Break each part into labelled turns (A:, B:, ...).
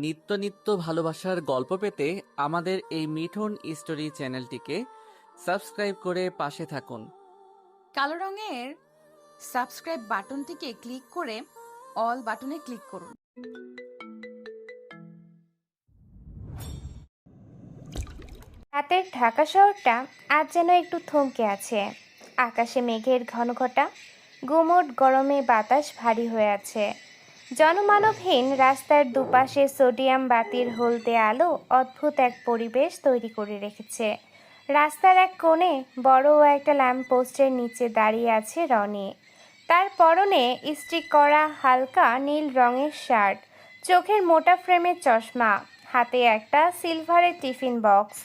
A: নিত্য নিত্য ভালোবাসার গল্প পেতে আমাদের এই মিঠুন স্টোরি চ্যানেলটিকে সাবস্ক্রাইব করে পাশে থাকুন।
B: কালো রঙের সাবস্ক্রাইব বাটনটিকে ক্লিক করে অল বাটনে ক্লিক করুন।
C: রাতের ঢাকা শহরটা আজ যেন একটু থমকে আছে। আকাশে মেঘের ঘনঘটা, গুমোট গরমে বাতাস ভারী হয়ে আছে। জনমানবহীন রাস্তার দুপাশে সোডিয়াম বাতির হলদে আলো অদ্ভুত এক পরিবেশ তৈরি করে রেখেছে। রাস্তার এক কোণে বড় একটা ল্যাম্পপোস্টের নিচে দাঁড়িয়ে আছে রনি। তার পরনে ইস্ত্রি করা হালকা নীল রঙের শার্ট, চোখের মোটা ফ্রেমের চশমা, হাতে একটা সিলভারের টিফিন বক্স।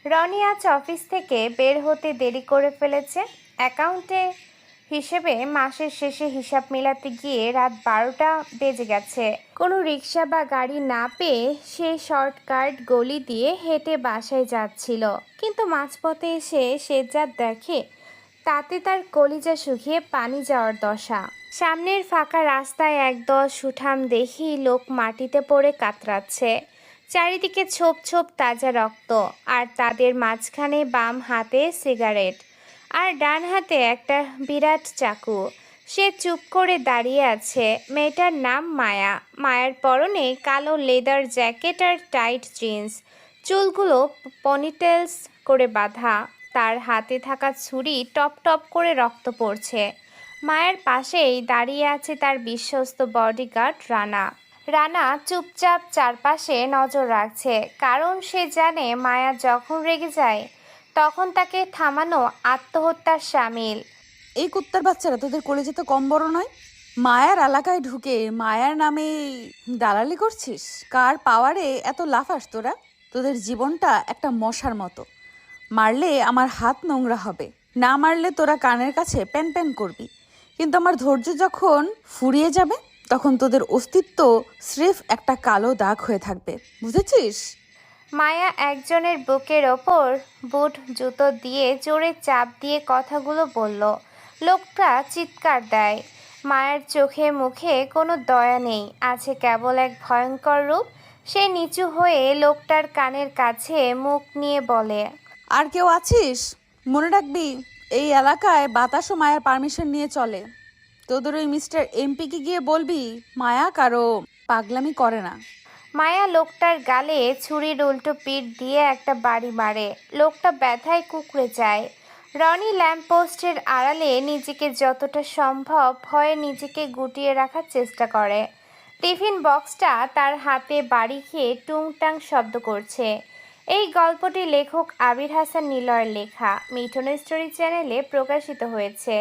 C: রনি আজ অফিস থেকে বের হতে দেরি করে ফেলেছে। অ্যাকাউন্টে হিসেবে মাসের শেষে হিসাব মেলাতে গিয়ে রাত 12টা বেজে গেছে। কোনো রিক্সা বা গাড়ি না পেয়ে সে শর্টকাট গলি দিয়ে হেঁটে বাসায় যাচ্ছিল, কিন্তু মাঝপথে এসে সে যা দেখে তাতে তার কলিজা শুকিয়ে পানি যাওয়ার দশা। সামনের ফাঁকা রাস্তায় একদল সুঠাম দেহি লোক মাটিতে পড়ে কাতরাচ্ছে। চারিদিকে ছোপ ছোপ তাজা রক্ত, আর তাদের মাঝখানে বাম হাতে সিগারেট আর ডান হাতে একটা বিরাট চাকু। সে চুপ করে দাঁড়িয়ে আছে। মেয়েটার নাম মায়া। মায়ার পরনে কালো লেদার জ্যাকেট আর টাইট জিন্স, চুলগুলো পনিটেলস করে বাঁধা। তার হাতে থাকা ছুরি টপ টপ করে রক্ত পড়ছে। মায়ের পাশেই দাঁড়িয়ে আছে তার বিশ্বস্ত বডিগার্ড রানা। রানা চুপচাপ চারপাশে নজর রাখছে, কারণ সে জানে মায়া যখন রেগে যায় তখন তাকে থামানো আত্মহত্যার শামিল।
B: এই কুত্তার বাচ্চারা তোদের কলেজে তো কম বড় নয়। মায়ার এলাকায় ঢুকে মায়ার নামে দালালি করছিস? কার পাওয়ারে এত লাফাস তোরা? তোদের জীবনটা একটা মশার মতো। মারলে আমার হাত নোংরা হবে, না মারলে তোরা কানের কাছে প্যান প্যান করবি। কিন্তু আমার ধৈর্য যখন ফুরিয়ে যাবে তখন তোদের অস্তিত্ব স্রেফ একটা কালো দাগ হয়ে থাকবে, বুঝেছিস?
C: মায়া একজনের বুকের ওপর বুট জুতো দিয়ে জোরে চাপ দিয়ে কথাগুলো বলল। লোকটা চিৎকার দেয়। মায়ের চোখে মুখে কোনো দয়া নেই, আছে কেবল এক ভয়ঙ্কর রূপ। সে নিচু হয়ে লোকটার কানের কাছে মুখ নিয়ে বলে,
B: আর কেউ আছিস? মনে রাখবি, এই এলাকায় বাতাসও মায়ের পারমিশন নিয়ে চলে। তোদের ওই মিস্টার এমপিকে গিয়ে বলবি মায়া কারো পাগলামি করে না।
C: মায়া লোকটার গালে ছুরির উল্টো পিঠ দিয়ে একটা বাড়ি মারে। লোকটা ব্যথায় কুঁকড়ে যায়। রনি ল্যাম্পপোস্টের আড়ালে নিজেকে যতটা সম্ভব ভয়ে নিজেকে গুটিয়ে রাখার চেষ্টা করে। টিফিন বক্সটা তার হাতে বাড়ি খেয়ে টুংটাং শব্দ করছে। এই গল্পটি লেখক আবির হাসান নিলয়ের লেখা, মিঠুন স্টোরি চ্যানেলে প্রকাশিত হয়েছে,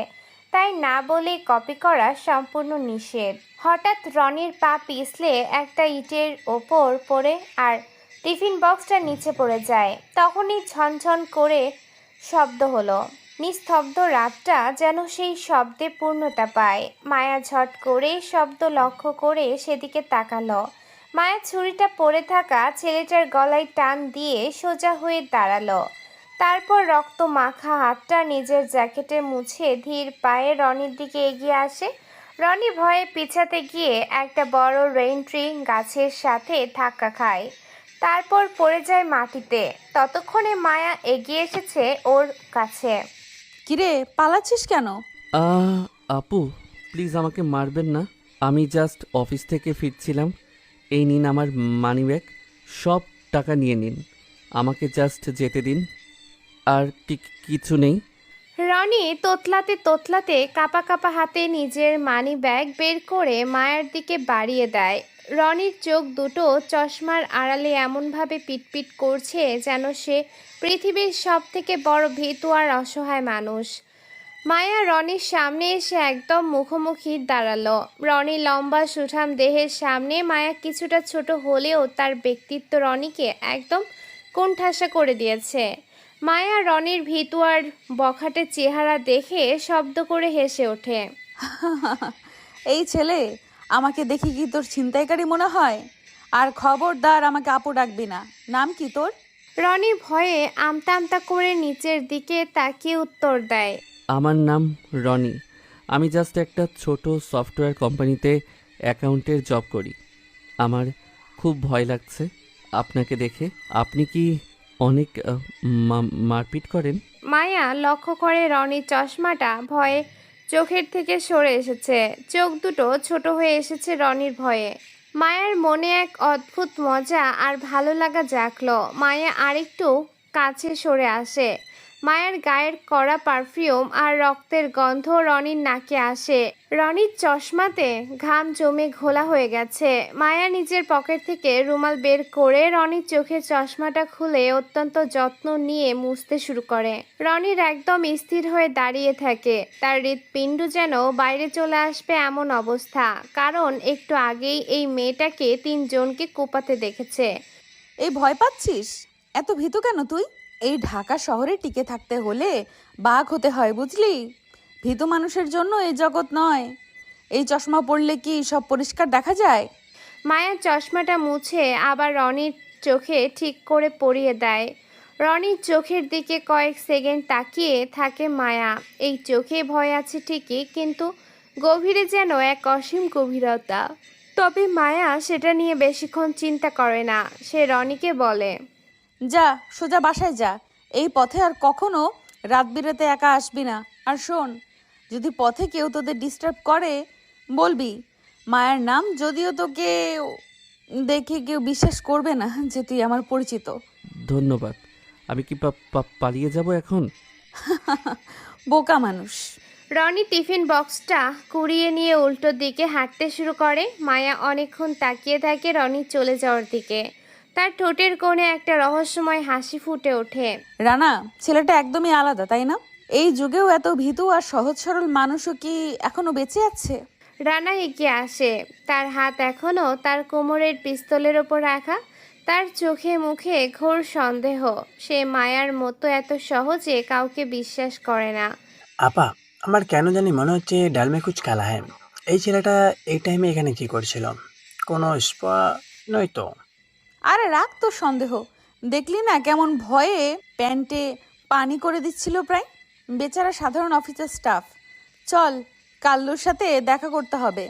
C: তাই না বলে কপি করা সম্পূর্ণ নিষেধ। হঠাৎ রনির পা পিছলে একটা ইটের ওপর পড়ে আর টিফিন বক্সটা নিচে পড়ে যায়। তখনই ঝনঝন করে শব্দ হলো। নিস্তব্ধ রাতটা যেন সেই শব্দে পূর্ণতা পায়। মায়া ঝট করে শব্দ লক্ষ্য করে সেদিকে তাকালো। মায়া ছুরিটা পড়ে থাকা ছেলেটার গলায় টান দিয়ে সোজা হয়ে দাঁড়ালো। তারপর রক্ত মাখা হাতটা নিজের জ্যাকেটে মুছে ধীর পায়ে রনির দিকে এগিয়ে আসে। রনি ভয়ে পিছাতে গিয়ে একটা বড় রেইন ট্রি গাছের সাথে ধাক্কা খায়, তারপর পড়ে যায় মাটিতে। ততক্ষণে মায়া এগিয়ে এসেছে ওর কাছে।
B: কিরে, পালাচ্ছিস কেন?
A: আহ আপু, প্লিজ আমাকে মারবেন না। আমি জাস্ট অফিস থেকে ফিরছিলাম। এই নিন আমার মানিব্যাগ, সব টাকা নিয়ে নিন। আমাকে জাস্ট যেতে দিন, আর কিছু নেই।
C: রনি তোতলাতে তোতলাতে কাঁপা কাঁপা হাতে নিজের মানি ব্যাগ বের করে মায়ের দিকে বাড়িয়ে দেয়। রনির চোখ দুটো চশমার আড়ালে এমনভাবে পিটপিট করছে যেন সে পৃথিবীর সব থেকে বড় ভীতু আর অসহায় মানুষ। মায়া রনির সামনে এসে একদম মুখোমুখি দাঁড়ালো। রনি লম্বা সুঠাম দেহের সামনে মায়া কিছুটা ছোট হলেও তার ব্যক্তিত্ব রনিকে একদম কোণঠাসা করে দিয়েছে। মায়া রনির ভীতু আর বখাটে চেহারা দেখে শব্দ করে হেসে ওঠে।
B: এই ছেলে, আমাকে দেখি কি তোর ছিনতাইকারী মনে হয়? আর খবরদার আমাকে আপু ডাকবি না। নাম কি তোর?
C: রনি ভয়ে আমতা আমতা করে নিচের দিকে তাকিয়ে উত্তর দেয়,
A: আমার নাম রনি। আমি জাস্ট একটা ছোট সফটওয়্যার কোম্পানিতে অ্যাকাউন্টের জব করি। আমার খুব ভয় লাগছে আপনাকে দেখে। আপনি কি অনেক মারপিট করেন?
C: মায়া লক্ষ্য করে রনির চশমাটা ভয়ে চোখের থেকে সরে এসেছে। চোখ দুটো ছোট হয়ে এসেছে রনির ভয়ে। মায়ার মনে এক অদ্ভুত মজা আর ভালো লাগা জাগলো। মায়া আরেকটু কাছে সরে আসে। মায়ার গায়ের কড়া পারফিউম আর রক্তের গন্ধ রনির নাকে আসে। রনির চশমাতে ঘাম জমে ঘোলা হয়ে গেছে। মায়া নিজের পকেট থেকে রুমাল বের করে রনির চোখের চশমাটা খুলে অত্যন্ত যত্ন নিয়ে মুছতে শুরু করে। রনির একদম স্থির হয়ে দাঁড়িয়ে থাকে। তার হৃৎপিণ্ড যেন বাইরে চলে আসবে এমন অবস্থা, কারণ একটু আগেই এই মেয়েটাকে 3 জনকে কোপাতে দেখেছে।
B: এই ভয় পাচ্ছিস? এত ভীতু কেন তুই? এই ঢাকা শহরে টিকে থাকতে হলে বাঘ হতে হয়, বুঝলি? ভীতু মানুষের জন্য এই জগৎ নয়। এই চশমা পরলে কি সব পরিষ্কার দেখা যায়?
C: মায়ার চশমাটা মুছে আবার রনির চোখে ঠিক করে পরিয়ে দেয়। রনির চোখের দিকে কয়েক সেকেন্ড তাকিয়ে থাকে মায়া। এই চোখে ভয় আছে ঠিকই, কিন্তু গভীরে যেন এক অসীম গভীরতা। তবে মায়া সেটা নিয়ে বেশিক্ষণ চিন্তা করে না। সে রনিকে বলে,
B: যা সোজা বাসায় যা। এই পথে আর কখনো রাত বিরেতে একা আসবি না। আর শোন, যদি পথে কেউ তোদের ডিস্টার্ব করে বলবি মায়ের নাম। যদিও তোকে দেখে কেউ বিশ্বাস করবে না যে তুই আমার পরিচিত।
A: ধন্যবাদ। আমি কি পালিয়ে যাব এখন?
B: বোকা মানুষ।
C: রনি টিফিন বক্সটা কুড়িয়ে নিয়ে উল্টো দিকে হাঁটতে শুরু করে। মায়া অনেকক্ষণ তাকিয়ে থাকে রনি চলে যাওয়ার দিকে। তার ঠোঁটের কোণে একটা রহস্যময় হাসি ফুটে ওঠে।
B: রানা, ছেলেটা একদমই আলাদা, তাই না? এই যুগেও এত ভীতু আর সহজ সরল মানুষও কি এখনো বেঁচে আছে?
C: রানা এগিয়ে আসে। তার হাত এখনও তার কোমরের পিস্তলের ওপর রাখা। তার চোখে মুখে ঘোর সন্দেহ। সে মায়ার মতো এত সহজে কাউকে বিশ্বাস করে না।
D: আপা, আমার কেন জানি মনে হচ্ছে ডাল মে কুছ কালা হ্যায়। এই ছেলেটা এই টাইমে এখানে কি করছিল? কোনো স্পা নয় তো?
B: আরে রাখ তোর সন্দেহ। দেখলি না কেমন ভয়ে প্যান্টে পানি করে দিচ্ছিল প্রায়? বেচারা সাধারণ অফিসের স্টাফ। চল, কাল্লুর সাথে দেখা করতে হবে।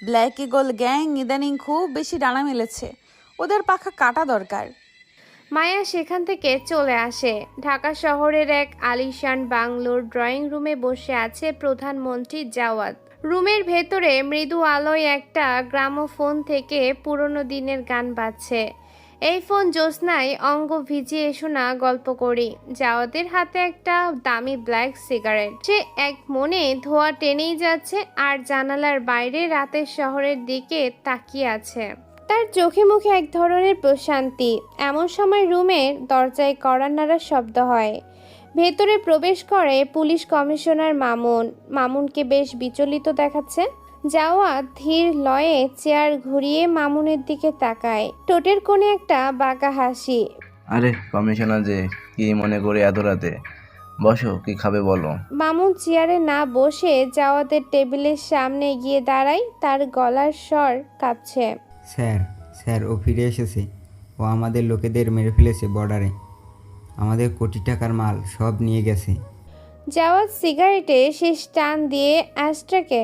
B: ব্ল্যাক ইগল গ্যাং ইদানিং খুব বেশি ডানা মেলেছে। ওদের পাখা কাটা দরকার।
C: মায়া সেখান থেকে চলে আসে। ঢাকা শহরের এক আলিশান বাংলোর ড্রয়িং রুমে বসে আছে প্রধানমন্ত্রী জাওয়াদ। রুমের ভেতরে মৃদু আলোয় একটা গ্রামোফোন থেকে পুরনো দিনের গান বাজছে। এই ফোন জ্যোৎস্নায় অঙ্গ ভিজিয়ে শোনা গল্প করি। জাওয়াদের হাতে একটা দামি ব্ল্যাক সিগারেট। সে এক মনে ধোঁয়া টেনেই যাচ্ছে আর জানালার বাইরে রাতের শহরের দিকে তাকিয়ে আছে। তার চোখে মুখে এক ধরনের প্রশান্তি। এমন সময় রুমের দরজায় কড়া নাড়ার শব্দ হয়। ভেতরে প্রবেশ করে পুলিশ কমিশনার মামুন। মামুনকে বেশ বিচলিত দেখাচ্ছে। জাওয়াদ ধীর লয়ে চেয়ার ঘুরিয়ে মামুনের দিকে তাকায়। ঠোঁটের কোণে একটা বাঁকা হাসি।
E: আরে কমিশনার যে, কি মনে করে এত রাতে? বসো, কি খাবে বলো।
C: মামুন চেয়ারে না বসে জাওয়াদের টেবিলের সামনে গিয়ে দাঁড়ায়। তার গলার স্বর কাঁপছে।
F: স্যার ও ফিরে এসেছে। ও আমাদের লোকেদের মেরে ফেলেছে বর্ডারে। আমাদের কোটি টাকার মাল সব নিয়ে গেছে।
C: জাওয়াদ সিগারেটে শেষ টান দিয়ে অ্যাশট্রাকে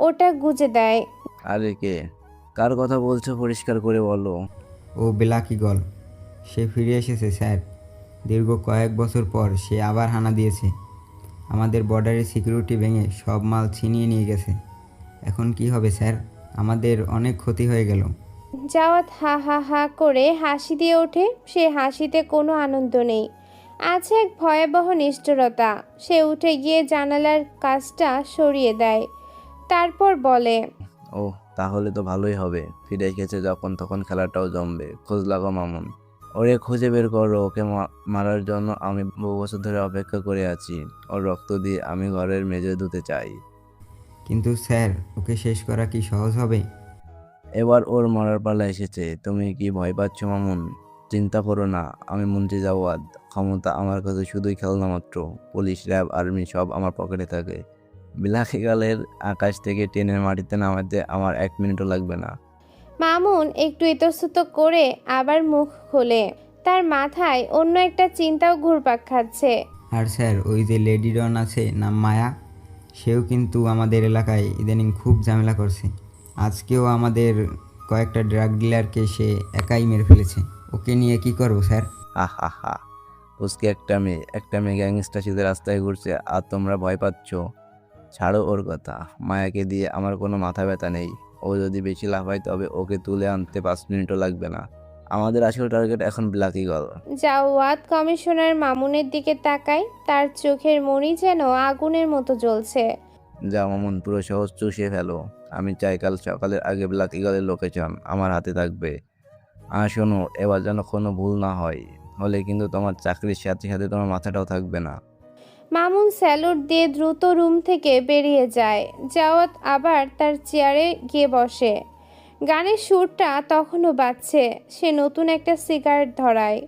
C: ওটা গুজে দেয়।
E: আরে কে, কার কথা বলছো পরিষ্কার করে বলো।
F: ও ব্ল্যাক ইগল। সে ফিরে এসেছে স্যার। দীর্ঘ কয়েক বছর পর সে আবার হানা দিয়েছে। আমাদের বর্ডারের সিকিউরিটি ভেঙে সব মাল ছিনিয়ে নিয়ে গেছে। এখন কি হবে স্যার? আমাদের অনেক ক্ষতি হয়ে গেল।
C: জাওয়াদ হা হা হা করে হাসি দিয়ে ওঠে। সে হাসিতে কোনো আনন্দ নেই, আছে এক ভয়াবহ নিষ্ঠুরতা। সে উঠে গিয়ে জানালার কাজটা সরিয়ে দেয়। তারপর বলে,
E: ও তাহলে তো ভালোই হবে। ফিরে এসেছে যখন তখন খেলাটাও জমবে। খোঁজ লাগো মামুন, ওরে খুঁজে বের করো। ওকে মারার জন্য আমি বহু বছর ধরে অপেক্ষা করে আছি। ওর রক্ত দিয়ে আমি ঘরের মেঝে ধুতে চাই।
F: কিন্তু স্যার, ওকে শেষ করা কি সহজ হবে?
E: এবার ওর মরার পালা এসেছে। তুমি কি ভয় পাচ্ছ মামুন? চিন্তা করো না, আমি মন্ত্রী জাওয়াদ। ক্ষমতা আমার কাছে শুধুই খেলনা মাত্র। পুলিশ, র্যাব, আর্মি সব আমার পকেটে থাকে। ব্ল্যাক ইগলের আকাশ থেকে টেনে মাটিতে নামাতে আমার 1 মিনিটও লাগবে না।
C: মামুন একটু ইতস্তত করে আবার মুখ খোলে। তার মাথায় অন্য একটা চিন্তাও ঘুরপাক খাচ্ছে।
F: আর স্যার, ওই যে লেডি ডন আছে নাম মায়া, সেও কিন্তু আমাদের এলাকায় ইদানিং খুব ঝামেলা করছে। আজকেও আমাদের কয়েকটা ড্রাগ ডিলারকে সে একাই মেরে ফেলেছে। ওকে নিয়ে কি করবো স্যার?
E: হা পুচকে একটা মেয়ে গ্যাংস্টার সাথে রাস্তায় ঘুরছে আর তোমরা ভয় পাচ্ছ? ছাড়ো ওর কথা। মায়াকে দিয়ে আমার কোনো মাথা ব্যথা নেই। ও যদি বেশি লাফায় তবে ওকে তুলে আনতে 5 মিনিটও লাগবে না। আমাদের আসল টার্গেট এখন ব্ল্যাক ইগল।
C: জাওয়াদ কমিশনার মামুনের দিকে তাকায়, তার চোখের মণি যেন আগুনের মতো জ্বলছে।
E: যা মামুন, পুরো শহর চুষে ফেলো। আমি চাই কাল সকালের আগে ব্ল্যাক ইগলের লোকেশন আমার হাতে থাকবে। আর শোনো, এবার যেন কোনো ভুল না হয়, হলে কিন্তু তোমার চাকরির সাথে সাথে তোমার মাথাটাও থাকবে না।
C: মামুন স্যালুট দিয়ে দ্রুত রুম থেকে বেরিয়ে যায়। জাওয়াত আবার তার চেয়ারে গিয়ে বসে। গানের সুরটা তখনও বাজছে। সে নতুন একটা সিগারেট ধরায়।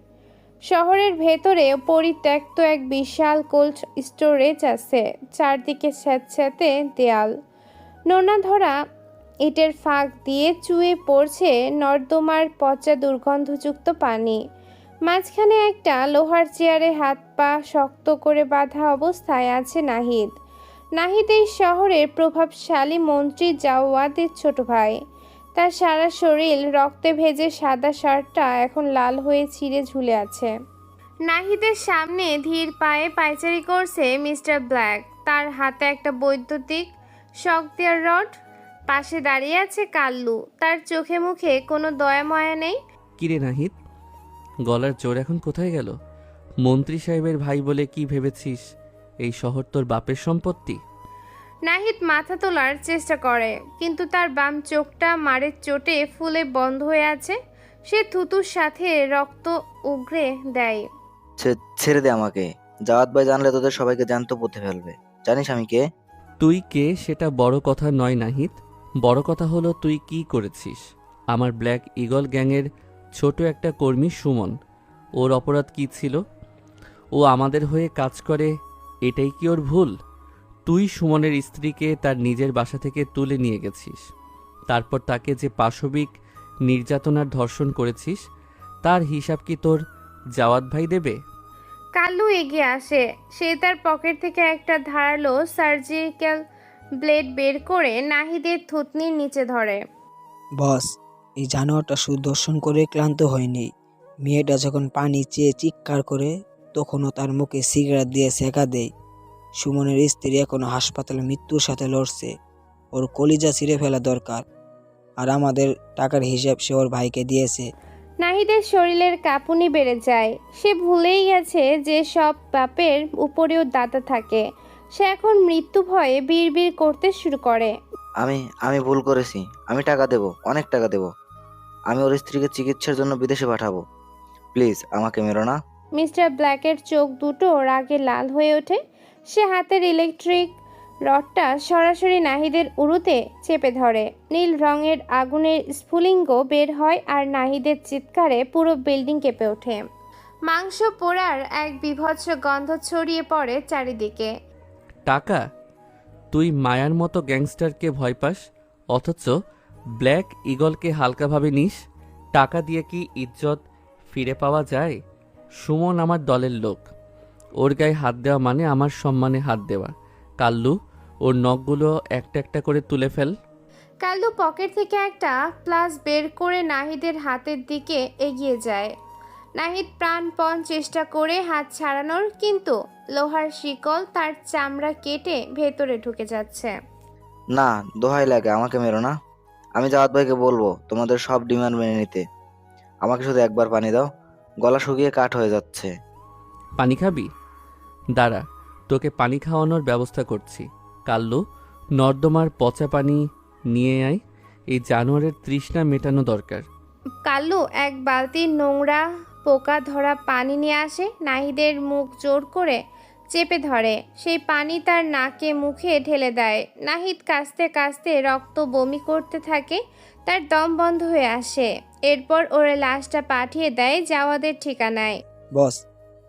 C: শহরের ভেতরে পরিত্যক্ত এক বিশাল কোল্ড স্টোরেজ আছে। চারদিকে স্যাঁতস্যাঁতে দেয়াল, নোনা ধরা ইটের ফাঁক দিয়ে চুয়ে পড়ছে নর্দমার পচা দুর্গন্ধযুক্ত পানি। মাঝখানে একটা লোহার চেয়ারে হাত পা শক্ত করে বাঁধা অবস্থায় আছে নাহিদ। নাহিদ এই শহরের প্রভাবশালী মন্ত্রী জাওয়াদের ছোট ভাই। তার সারা শরীর রক্তে ভেজে, সাদা শার্টটা এখন লাল হয়ে ছিঁড়ে ঝুলে আছে। নাহিদের সামনে ধীর পায়ে পায়চারি করছে মিস্টার ব্ল্যাক। তার হাতে একটা বৈদ্যুতিক শক দেওয়ার রড। পাশে দাঁড়িয়ে আছে কাল্লু। তার চোখে মুখে কোনো দয়া মায়া নেই।
A: কিরে নাহিদ, গলার জোর এখন কোথায় গেল? মন্ত্রী সাহেবের ভাই বলে কি ভেবেছিস এই শহর তোর বাপের সম্পত্তি?
C: নাহিদ মাথা তোলার চেষ্টা করে, কিন্তু তার বাম চোখটা মারের চোটে ফুলে বন্ধ হয়ে আছে। সে থুতুর সাথে রক্ত উগরে দেয়।
G: ছেড়ে দে আমাকে। জাওয়াত ভাই জানলে তোদের সবাইকে জ্যান্ত পুঁতে ফেলবে। জানিস আমি কে?
A: তুই কে সেটা বড় কথা নয় নাহিদ, বড় কথা হলো তুই কি করেছিস। আমার ব্ল্যাক ইগল গ্যাংয়ের ছোট একটা কর্মী সুমন, ওর অপরাধ কি ছিল? ও আমাদের হয়ে কাজ করে, এটাই কি ওর ভুল? তুই সুমনের স্ত্রীকে তার নিজের বাসা থেকে তুলে নিয়ে গেছিস, তারপর তাকে যে পাশবিক নির্যাতনার ধর্ষণ করেছিস তার হিসাব কি তোর জাওয়াত ভাই দেবে?
C: কাল্লু এগিয়ে আসে। সে তার পকেট থেকে একটা ধারালো সার্জিক্যাল ব্লেড বের করে নাহিদের থুতনির নিচে ধরে।
H: বস, এই জানোয়ারটা শুধু দর্শন করে ক্লান্ত হয়নি। মেয়েটা যখন পানি চেয়ে চিৎকার করে তখনও তার মুখে সিগারেট দিয়ে সেকা দেয়। সুমনের স্ত্রী এখনো হাসপাতালে মৃত্যুর সাথে লড়ছে। ওর কলিজা ছিঁড়ে ফেলা দরকার। আর আমাদের টাকার হিসাব সে ওর ভাইকে দিয়েছে।
C: নাহিদের শরীরের কাঁপুনি বেড়ে যায়। সে ভুলেই গেছে যে সব বাপের উপরেও দাদা থাকে। সে এখন মৃত্যু ভয়ে বিড়বিড় করতে শুরু করে।
G: আমি ভুল করেছি। আমি টাকা দেব, অনেক টাকা দেব। আমি ওর স্ত্রীকে চিকিৎসার জন্য বিদেশে পাঠাবো। প্লিজ আমাকে মেরো না।
C: মিস্টার ব্ল্যাকের চোখ দুটো রাগে লাল হয়ে ওঠে। সে হাতের ইলেকট্রিক রডটা সরাসরি নাহিদের উরুতে চেপে ধরে। নীল রঙের আগুনের স্ফুলিঙ্গ বের হয় আর নাহিদের চিৎকারে পুরো বিল্ডিং কেঁপে ওঠে। মাংস পোড়ার এক বীভৎস গন্ধ ছড়িয়ে পড়ে চারিদিকে।
A: টাকা? তুই মায়ার মতো গ্যাংস্টারকে ভয় পাস, অথচ ব্ল্যাক ইগলকে হালকাভাবে নিস? টাকা দিয়ে কি ইজ্জত ফিরে পাওয়া যায়? সুমন আমার দলের লোক, ওর গায়ে হাত দেওয়া মানে আমার সম্মানে হাত দেওয়া। কাল্লু, ওর নখগুলো একটা একটা করে তুলে ফেল।
C: কাল্লু পকেট থেকে একটা প্লাস বের করে নাহিদের হাতের দিকে এগিয়ে যায়। নাহিদ প্রাণপণ চেষ্টা করে হাত ছাড়ানোর, কিন্তু লোহার শিকল তার চামড়া কেটে ভেতরে ঢুকে যাচ্ছে।
G: না, দোহাই লাগে, আমাকে মেরো না। আমি জাওয়াত ভাইকে বলবো তোমাদের সব ডিমান্ড মেনে নিতে। আমাকে শুধু একবার পানি দাও, গলা শুকিয়ে কাঠ হয়ে যাচ্ছে।
A: পানি খাবি? দাঁড়া, তোকে পানি খাওয়ানোর ব্যবস্থা করছি। কাল্লু, নর্দমার পচা পানি নিয়ে আয়, এই জানোয়ারের তৃষ্ণা মেটানো দরকার।
C: কাল্লু এক বালতি নোংরা পোকা ধরা পানি নিয়ে আসে। নাহিদের মুখ জোর করে চেপে ধরে। সেই পানি তার নাকে মুখে ঢেলে দেয়। নাহিদ কাশতে কাশতে রক্ত বমি করতে থাকে। তার দম বন্ধ হয়ে আসে। এরপর ওর লাশটা পাঠিয়ে দেয় জাওয়াদের ঠিকানায়।
H: বস,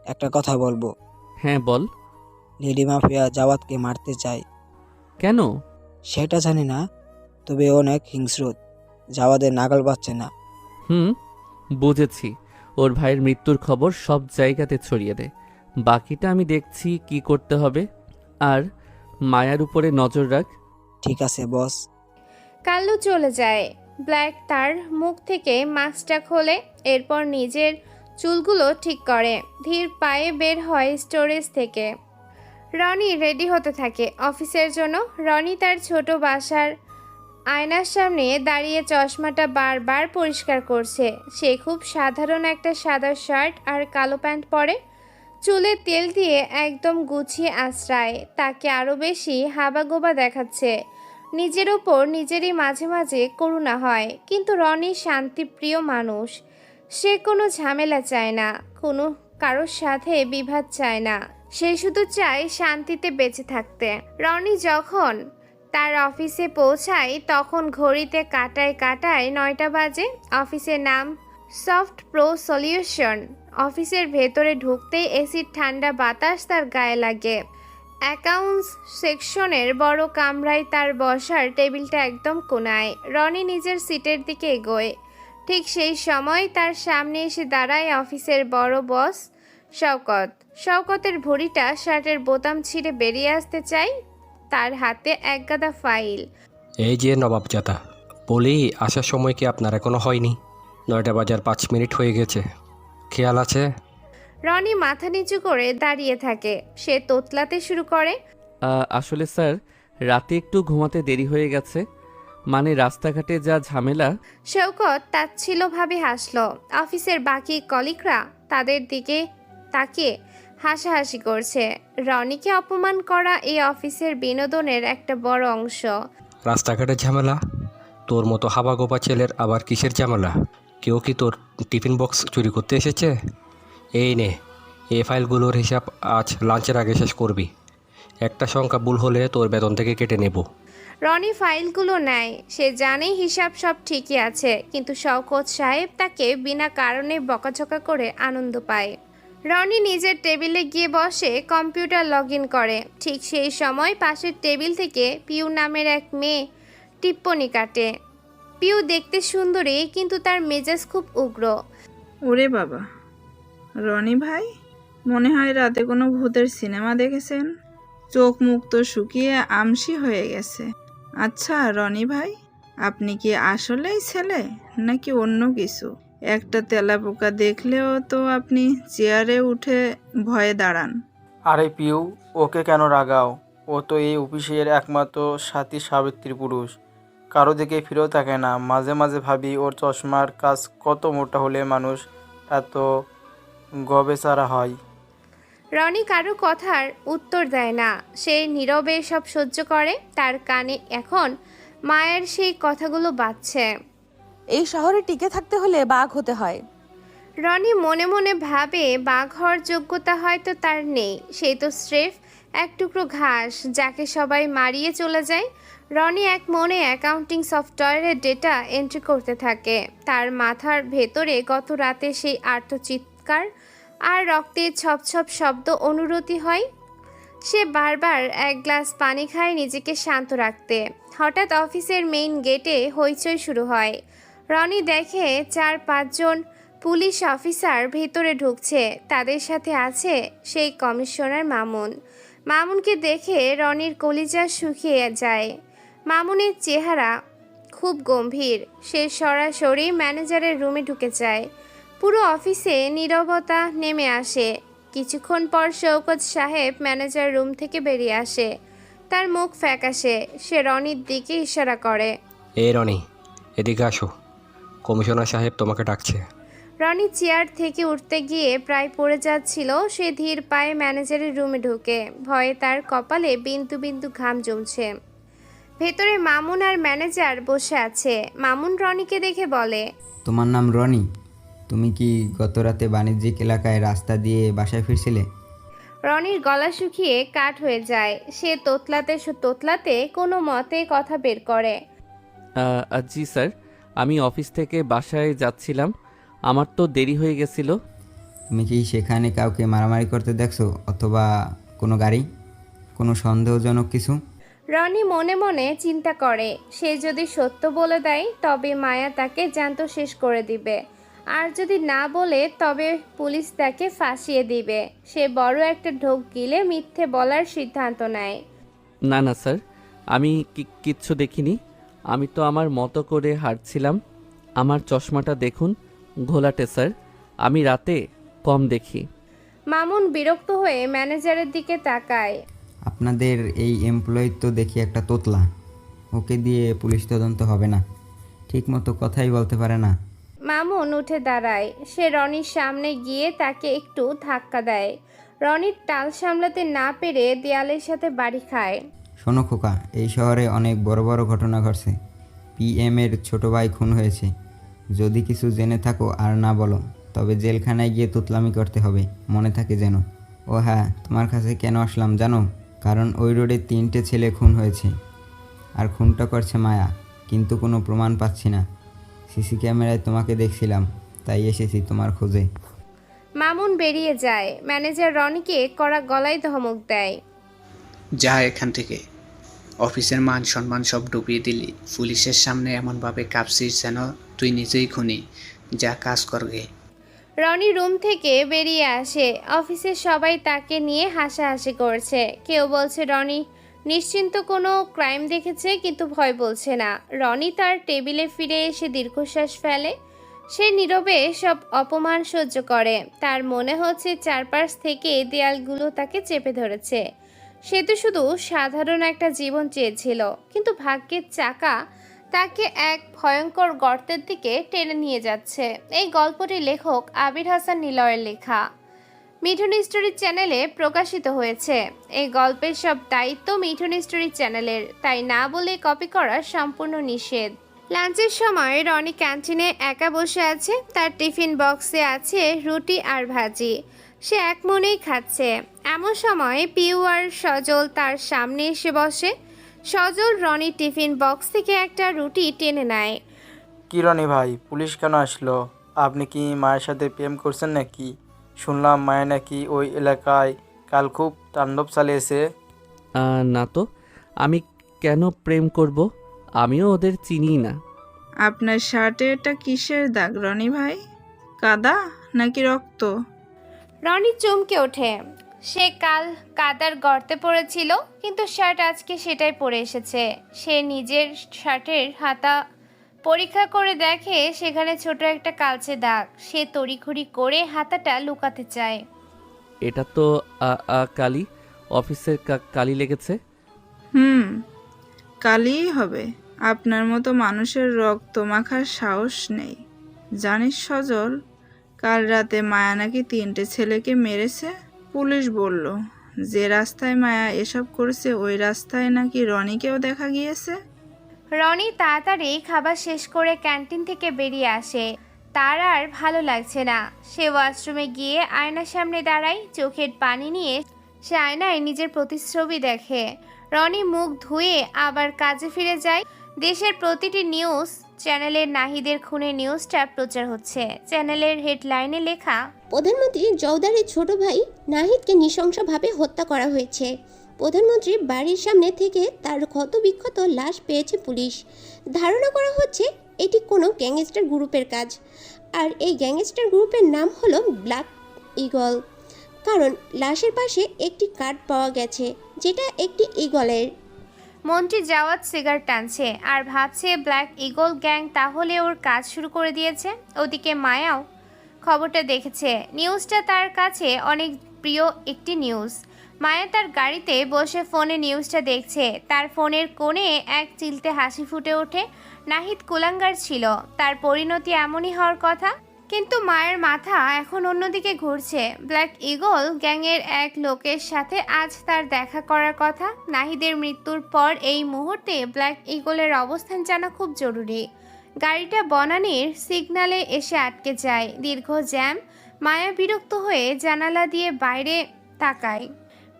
H: একটা কথা বলবো।
A: হ্যাঁ বল।
H: লেডি মাফিয়া জাওয়াতকে মারতে চায়।
A: কেন?
H: সেটা জানি না, তবে অনেক হিংস্র। জাওয়াদের নাগাল পাচ্ছে না।
A: বুঝেছি। ওর ভাইয়ের মৃত্যুর খবর সব জায়গাতে ছড়িয়ে দে, বাকিটা আমি দেখছি কি করতে হবে। আর মায়ার উপরে নজর রাখ।
H: ঠিক আছে বস।
C: কাল্লু চলে যায়। ব্ল্যাক তার মুখ থেকে মাস্কটা খোলে, এরপর নিজের চুলগুলো ঠিক করে ধীর পায়ে বের হয় স্টোরেজ থেকে। রনি রেডি হতে থাকে অফিসের জন্য। রনি তার ছোট বাসার আয়নার সামনে দাঁড়িয়ে চশমাটা বারবার পরিষ্কার করছে। সে খুব সাধারণ একটা সাদা শার্ট আর কালো প্যান্ট পরে, চুলে তেল দিয়ে একদম গুছিয়ে আশ্রায় তাকে আরও বেশি হাবাগোবা দেখাচ্ছে। নিজের ওপর নিজেরই মাঝে মাঝে করুণা হয়, কিন্তু রনি শান্তিপ্রিয় মানুষ। সে কোনো ঝামেলা চায় না, কোনো কারোর সাথে বিবাদ চায় না। সে শুধু চায় শান্তিতে বেঁচে থাকতে। রনি যখন তার অফিসে পৌঁছায় তখন ঘড়িতে কাটায় কাটায় 9টা বাজে। অফিসের নাম সফট প্রো সলিউশন। অফিসের ভেতরে ঢুকতেই এসির ঠান্ডা বাতাস তার গায়ে লাগে। অ্যাকাউন্টস সেকশনের বড় কামরায় তার বসার টেবিলটা একদম কোণায়। রনি নিজের সিটের দিকে এগোয়। ঠিক সেই সময় তার সামনে এসে দাঁড়ায় অফিসের বড় বস শওকত। শওকতের ভুঁড়িটা শার্টের বোতাম ছিঁড়ে বেরিয়ে আসতে চায়। তার হাতে একগাদা ফাইল।
I: এই যে নবাবজাদা, বলি আসার সময় কি আপনার এখনো হয়নি? 9টা বাজার 5 মিনিট হয়ে গেছে, খেয়াল আছে?
C: রনি মাথা নিচু করে দাঁড়িয়ে থাকে। সে তোতলাতে শুরু করে।
A: আসলে স্যার, রাতে একটু ঘুমাতে দেরি হয়ে গেছে, মানে রাস্তাঘাটে যা ঝামেলা।
C: শওকত তাচ্ছিল্যভাবে হাসল। অফিসের বাকি কলিগরা তাদের দিকে তাকিয়ে হাসাহাসি করছে। রনিকে অপমান করা এই অফিসের বিনোদনের একটা বড় অংশ।
I: রাস্তাঘাটের ঝামেলা? তোর মতো হাবাগোবা ছেলের আবার কিসের ঝামেলা? কেউ কি তোর টিফিন বক্স চুরি করতে এসেছে? এই নে, এই ফাইলগুলোর হিসাব আজ লাঞ্চের আগে শেষ করবি। একটা সংখ্যা ভুল হলে তোর বেতন থেকে কেটে নেব।
C: রনি ফাইলগুলো নেয়। সে জানে হিসাব সব ঠিকই আছে, কিন্তু শওকত সাহেব তাকে বিনা কারণে বকাঝকা করে আনন্দ পায়। রনি নিজের টেবিলে গিয়ে বসে কম্পিউটার লগ ইন করে। ঠিক সেই সময় পাশের টেবিল থেকে পিউ নামের এক মেয়ে টিপ্পনি কাটে। পিউ দেখতে সুন্দরী, কিন্তু তার মেজাজ খুব উগ্র।
J: ওরে বাবা, রনি ভাই, মনে হয় রাতে কোনো ভূতের সিনেমা দেখেছেন। চোখ মুখ তো শুকিয়ে আমসি হয়ে গেছে। আচ্ছা রনি ভাই, আপনি কি আসলেই ছেলে নাকি অন্য কিছু? একটা তেলাপোকা দেখলেও তো আপনি চেয়ারে উঠে ভয়ে দাঁড়ান।
K: আরে পিউ, ওকে কেন রাগাও? ও তো এই অফিসের একমাত্র সাথী সাবিত্রী পুরুষ, কারো দিকে ফিরেও থাকে না। মাঝে মাঝে ভাবি ওর চশমার কাজ কত মোটা হলে মানুষ এত গবেষারা হয়।
C: রনি কারো কথার উত্তর দেয় না। সে নীরবে সব সহ্য করে। তার কানে এখন মায়ের সেই কথাগুলো বাজছে।
B: এই শহরে টিকে থাকতে হলে বাঘ হতে হয়।
C: রনি মনে মনে ভাবে বাঘ হওয়ার যোগ্যতা হয়তো তার নেই। সে তো স্রেফ এক টুকরো ঘাস, যাকে সবাই মারিয়ে চলে যায়। রনি এক মনে অ্যাকাউন্টিং সফটওয়্যারের ডেটা এন্ট্রি করতে থাকে। তার মাথার ভেতরে গত রাতে সেই আর্তচিৎকার আর রক্তের ছপ শব্দ অনুরতি হয়। সে বারবার এক গ্লাস পানি খায় নিজেকে শান্ত রাখতে। হঠাৎ অফিসের মেইন গেটে হইচই শুরু হয়। রনি দেখে 4-5 জন পুলিশ অফিসার ভেতরে ঢুকছে। তাদের সাথে আছে সেই কমিশনার মামুন। মামুনকে দেখে রনির কলিজা শুকিয়ে যায়। মামুনের চেহারা খুব গম্ভীর। সে সরাসরি ম্যানেজারের রুমে ঢুকে যায়। পুরো অফিসে নীরবতা নেমে আসে। কিছুক্ষণ পর শওকত সাহেব ম্যানেজার রুম থেকে বেরিয়ে আসে। তার মুখ ফ্যাকাশে। সে রনির দিকে ইশারা করে।
I: এই রনি, এদিকে আসো, কমিশনার সাহেব তোমাকে ডাকছে।
C: রনি চেয়ার থেকে উঠতে গিয়ে প্রায় পড়ে যাচ্ছিল। সে ধীর পায়ে ম্যানেজারের রুমে ঢোকে। ভয়ে তার কপালে বিন্দু বিন্দু ঘাম জমছে। ভেতরে মামুন আর ম্যানেজার বসে আছে। মামুন রনিকে দেখে বলে,
F: তোমার নাম রনি? তুমি কি গত রাতে বাণিজ্যিক এলাকায় রাস্তা দিয়ে বাসায় ফিরছিলে?
C: রনির গলা শুকিয়ে কাঠ হয়ে যায়। সে তোতলাতে কোনো মতে কথা বের করে।
A: জি স্যার, আমি অফিস থেকে বাসায় যাচ্ছিলাম, আমার তো দেরি হয়ে গেছিল।
F: তুমি কি সেখানে কাউকে মারামারি করতে দেখছো, অথবা কোনো গাড়ি, কোনো সন্দেহজনক কিছু?
C: রনি মনে মনে চিন্তা করে, সে যদি সত্য বলে দেয় তবে মায়া তাকে জ্যান্ত শেষ করে দিবে, আর যদি না বলে তবে পুলিশ তাকে ফাঁসিয়ে দিবে। সে বড় একটা ঢোক গিলে মিথ্যে বলার সিদ্ধান্ত নেয়।
A: না না স্যার, আমি কিচ্ছু দেখিনি, আমি তো আমার মতো করে হাঁটছিলাম। আমার চশমাটা দেখুন ঘোলাটে স্যার, আমি রাতে কম দেখি।
C: মামুন বিরক্ত হয়ে ম্যানেজারের দিকে তাকায়।
F: আপনাদের এই এমপ্লয়ি তো দেখি একটা তোতলা, ওকে দিয়ে পুলিশ তদন্ত হবে না, ঠিকমতো কথাই বলতে পারে না।
C: মামুন উঠে দাঁড়ায়। সে রনির সামনে গিয়ে তাকে একটু ধাক্কা দেয়। রনির টাল সামলাতে না পেরে দেয়ালের সাথে বাড়ি খায়।
F: শোনো খোকা, এই শহরে অনেক বড় বড় ঘটনা ঘটছে। PM-এর ছোট ভাই খুন হয়েছে। যদি কিছু জেনে থাকো আর না বলো, তবে জেলখানায় গিয়ে তুতলামি করতে হবে, মনে থাকে যেন। ও হ্যাঁ, তোমার কাছে কেন আসলাম জানো? কারণ ওই রোডে 3টে ছেলে খুন হয়েছে, আর খুনটা করছে মায়া, কিন্তু কোনো প্রমাণ পাচ্ছি না। CC ক্যামেরায় তোমাকে দেখছিলাম, তাই এসেছি তোমার খোঁজে।
C: মামুন বেরিয়ে যায়। ম্যানেজার রনিকে কড়া গলায় ধমক দেয়।
L: যা এখান থেকে, অফিসের মান সম্মান সব ডুবিয়ে দিলি। পুলিশের সামনে এমনভাবে কাঁপছিস যেন তুই নিজেই খুনি। যা কাজ করগে।
C: রনি রুম থেকে বেরিয়ে আসে। অফিসের সবাই তাকে নিয়ে হাসাহাসি করছে। কেউ বলছে রনি নিশ্চিন্ত কোনো ক্রাইম দেখেছে, কিন্তু ভয় বলছে না। রনি তার টেবিলে ফিরে এসে দীর্ঘশ্বাস ফেলে। সে নীরবে সব অপমান সহ্য করে। তার মনে হচ্ছে চারপাশ থেকে দেয়ালগুলো তাকে চেপে ধরেছে। সে তো শুধু সাধারণ একটা জীবন চেয়েছিল, কিন্তু ভাগ্যের চাকা তাকে এক ভয়ঙ্কর গর্তের দিকে টেনে নিয়ে যাচ্ছে। এই গল্পটির লেখক আবির হাসান নিলয়ের লেখা। মিঠুন স্টোরি চ্যানেলে প্রকাশিত হয়েছে। এই গল্পের সব দায়িত্ব মিঠুন স্টোরি চ্যানেলের, তাই না বলে কপি করা সম্পূর্ণ নিষেধ। লাঞ্চের সময় রনি ক্যান্টিনে একা বসে আছে। তার টিফিন বক্সে আছে রুটি আর ভাজি। সে এক মনেই খাচ্ছে। এমন সময় পিউ আর সজল তার সামনে এসে বসে। সজল রনির টিফিন বক্স থেকে একটা রুটি টেনে নেয়।
K: কি রনি ভাই, পুলিশ কেন আসলো? আপনি কি মায়ের সাথে প্রেম করছেন নাকি? শুনলাম মায়া নাকি ওই এলাকায় কাল খুব তাণ্ডব চালিয়েছে।
A: না তো, আমি কেন প্রেম করব? আমিও ওদের চিনি না।
J: আপনার শার্টে এটা কিসের দাগ রনি ভাই? কাদা নাকি রক্ত?
C: রনি চমকে ওঠে। সে কাল কাদার গর্তে পড়েছিল, কিন্তু শার্ট আজকে সেটাই পরে এসেছে। সে নিজের শার্টের হাতা পরীক্ষা করে দেখে সেখানে ছোট একটা কালচে দাগ। সে তড়িঘড়ি করে হাতাটা লুকাতে চায়।
A: এটা তো কালি, অফিসের কালি লেগেছে।
J: কালিই হবে। আপনার মতো মানুষের রক্ত মাখার সাহস নেই। জানিস সজল, কাল রাতে মায়া নাকি 3টে ছেলেকে মেরেছে। পুলিশ বলল যে রাস্তায় মায়া এসব করেছে ওই রাস্তায় নাকি রনিকেও দেখা গিয়েছে।
C: রনি তাড়াতাড়ি খাবার শেষ করে ক্যান্টিন থেকে বেরিয়ে আসে। তার আর ভালো লাগছে না। সে ওয়াশরুমে গিয়ে আয়নার সামনে দাঁড়ায়। চোখের পানি নিয়ে সে আয়নায় নিজের প্রতিচ্ছবি দেখে। রনি মুখ ধুয়ে আবার কাজে ফিরে যায়। দেশের প্রতিটি নিউজ চ্যানেলের নাহিদের খুনের নিউজটা প্রচার হচ্ছে। চ্যানেলের হেডলাইনে লেখা,
M: প্রধানমন্ত্রী জওদারের ছোট ভাই নাহিদকে নৃশংসভাবে হত্যা করা হয়েছে। প্রধানমন্ত্রীর বাড়ির সামনে থেকে তার ক্ষতবিক্ষত লাশ পেয়েছে পুলিশ। ধারণা করা হচ্ছে এটি কোনো গ্যাংস্টার গ্রুপের কাজ, আর এই গ্যাংস্টার গ্রুপের নাম হলো ব্ল্যাক ঈগল। কারণ লাশের পাশে একটি কার্ড পাওয়া গেছে, যেটা একটি ঈগলের।
C: মন্ত্রী জাওয়াত সিগারেট টানছে আর ভাবছে ব্ল্যাক ঈগল গ্যাং তাহলে ওর কাজ শুরু করে দিয়েছে। ওদিকে মায়াও খবরটা দেখেছে। নিউজটা তার কাছে অনেক প্রিয় একটি নিউজ। মায়া তার গাড়িতে বসে ফোনে নিউজটা দেখছে। তার ফোনের কোণে এক চিলতে হাসি ফুটে ওঠে। নাহিদ কুলাঙ্গার ছিল, তার পরিণতি এমনই হওয়ার কথা। কিন্তু মায়ের মাথা এখন অন্যদিকে ঘুরছে। ব্ল্যাক ঈগল গ্যাংয়ের এক লোকের সাথে আজ তার দেখা করার কথা। নাহিদের মৃত্যুর পর এই মুহূর্তে ব্ল্যাক ঈগলের অবস্থান জানা খুব জরুরি। গাড়িটা বনানীর সিগন্যালে এসে আটকে যায়। দীর্ঘ জ্যাম। মায়া বিরক্ত হয়ে জানালা দিয়ে বাইরে তাকায়।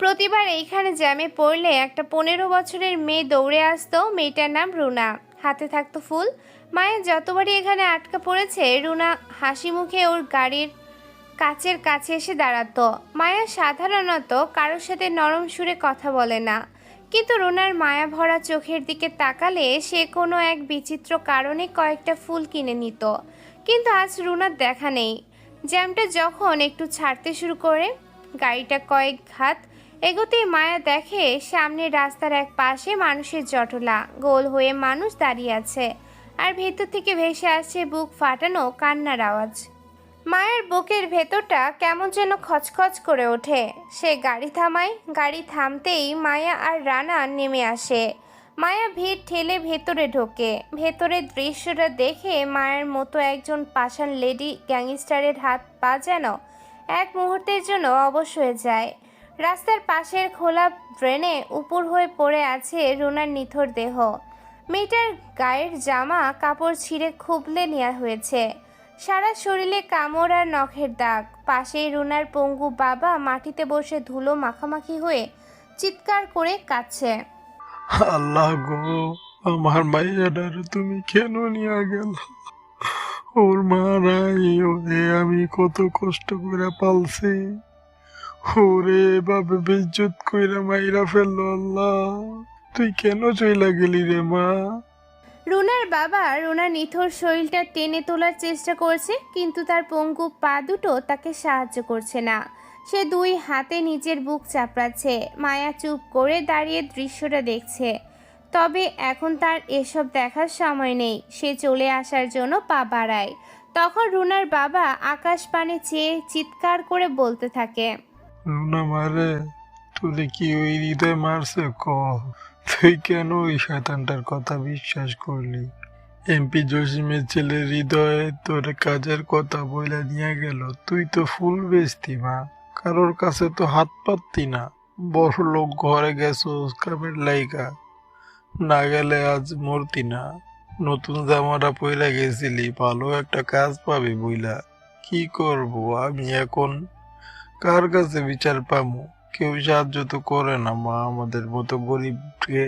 C: প্রতিবার এইখানে জ্যামে পড়লে একটা 15 বছরের মেয়ে দৌড়ে আসতো। মেয়েটার নাম রুনা, হাতে থাকতো ফুল। মায়া যতবারই এখানে আটকা পড়েছে, রুনা হাসি মুখে ওর গাড়ির কাচের কাছে এসে দাঁড়াতো। মায়া সাধারণত কারোর সাথে নরম সুরে কথা বলে না, কিন্তু রুনার মায়া ভরা চোখের দিকে তাকালে সে কোনো এক বিচিত্র কারণে কয়েকটা ফুল কিনে নিত। কিন্তু আজ রুনার দেখা নেই। জ্যামটা যখন একটু ছাড়তে শুরু করে, গাড়িটা কয়েক হাত এগোতেই মায়া দেখে সামনে রাস্তার এক পাশে মানুষের জটলা, গোল হয়ে মানুষ দাঁড়িয়ে আছে, আর ভেতর থেকে ভেসে আসছে বুক ফাটানো কান্নার আওয়াজ। মায়ের বুকের ভেতরটা কেমন যেন খচখচ করে ওঠে। সে গাড়ি থামায়। গাড়ি থামতেই মায়া আর রানা নেমে আসে। মায়া ভিড় ঠেলে ভেতরে ঢোকে। ভেতরের দৃশ্যটা দেখে মায়ের মতো একজন পাষাণ লেডি গ্যাংস্টারের হাত পা যেন এক মুহূর্তের জন্য অবশ হয়ে যায়। রাস্তার পাশের খোলা ড্রেনে উপুর হয়ে পড়ে আছে রুনার নিথর দেহ। মেয়েটার গায়ের জামা কাপড় ছিঁড়ে খুবলে নেওয়া হয়েছে, সারা শরীরে কামড় আর নখের দাগ। পাশেই রুনার পঙ্গু বাবা মাটিতে বসে ধুলো মাখামাখি হয়ে চিৎকার করে কাঁদছে।
N: আল্লাহ গো, আমার মাইয়াটার তুমি কেন নিয়ে গেল? ওর মারাই ওরে আমি কত কষ্ট করে পালছি, ওরে এভাবে বেইজ্জত কইরা মাইরা ফেললো। আল্লাহ, তুই কেন চইলা গেলি রে মা?
C: রুনার বাবা রুনার নিথর শরীরটা টেনে তোলার চেষ্টা করছে, কিন্তু তার পঙ্গু পা দুটো তাকে সাহায্য করছে না। সে দুই হাতে নিজের বুক চাপড়াচ্ছে। মায়া চুপ করে দাঁড়িয়ে দৃশ্যটা দেখছে, তবে এখন তার এসব দেখার সময় নেই। সে চলে আসার জন্য পা বাড়ায়। তখন রুনার বাবা আকাশ পানে চেয়ে চিৎকার করে বলতে থাকে,
N: রুনা মারে, তুই কি ওই হৃদয় মারছে? ক, তুই কেন ওই শয়তানটার কথা বিশ্বাস করলি? এমপি জসিমের ছেলে হৃদয় তোর কাজের কথা বইলা নিয়ে গেল, তুই তো ফুল বেচতি মা, কারোর কাছে তো হাত পাততি না। বড় লোক ঘরে গেছোস কামের লাইগা, না গেলে আজ মরতি না। নতুন জামাটা পইরা গেছিলি, ভালো একটা কাজ পাবি বইলা। কি করব আমি এখন? কার কাছে বিচার পামু? কেউ সাহায্য তো করে না মা আমাদের মতো গরিবকে।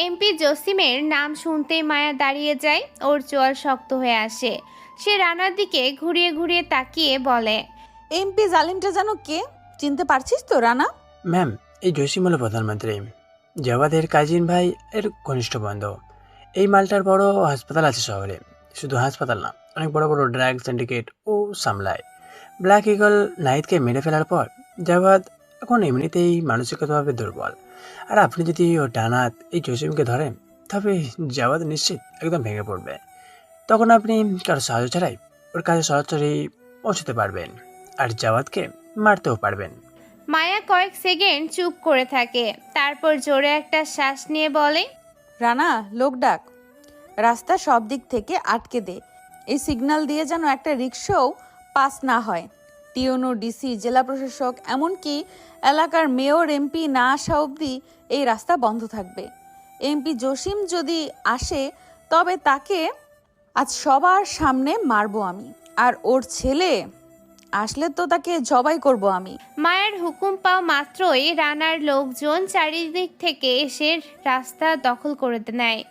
C: এমপি জসিমের নাম শুনতেই মায়া দাঁড়িয়ে যায়। ওর চোয়াল শক্ত হয়ে আসে। সে রানার দিকে ঘুরিয়ে ঘুরিয়ে তাকিয়ে বলে,
B: এমপি জালিমটা যেন কে? চিনতে পারছিস তো রানা?
D: ম্যাম, এই জসিম হলো প্রধানমন্ত্রী জাওয়াদের কাজিন ভাই এর ঘনিষ্ঠ বন্ধু। এই মালটার বড় হাসপাতাল আছে শহরে। শুধু হাসপাতাল না, অনেক বড় বড় ড্রাগ সিন্ডিকেট ও সামলায়। ব্ল্যাক ইগল নাহিদকে মেরে ফেলার পর জাওয়াদ এখন এমনিতেই মানসিকভাবে দুর্বল। আর আপনি যদি ও ডানাত এই জসিমকে ধরেন, তবে জাওয়াদ নিশ্চিত একদম ভেঙে পড়বে। তখন আপনি কারো সাহায্য ছাড়াই ওর কাছে সরাসরি পৌঁছতে পারবেন, আর জাওয়াদকে মারতেও পারবেন।
C: মায়া কয়েক সেকেন্ড চুপ করে থাকে, তারপর জোরে একটা শ্বাস নিয়ে বলে,
B: রানা, লোক ডাক। রাস্তা সব দিক থেকে আটকে দে। এই সিগন্যাল দিয়ে যেন একটা রিক্সাও পাস না হয়। টিওনো, ডিসি, জেলা প্রশাসক, এমনকি এলাকার মেয়র, এমপি না আসা অবধি এই রাস্তা বন্ধ থাকবে। এমপি জসিম যদি আসে, তবে তাকে আজ সবার সামনে মারবো আমি, আর ওর ছেলে আসলে তো তাকে জবাই করব আমি।
C: মায়ের হুকুম পাওয়া মাত্রই রানার লোকজন চারিদিক থেকে এসে রাস্তা দখল করে নেয়।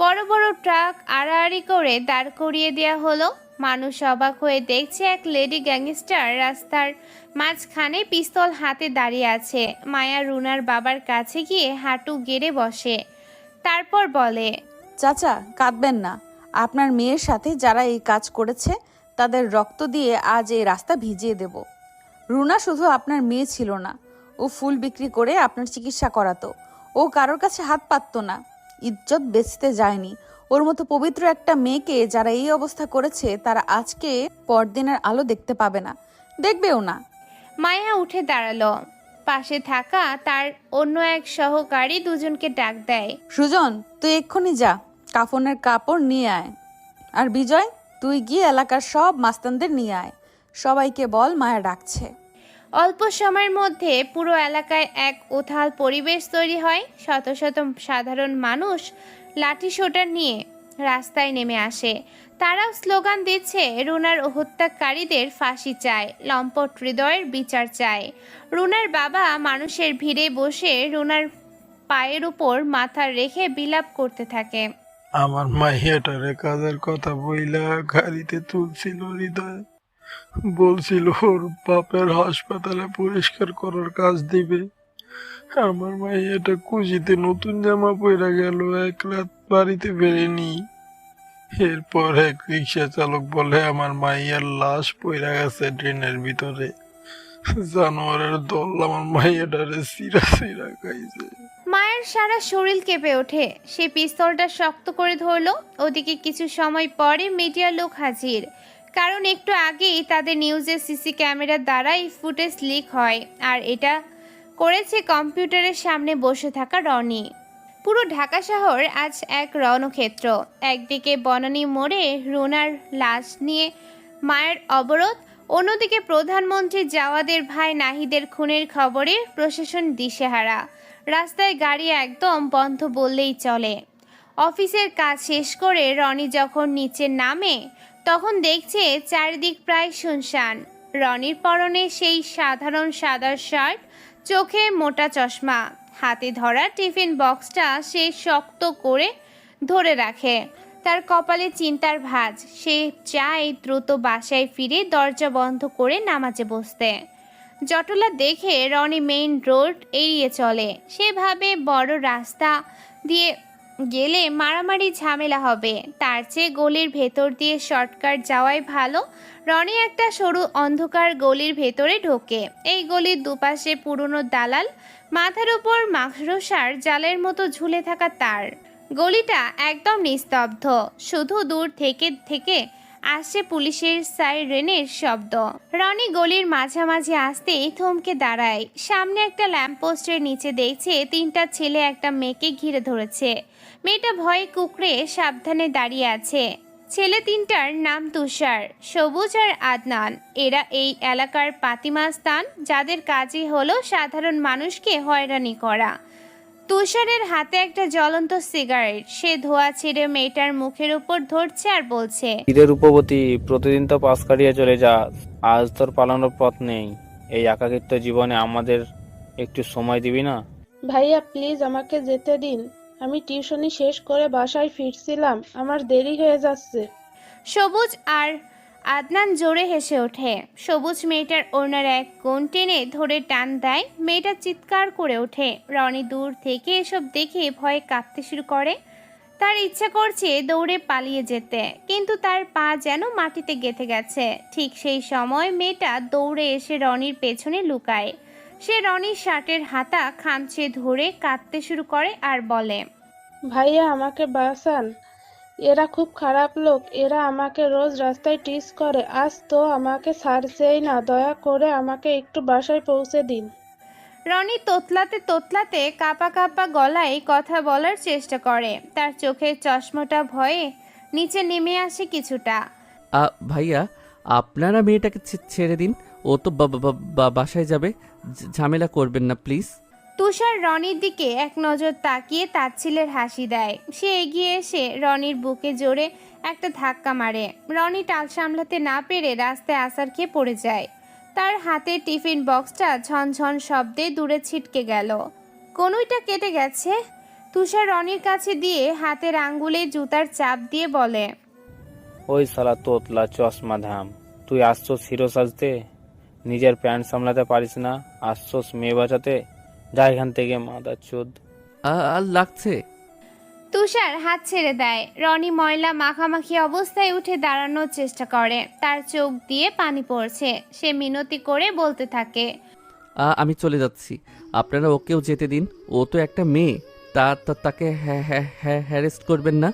C: বড় বড় ট্রাক আড়াআড়ি করে দাঁড় করিয়ে দেওয়া হলো। মানুষ অবাক হয়ে দেখছে এক লেডি গ্যাংস্টার রাস্তার মাঝখানে পিস্তল হাতে দাঁড়িয়ে আছে। মায়া রুনার বাবার কাছে গিয়ে হাঁটু গেড়ে বসে, তারপর বলে,
B: চাচা, কাঁদবেন না। আপনার মেয়ের সাথে যারা এই কাজ করেছে তাদের রক্ত দিয়ে আজ এই রাস্তা ভিজিয়ে দেব। রুনা শুধু আপনার মেয়ে ছিল না, ও ফুল বিক্রি করে আপনার চিকিৎসা করাতো। ও কারোর কাছে হাত পাততো না, ইজ্জত বেচতে যায়নি। ওর মতো পবিত্র একটা মেয়েকে যারা এই অবস্থা করেছে, তারা আজকে পরদিনের আলো দেখতে পাবে না, দেখবেও না।
C: মায়া উঠে দাঁড়ালো। পাশে থাকা তার অন্য এক সহকারী দুজনকে ডাক দেয়।
B: সুজন, তুই এক্ষুনি যা, কাফনের কাপড় নিয়ে আয়। আর বিজয়, তুই গিয়ে এলাকার সব মাস্তানদের নিয়ে আয়। সবাইকে বল মায়া ডাকছে।
C: অল্প সময়ের মধ্যে পুরো এলাকায় এক উথাল পরিবেশ তৈরি হয়। শত শত সাধারণ মানুষ লাঠি সোটা নিয়ে রাস্তায় নেমে আসে। তারাও স্লোগান দিচ্ছে, রুনার হত্যাকারীদের ফাঁসি চায়, লম্পট হৃদয়ের বিচার চায়। রুনার বাবা মানুষের ভিড়ে বসে রুনার পায়ের উপর মাথা রেখে বিলাপ করতে থাকে।
N: আমার মাইয়াটারে কাজের কথা বইলা গাড়িতে তুলছিল হৃদয়, বলছিল ওর বাপের হাসপাতালে পরিষ্কার করার কাজ দিবে। আমার মাইয়াটা খুশিতে নতুন জামা পইরা গেল, এক রাত বাড়িতে ফেরেনি। এরপর এক রিক্সা চালক বলে আমার মাইয়ার লাশ পইরা গেছে ড্রেনের ভিতরে। জানোয়ারের দল আমার মাইয়াটারে সিরা সিরা খাইছে।
C: মায়ের সারা শরীর কেঁপে ওঠে। সে পিস্তলটা শক্ত করে ধরল। ওদিকে কিছু সময় পরে মিডিয়ার লোক হাজির, কারণ একটু আগেই তাদের নিউজের সিসি ক্যামেরার দ্বারা এই ফুটেজ লিক হয়, আর এটা করেছে কম্পিউটারের সামনে বসে থাকা রনি। পুরো ঢাকা শহর আজ এক রণক্ষেত্র। একদিকে বনানী মোড়ে রুনার লাশ নিয়ে মায়ের অবরোধ, অন্যদিকে প্রধানমন্ত্রী জাওয়াদের ভাই নাহিদের খুনের খবরে প্রশাসন দিশেহারা। রাস্তায় গাড়ি একদম বন্ধ বললেই চলে। অফিসের কাজ শেষ করে রনি যখন নিচে নামে তখন দেখছে চারিদিক প্রায় শুনশান। রনির পরনে সেই সাধারণ সাদা শার্ট, চোখে মোটা চশমা, হাতে ধরা টিফিন বক্সটা সে শক্ত করে ধরে রাখে। তার কপালে চিন্তার ভাঁজ। সে চায় দ্রুত বাসায় ফিরে দরজা বন্ধ করে নামাজে বসতে। জটলা দেখে রনি মেইন রোড এড়িয়ে চলে। সে ভাবে বড় রাস্তা দিয়ে গেলে মারামারি ঝামেলা হবে, তার চেয়ে গলির ভেতর দিয়ে শর্টকাট যাওয়াই ভালো। রনি একটা সরু অন্ধকার গলির ভেতরে ঢোকে। এই গলির দুপাশে পুরনো দালাল, মাথার উপর মাকড়সার জালের মতো ঝুলে থাকা তার। গলিটা একদম নিস্তব্ধ, শুধু দূর থেকে থেকে আসছে পুলিশের সাইরেনের শব্দ। রনি গলির মাঝামাঝি আসতেই থমকে দাঁড়ায়। সামনে একটা ল্যাম্পপোস্টের নিচে দেখছে তিনটা ছেলে একটা মেয়েকে ঘিরে ধরেছে। মেয়েটা ভয়ে কুকড়ে সাবধানে দাঁড়িয়ে আছে। ছেলে তিনটার নাম তুষার, সবুজ আর আদনান। এরা এই এলাকার পাতিমাস্তান, যাদের কাজই হলো সাধারণ মানুষকে হয়রানি করা। তুষারের হাতে একটা জ্বলন্ত সিগারেট। সে ধোয়া ছেড়ে মেয়েটার মুখের উপর ধরছে আর বলছে,
K: ঈদের উপবতী প্রতিদিন তো পাশ কাটিয়ে চলে যাস, আজ তোর পালানোর পথ নেই। এই একাকিত্ব জীবনে আমাদের একটু সময় দিবি না?
O: ভাইয়া প্লিজ আমাকে যেতে দিন, আমি টিউশনি শেষ করে বাসায় ফিরছিলাম, আমার দেরি হয়ে যাচ্ছে।
C: সবুজ আর আদনান জোরে হেসে ওঠে। সবুজ মেয়েটার ওড়নার এক কোণ টেনে ধরে টান দেয়। মেয়েটা চিৎকার করে ওঠে। রনি দূর থেকে এসব দেখে ভয়ে কাঁপতে শুরু করে। তার ইচ্ছা করছে দৌড়ে পালিয়ে যেতে, কিন্তু তার পা যেন মাটিতে গেঁথে গেছে। ঠিক সেই সময় মেয়েটা দৌড়ে এসে রনির পেছনে লুকায়। সে রনির শার্টের হাতা খামচে ধরে কাঁদতে শুরু করে আর বলে,
O: ভাইয়া আমাকে বাঁচান, এরা খুব খারাপ লোক, এরা আমাকে রোজ রাস্তায় টিজ করে, আজ তো আমাকে ছাড়ছেই না, দয়া করে আমাকে একটু বাসায় পৌঁছে দিন।
C: রনি তোতলাতে তোতলাতে কাঁপা কাঁপা গলায় কথা বলার চেষ্টা করে। তার চোখের চশমাটা ভয়ে নিচে নেমে আসে কিছুটা।
A: ভাইয়া, আপনারা মেয়েটাকে ছেড়ে দিন, ও তো বাসায় যাবে, ঝামেলা করবেন না প্লিজ।
C: তুষার রনির দিকে এক নজর তাকিয়ে তাচ্ছিলের হাসি দেয়। সে এগিয়ে এসে রনির বুকে জোরে একটা ধাক্কা মারে। রনি টাল সামলাতে না পেরে রাস্তায় আছাড় খেয়ে পড়ে যায়। তার হাতে টিফিন বক্সটা ঝনঝন শব্দে দূরে ছিটকে গেল। কনুইটা কেটে গেছে। তুষার রনির কাছে দিয়ে হাতের আঙ্গুলে জুতার চাপ দিয়ে বলে,
K: ওই শালা তোতলা চশমা ধাম, তুই আসছোস হিরো সাজতে, নিজের প্যান্ট সামলাতে পারিস না, আসছোস মেয়ে বাঁচাতে? যা এখান থেকে মাদার চোদ।
A: আর লাগছে।
C: তুষার হাত ছেড়ে দেয়। রনি ময়লা মাখামাখি অবস্থায় উঠে দাঁড়ানোর চেষ্টা করে। তার চোখ দিয়ে পানি পড়ছে। সে মিনতি করে বলতে থাকে,
A: আমি চলে যাচ্ছি, আপনারা ওকেও যেতে দিন, ও তো একটা মেয়ে, তাকে হ্যারেস্ট করবেন না।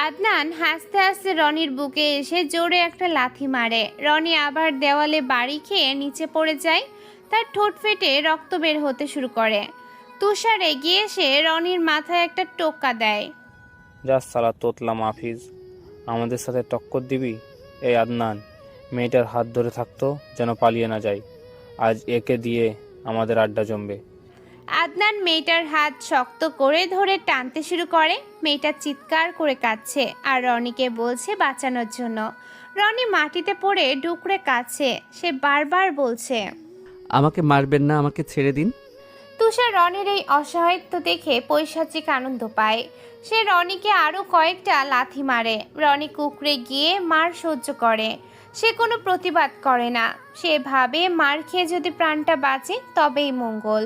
C: আদনান হাসতে হাসতে রনির বুকে এসে জোরে একটা লাথি মারে। রনি আবার দেওয়ালে বাড়ি খেয়ে নিচে পড়ে যায়। তার ঠোঁট ফেটে রক্ত বের হতে শুরু করে। তুষার এগিয়ে এসে রনির মাথায় একটা টোকা দেয়।
K: যা শালা তোতলা মাফিজ, আমাদের সাথে টক্কর দিবি? এই আদনান, মেয়েটার হাত ধরে থাকতো যেন পালিয়ে না যায়, আজ একে দিয়ে আমাদের আড্ডা জমবে।
C: আদনান মেয়েটার হাত শক্ত করে ধরে টানতে শুরু করে। মেয়েটা চিৎকার করে কাঁদছে আর রনিকে বলছে বাঁচানোর জন্য। রনি মাটিতে পড়ে ডুকরে কাঁদছে। সে বারবার বলছে,
A: আমাকে মারবেন না, আমাকে ছেড়ে দিন।
C: তুষার রনির এই অসহায়ত্ব দেখে পৈশাচিক আনন্দ পায়। সে রনিকে আরও কয়েকটা লাথি মারে। রনি কুকড়ে গিয়ে মার সহ্য করে। সে কোনো প্রতিবাদ করে না। সে ভাবে মার খেয়ে যদি প্রাণটা বাঁচে তবেই মঙ্গল।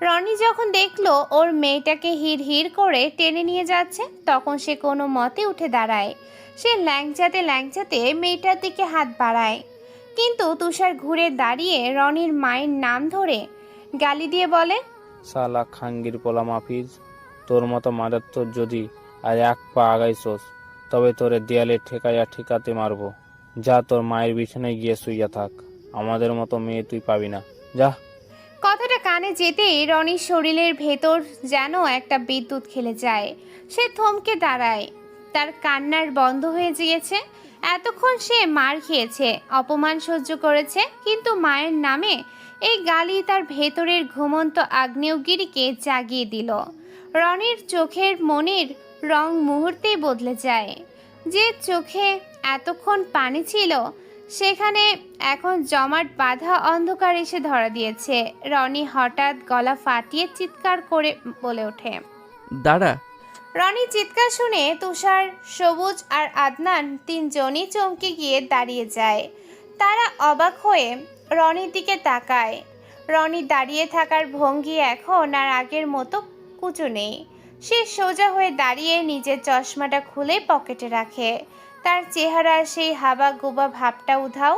C: রনি যখন দেখলো ওর মেয়েটাকে হিড় হিড় করে টেনে নিয়ে যাচ্ছে, তখন সে কোনো মতে উঠে দাঁড়ায়। সে ল্যাংচাতে ল্যাংচাতে মেয়েটার দিকে হাত বাড়ায়। কিন্তু তুষার ঘুরে দাঁড়িয়ে রনির মায়ের নাম ধরে গালি দিয়ে বলে,
P: শালা খাঙ্গির পোলা মাফিজ, তোর মতো মারাত্মক যদি আর এক পা আগাইছস তবে তোরে দেয়ালে ঠেকাইয়া ঠেকাতে মারবো। যা তোর মায়ের বিছানায় গিয়ে শুইয়া থাক, আমাদের মতো মেয়ে তুই পাবি না, যা।
C: কথাটা কানে যেতেই রনির শরীরের ভেতর যেন একটা বিদ্যুৎ খেলে যায়। সে থমকে দাঁড়ায়, তার কান্নার বন্ধ হয়ে গিয়েছে। এতক্ষণ সে মার খেয়েছে, অপমান সহ্য করেছে, কিন্তু মায়ের নামে এই গালি তার ভেতরের ঘুমন্ত আগ্নেয়গিরিকে জাগিয়ে দিল। রনির চোখের মনির রং মুহূর্তেই বদলে যায়। যে চোখে এতক্ষণ পানি ছিল সেখানে এখন জমাট বাঁধা অন্ধকার এসে ধরা দিয়েছে। রনি হঠাৎ গলা ফাটিয়ে চিৎকার করে বলে ওঠে,
A: দাঁড়া।
C: রনি চিৎকার শুনে তুষার, সবুজ আর আদনান তিনজনই চমকে গিয়ে দাঁড়িয়ে যায়। তারা অবাক হয়ে রনির দিকে তাকায়। রনি দাঁড়িয়ে থাকার ভঙ্গি এখন আর আগের মতো কুঁচু নেই। সে সোজা হয়ে দাঁড়িয়ে নিজের চশমাটা খুলে পকেটে রাখে। তার চেহারার সেই হাবা গোবা ভাবটা উধাও।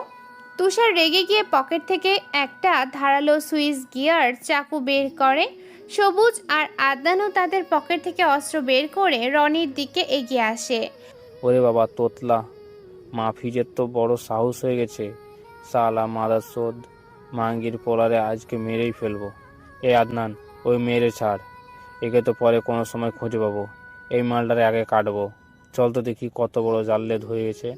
C: তুষার রেগে গিয়ে পকেট থেকে একটা ধারালো সুইস গিয়ার চাকু বের করে। সবুজ আর আদনানও তাদের পকেট থেকে অস্ত্র বের করে রনির দিকে এগিয়ে আসে।
P: ওরে বাবা তোতলা, মাফিজের তো বড় সাহস হয়ে গেছে। শালা মাদারচোদ মাঙ্গির পোলারে আজকে মেরেই ফেলবো। এ আদনান, ওই মেরে ছাড়, একে তো পরে কোনো সময় খুঁজে পাবো। এই মালটারে আগে কাটবো। চল তো দেখি কত বড় জালে ধরে গেছে।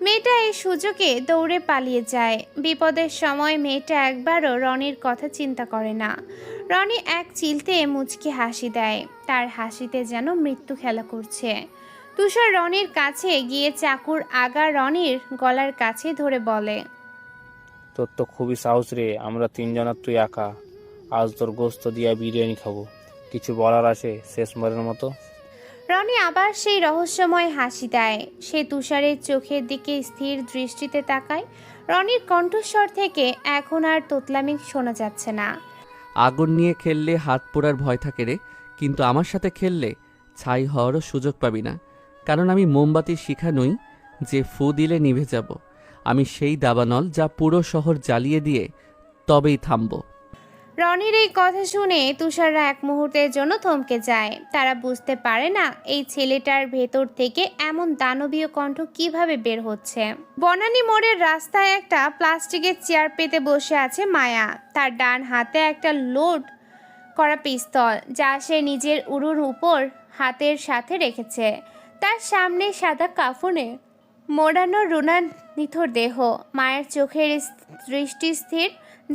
C: মেয়েটা এই সুযোগে দৌড়ে পালিয়ে যায়। বিপদের সময় মেয়েটা একবারও রনির কথা চিন্তা করে না। রনি এক চিলতে মুচকি হাসি দেয়, তার হাসিতে যেন মৃত্যু খেলা করছে। তুষার রনির কাছে গিয়ে চাকুর আগা রনির গলার কাছে ধরে বলে,
P: তোর তো খুবই সাহস রে, আমরা তিনজন আর তুই একা। আজ তোর গোস্ত দিয়া বিরিয়ানি খাবো। কিছু বলার আছে শেষবারের মতো?
C: রনি আবার সেই রহস্যময় হাসি দেয়। সে তুষারের চোখের দিকে স্থির দৃষ্টিতে তাকায়। রনির কণ্ঠস্বর থেকে এখন আর তোতলামি শোনা যাচ্ছে না।
A: আগুন নিয়ে খেললে হাত পোড়ার ভয় থাকে রে, কিন্তু আমার সাথে খেললে ছাই হওয়ারও সুযোগ পাবি না। কারণ আমি মোমবাতির শিখা নই যে ফু দিলে নিভে যাব। আমি সেই দাবানল যা পুরো শহর জ্বালিয়ে দিয়ে তবেই থামবো।
C: রনির এই কথা শুনে তুষাররা এক মুহূর্তের জন্য থমকে যায়। তারা বুঝতে পারে না এই ছেলেটার ভেতর থেকে এমন দানবীয় কণ্ঠ কিভাবে বের হচ্ছে। বনানী মোড়ের রাস্তায় একটা প্লাস্টিকের চেয়ার পেতে বসে আছে মায়া। তার ডান হাতে একটা লোড করা পিস্তল, যা সে নিজের উরুর উপর হাতের সাথে রেখেছে। তার সামনে সাদা কাফনে মোড়ানো রুনার নিথর দেহ। মায়ের চোখের দৃষ্টি স্থির,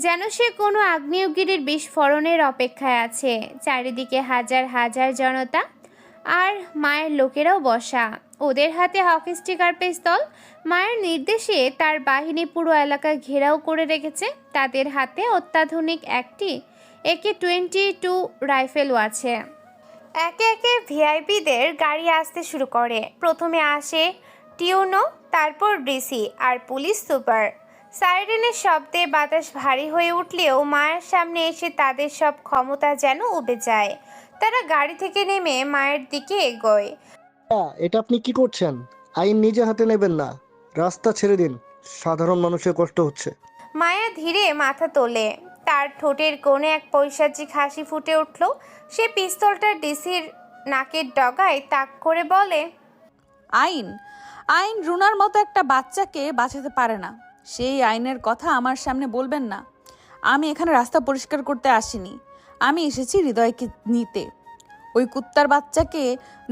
C: যেন সে কোনো আগ্নেয়গিরির বিস্ফোরণের অপেক্ষায় আছে। চারিদিকে হাজার হাজার জনতা, আর মায়ের লোকেরাও বসা। ওদের হাতে হকি স্টিকার পিস্তল। মায়ের নির্দেশে তার বাহিনী পুরো এলাকা ঘেরাও করে রেখেছে। তাদের হাতে অত্যাধুনিক একটি AK-22 রাইফেলও আছে। একে একে ভিআইপিদের গাড়ি আসতে শুরু করে। প্রথমে আসে টিউনো, তারপর ডিসি আর পুলিশ সুপার। সাইরেনের শব্দে বাতাস ভারী হয়ে উঠলেও মায়ের সামনে এসে তাদের সব ক্ষমতা যেন উবে যায়। তারা গাড়ি থেকে নেমে মায়ের দিকে এগোয়।
Q: এটা আপনি কি করছেন? আইন নিজে হাতে নেবেন না, রাস্তা ছেড়ে দিন, সাধারণ মানুষের কষ্ট হচ্ছে।
C: মায়া ধীরে মাথা তোলে। তার ঠোঁটের কোণে এক পৈশাচিক হাসি ফুটে উঠল। সে পিস্তলটা ডিসির নাকের ডগায় তাক করে বলে,
B: আইন আইন রুনার মতো একটা বাচ্চাকে বাঁচাতে পারে না। সেই আইনের কথা আমার সামনে বলবেন না। আমি এখানে রাস্তা পরিষ্কার করতে আসিনি, আমি এসেছি হৃদয়কে নিতে। ওই কুত্তার বাচ্চাকে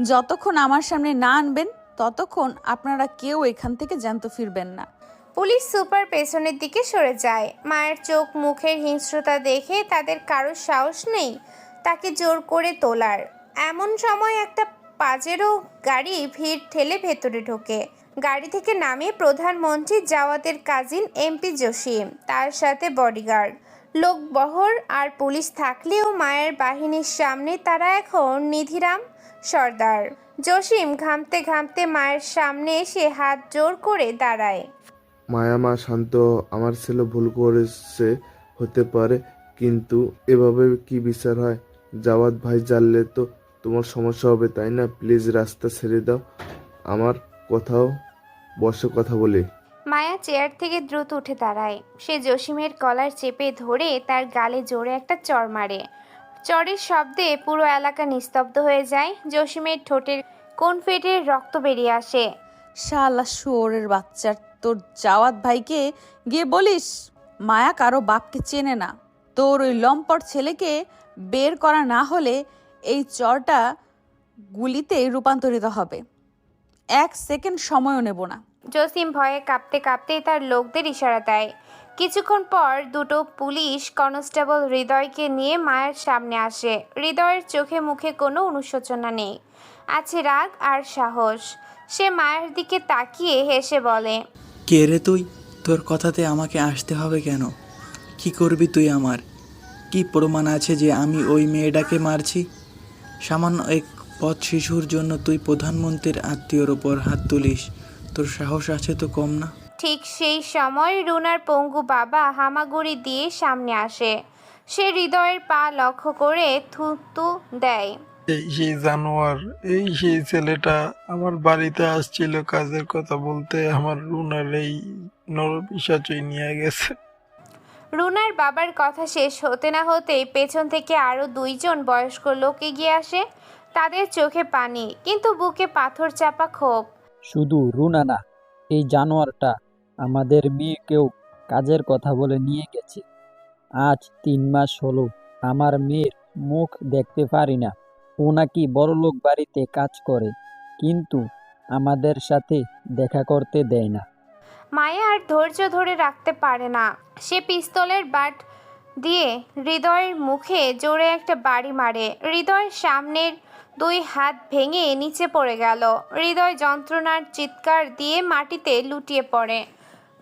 B: যতক্ষণ আমার সামনে না আনবেন ততক্ষণ আপনারা কেউ এখান থেকে জ্যান্ত ফিরবেন না।
C: পুলিশ সুপার পেছনের দিকে সরে যায়। মায়ের চোখ মুখের হিংস্রতা দেখে তাদের কারোর সাহস নেই তাকে জোর করে তোলার। এমন সময় একটা পাজেরো গাড়ি ভিড় ঠেলে ভেতরে ঢোকে। গাড়ি থেকে নামে প্রধানমন্ত্রী জাওয়াদের কাজিন MP জসিম, তার সাথে বডিগার্ড, লোকবহর আর পুলিশ থাকলেও মায়ের বাহিনীর সামনে তারা এখন নিধিরাম সর্দার। জসিম ঘামতে ঘামতে মায়ের সামনে এসে হাত জোর করে দাঁড়ায়।
R: মায়া মা, শান্ত, আমার ছেলে ভুল করেছে হতে পারে, কিন্তু এভাবে কি বিচার হয়? জাওয়াদ ভাই জানলে তো তোমার সমস্যা হবে, তাই না? প্লিজ রাস্তা ছেড়ে দাও, আমার কোথাও বসে কথা বলি।
C: মায়া চেয়ার থেকে দ্রুত উঠে দাঁড়ায়। সে জসিমের কলার চেপে ধরে তার গালে জোরে একটা চড় মারে। চড়ের শব্দে পুরো এলাকা নিস্তব্ধ হয়ে যায়। জসিমের ঠোঁটের কোণ ফেটে রক্ত বেরিয়ে আসে।
B: শালা শুয়োরের বাচ্চার, তোর জাওয়াত ভাইকে গিয়ে বলিস মায়া কারো বাপকে চেনে না। তোর ওই লম্পট ছেলেকে বের করা না হলে এই চরটা গুলিতে রূপান্তরিত হবে। 1 সেকেন্ড সময়ও নেব না।
C: জসিম ভয়ে কাঁপতে কাঁপতে তার লোকদের ইশারা দেয়। কিছুক্ষণ পর দুটো পুলিশ কনস্টেবল হৃদয়কে নিয়ে মায়ের সামনে আসে। হৃদয়ের চোখে মুখে কোনো অনুশোচনা নেই, আছে রাগ আর সাহস। সে মায়ের দিকে তাকিয়ে হেসে বলে,
S: কে রে তুই? তোর কথাতে আমাকে আসতে হবে কেন? কি করবি তুই আমার? কি প্রমাণ আছে যে আমি ওই মেয়েটাকে মারছি? সামান্য এক পথ শিশুর জন্য তুই প্রধানমন্ত্রীর আত্মীয়র ওপর হাত তুলিস? তোর সাহস আছে তো কম না?
C: ঠিক সেই সময় রুনার পঙ্গু বাবা হামাগুড়ি দিয়ে সামনে আসে। সে হৃদয়ের পা লক্ষ্য করে থুতু দেয়।
N: এই সেই জানোয়ার, এই সেই ছেলেটা আমার বাড়িতে আসছিল কাজের কথা বলতে, আমার রুনার এই নরপিশাচই নিয়ে গেছে।
C: রুনার বাবার কথা শেষ হতে না হতেই পেছন থেকে আরো 2 জন বয়স্ক লোক এগিয়ে আসে। তাদের চোখে পানি, কিন্তু বুকে পাথর চাপা ক্ষোভ।
T: শুধু রুনা না, এই জানোয়ারটা আমাদের মেয়েকেও কাজের কথা বলে নিয়ে গেছে। আজ 3 মাস হলো আমার মেয়ের মুখ দেখতে পারি না। ও নাকি বড়লোক বাড়িতে কাজ করে, কিন্তু আমাদের সাথে দেখা করতে দেয় না।
C: মায়া আর ধৈর্য ধরে রাখতে পারে না। সে পিস্তলের বাট দিয়ে হৃদয়ের মুখে জোরে একটা বাড়ি মারে। হৃদয়ের সামনের 2 হাত ভেঙে নিচে পড়ে গেল। হৃদয় যন্ত্রণার চিৎকার দিয়ে মাটিতে লুটিয়ে পড়ে।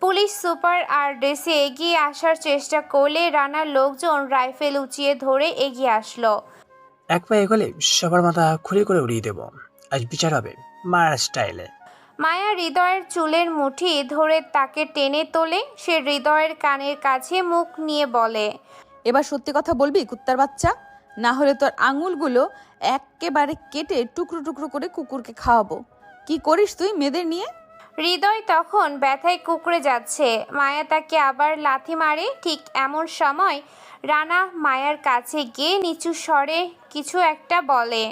C: পুলিশ সুপার আর ডেসে এগিয়ে আসার চেষ্টা করলে রানার লোকজন রাইফেল উঁচিয়ে ধরে এগিয়ে আসলো।
D: এক পা এগোলে সবার মাথা খুঁড়ি করে উড়িয়ে দেব। আজ বিচার হবে মার স্টাইলে।
C: মায়া হৃদয়ের চুলের মুঠি ধরে তাকে টেনে তোলে। সে হৃদয়ের কানের কাছে মুখ নিয়ে বলে,
B: এবার সত্যি কথা বলবি কুত্তার বাচ্চা? না হলে তোর আঙুলগুলো একেবারে কেটে টুকরো টুকরো করে কুকুরকে খাওয়াবো। কি করিস তুই মেয়েদের নিয়ে?
C: হৃদয় তখন ব্যথায় কুঁকড়ে যাচ্ছে। মায়া তাকে আবার লাথি মারে। ঠিক এমন সময় রানা মায়ার কাছে গিয়ে নিচু স্বরে কিছু একটা বলে।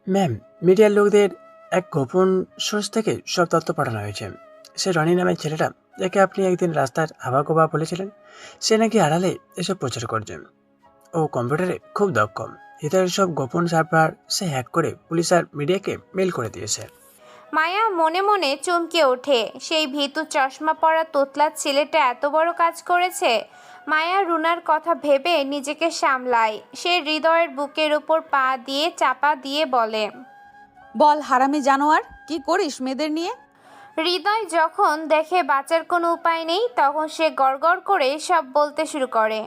D: ম্যাম, মিডিয়ার লোকদের এক গোপন সোর্স থেকে সব তথ্য পাঠানো হয়েছে। সে রনি নামের ছেলেটা, যাকে আপনি একদিন রাস্তার হাবাগোবা বলেছিলেন, সে নাকি আড়ালে এসব প্রচার করছে। ও কম্পিউটারে খুব দক্ষ। হৃদয়ের সব গোপন সার্ভার সে হ্যাক করে পুলিশ আর মিডিয়াকে মেল করে দিয়েছে।
C: মায়া মনে মনে চমকে ওঠে। সেই ভীতু চশমা পরা তোতলা ছেলেটা এত বড় কাজ করেছে। মায়া রুনার কথা ভেবে নিজেকে সামলায়। সে হৃদয়ের বুকের উপর পা দিয়ে চাপা দিয়ে বলে,
B: বল হারামি জানোয়ার, কি করিস মেয়েদের নিয়ে?
C: হৃদয় যখন দেখে বাঁচার কোনো উপায় নেই, তখন সে গড়গড় করে সব বলতে শুরু করে।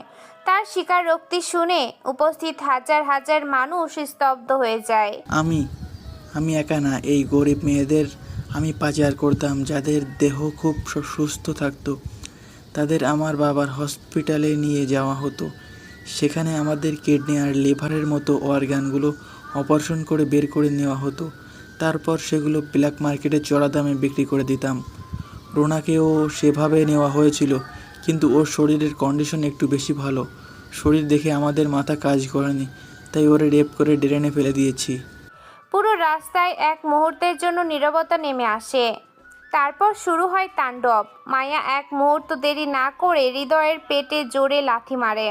C: তার স্বীকারোক্তি শুনে উপস্থিত হাজার হাজার মানুষ স্তব্ধ হয়ে যায়।
S: আমি একা না, এই গরিব মেয়েদের আমি পাচার করতাম, যাদের দেহ খুব সুস্থ থাকতো। তাদের আমার বাবার হসপিটালে নিয়ে যাওয়া হতো। সেখানে আমাদের কিডনি আর লিভারের মতো অর্গানগুলো অপারেশন করে বের করে নেওয়া হতো। তারপর সেগুলো ব্ল্যাক মার্কেটে চড়া দামে বিক্রি করে দিতাম। রোনাকেও সেভাবে নেওয়া হয়েছিল, কিন্তু ওর শরীরের কন্ডিশন একটু বেশি ভালো। শরীর দেখে আমাদের মাথা কাজ করেনি, তাই ওরে রেপ করে ড্রেনে ফেলে দিয়েছি।
C: পুরো রাস্তায় এক মুহূর্তের জন্য নীরবতা নেমে আসে। তারপর শুরু হয় তাণ্ডব। মায়া এক মুহূর্ত দেরি না করে হৃদয়ের পেটে জোরে লাথি মারে।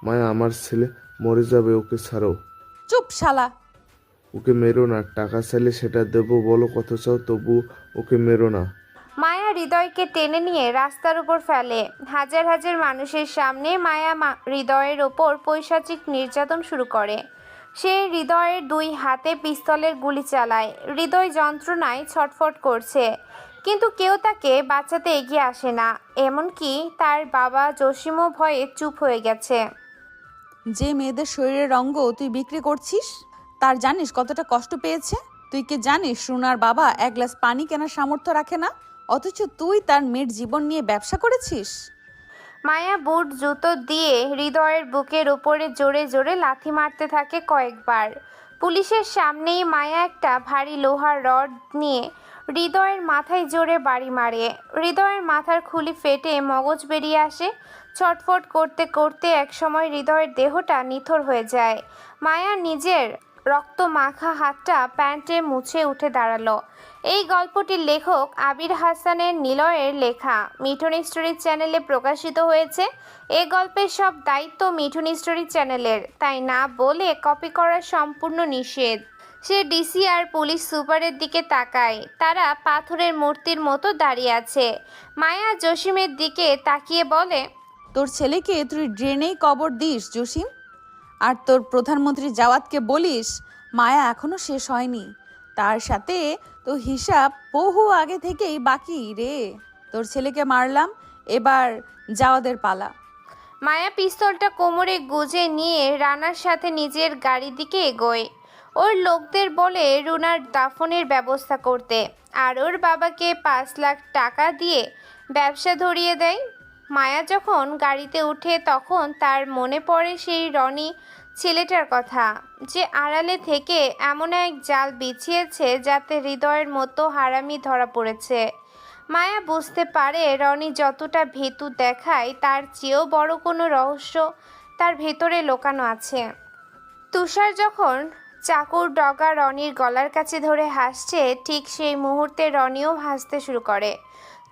R: মায়া, আমার ছেলে মরে যাবে, ওকে ছাড়ো।
B: চুপ শালা,
R: ওকে মেরো না। টাকা চাইলে সেটা দেবো, বলো কত চাও, তবু ওকে মেরো না।
C: মায়া হৃদয়কে টেনে নিয়ে রাস্তার উপর ফেলে। হাজার হাজার মানুষের সামনে মায়া হৃদয়ের ওপর পৈশাচিক নির্যাতন শুরু করে। সে হৃদয়ের 2 হাতে পিস্তলের গুলি চালায়। হৃদয় যন্ত্রণায় ছটফট করছে, কিন্তু কেউ তাকে বাঁচাতে এগিয়ে আসে না। এমনকি তার বাবা জসিমও ভয়ে চুপ হয়ে গেছে।
B: যে মেয়েদের শরীরের অঙ্গ তুই বিক্রি করছিস, তার জানিস কতটা কষ্ট পেয়েছে? তুই কি জানিস রুনার বাবা 1 গ্লাস পানি কেনার সামর্থ্য রাখে না, অথচ তুই তার মেয়ের জীবন নিয়ে ব্যবসা করেছিস?
C: মায়া বুট জুতো দিয়ে হৃদয়ের বুকের উপরে জোরে জোরে লাথি মারতে থাকে কয়েকবার। পুলিশের সামনেই মায়া একটা ভারী লোহার রড নিয়ে হৃদয়ের মাথায় জোরে বাড়ি মারে। হৃদয়ের মাথার খুলি ফেটে মগজ বেরিয়ে আসে। ছটফট করতে করতে একসময় হৃদয়ের দেহটা নিথর হয়ে যায়। মায়া নিজের রক্ত মাখা হাতটা প্যান্টে মুছে উঠে দাঁড়ালো। এই গল্পটির লেখক আবির হাসানের নিলয়ের লেখা, মিঠুন স্টোরি চ্যানেলে প্রকাশিত হয়েছে। এই গল্পের সব দায়িত্ব মিঠুন স্টোরি চ্যানেলের, তাই না বলে কপি করা সম্পূর্ণ নিষেধ। সে ডিসি আর পুলিশ সুপারের দিকে তাকায়। তারা পাথরের মূর্তির মতো দাঁড়িয়ে আছে। মায়া জসিমের দিকে তাকিয়ে বলে,
B: তোর ছেলেকে তুই ড্রেনেই কবর দিস জসিম, আর তোর প্রধানমন্ত্রী জাওয়াদকে বলিস মায়া এখনো শেষ হয়নি, তার সাথে তো হিসাব বহু আগে থেকেই বাকি রে। তোর ছেলেকে মারলাম, এবার জাওয়াদের পালা।
C: মায়া পিস্তলটা কোমরে গুজে নিয়ে রানার সাথে নিজের গাড়ির দিকে এগোয়। ওর লোকদের বলে রুনার দাফনের ব্যবস্থা করতে, আর ওর বাবাকে 5 লাখ টাকা দিয়ে ব্যবসা ধরিয়ে দেয়। মায়া যখন গাড়িতে উঠে তখন তার মনে পড়ে সেই রনি ছেলেটার কথা, যে আড়ালে থেকে এমন এক জাল বিছিয়েছে যাতে হৃদয়ের মতো হারামি ধরা পড়েছে। মায়া বুঝতে পারে রনি যতটা ভীতু দেখায় তার চেয়েও বড় কোনো রহস্য তার ভেতরে লুকানো আছে। তুষার যখন চাকুর ডগা রনির গলার কাছে ধরে হাসছে, ঠিক সেই মুহূর্তে রনিও হাসতে শুরু করে।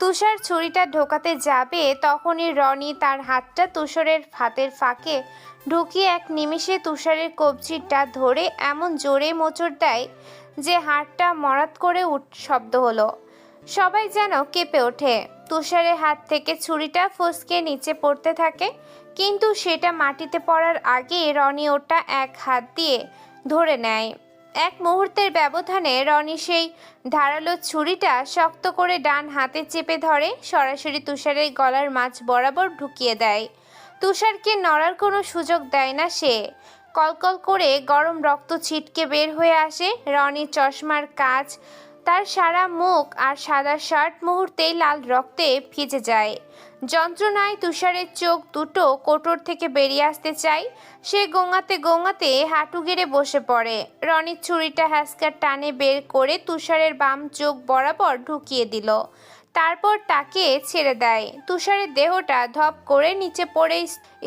C: তুষার ছুরিটা ঢোকাতে যাবে তখনই রনি তার হাতটা তুষারের হাতের ফাঁকে ঢুকিয়ে এক নিমিষে তুষারের কবজিটা ধরে এমন জোরে মোচড় দেয় যে হাড়টা মরাত করে শব্দ হলো। সবাই যেন কেঁপে ওঠে। তুষারের হাত থেকে ছুরিটা ফসকে নিচে পড়তে থাকে, কিন্তু সেটা মাটিতে পড়ার আগে রনি ওটা এক হাত দিয়ে ধরে নেয়। এক মুহূর্তের ব্যবধানে রনি সেই ধারালো ছুরিটা শক্ত করে ডান হাতে চেপে ধরে, সরাসরি তুষারের গলার মাঝ বরাবর ঢুকিয়ে দেয়। তুষারকে নড়ার কোনো সুযোগ দেয় না সে। কলকল করে গরম রক্ত ছিটকে বের হয়ে আসে। রনির চশমার কাচ, তার সারা মুখ আর সাদা শার্ট মুহূর্তেই লাল রক্তে ভিজে যায়। যন্ত্রণায় তুষারের চোখ দুটো কোটর থেকে বেরিয়ে আসতে চায়। সে গোঙাতে গোঙাতে হাঁটু গেড়ে বসে পড়ে। রনির ছুরিটা হ্যাসকার টানে বের করে তুষারের বাম চোখ বরাবর ঢুকিয়ে দিল, তারপর তাকে ছেড়ে দেয়। তুষারের দেহটা ধপ করে নিচে পড়ে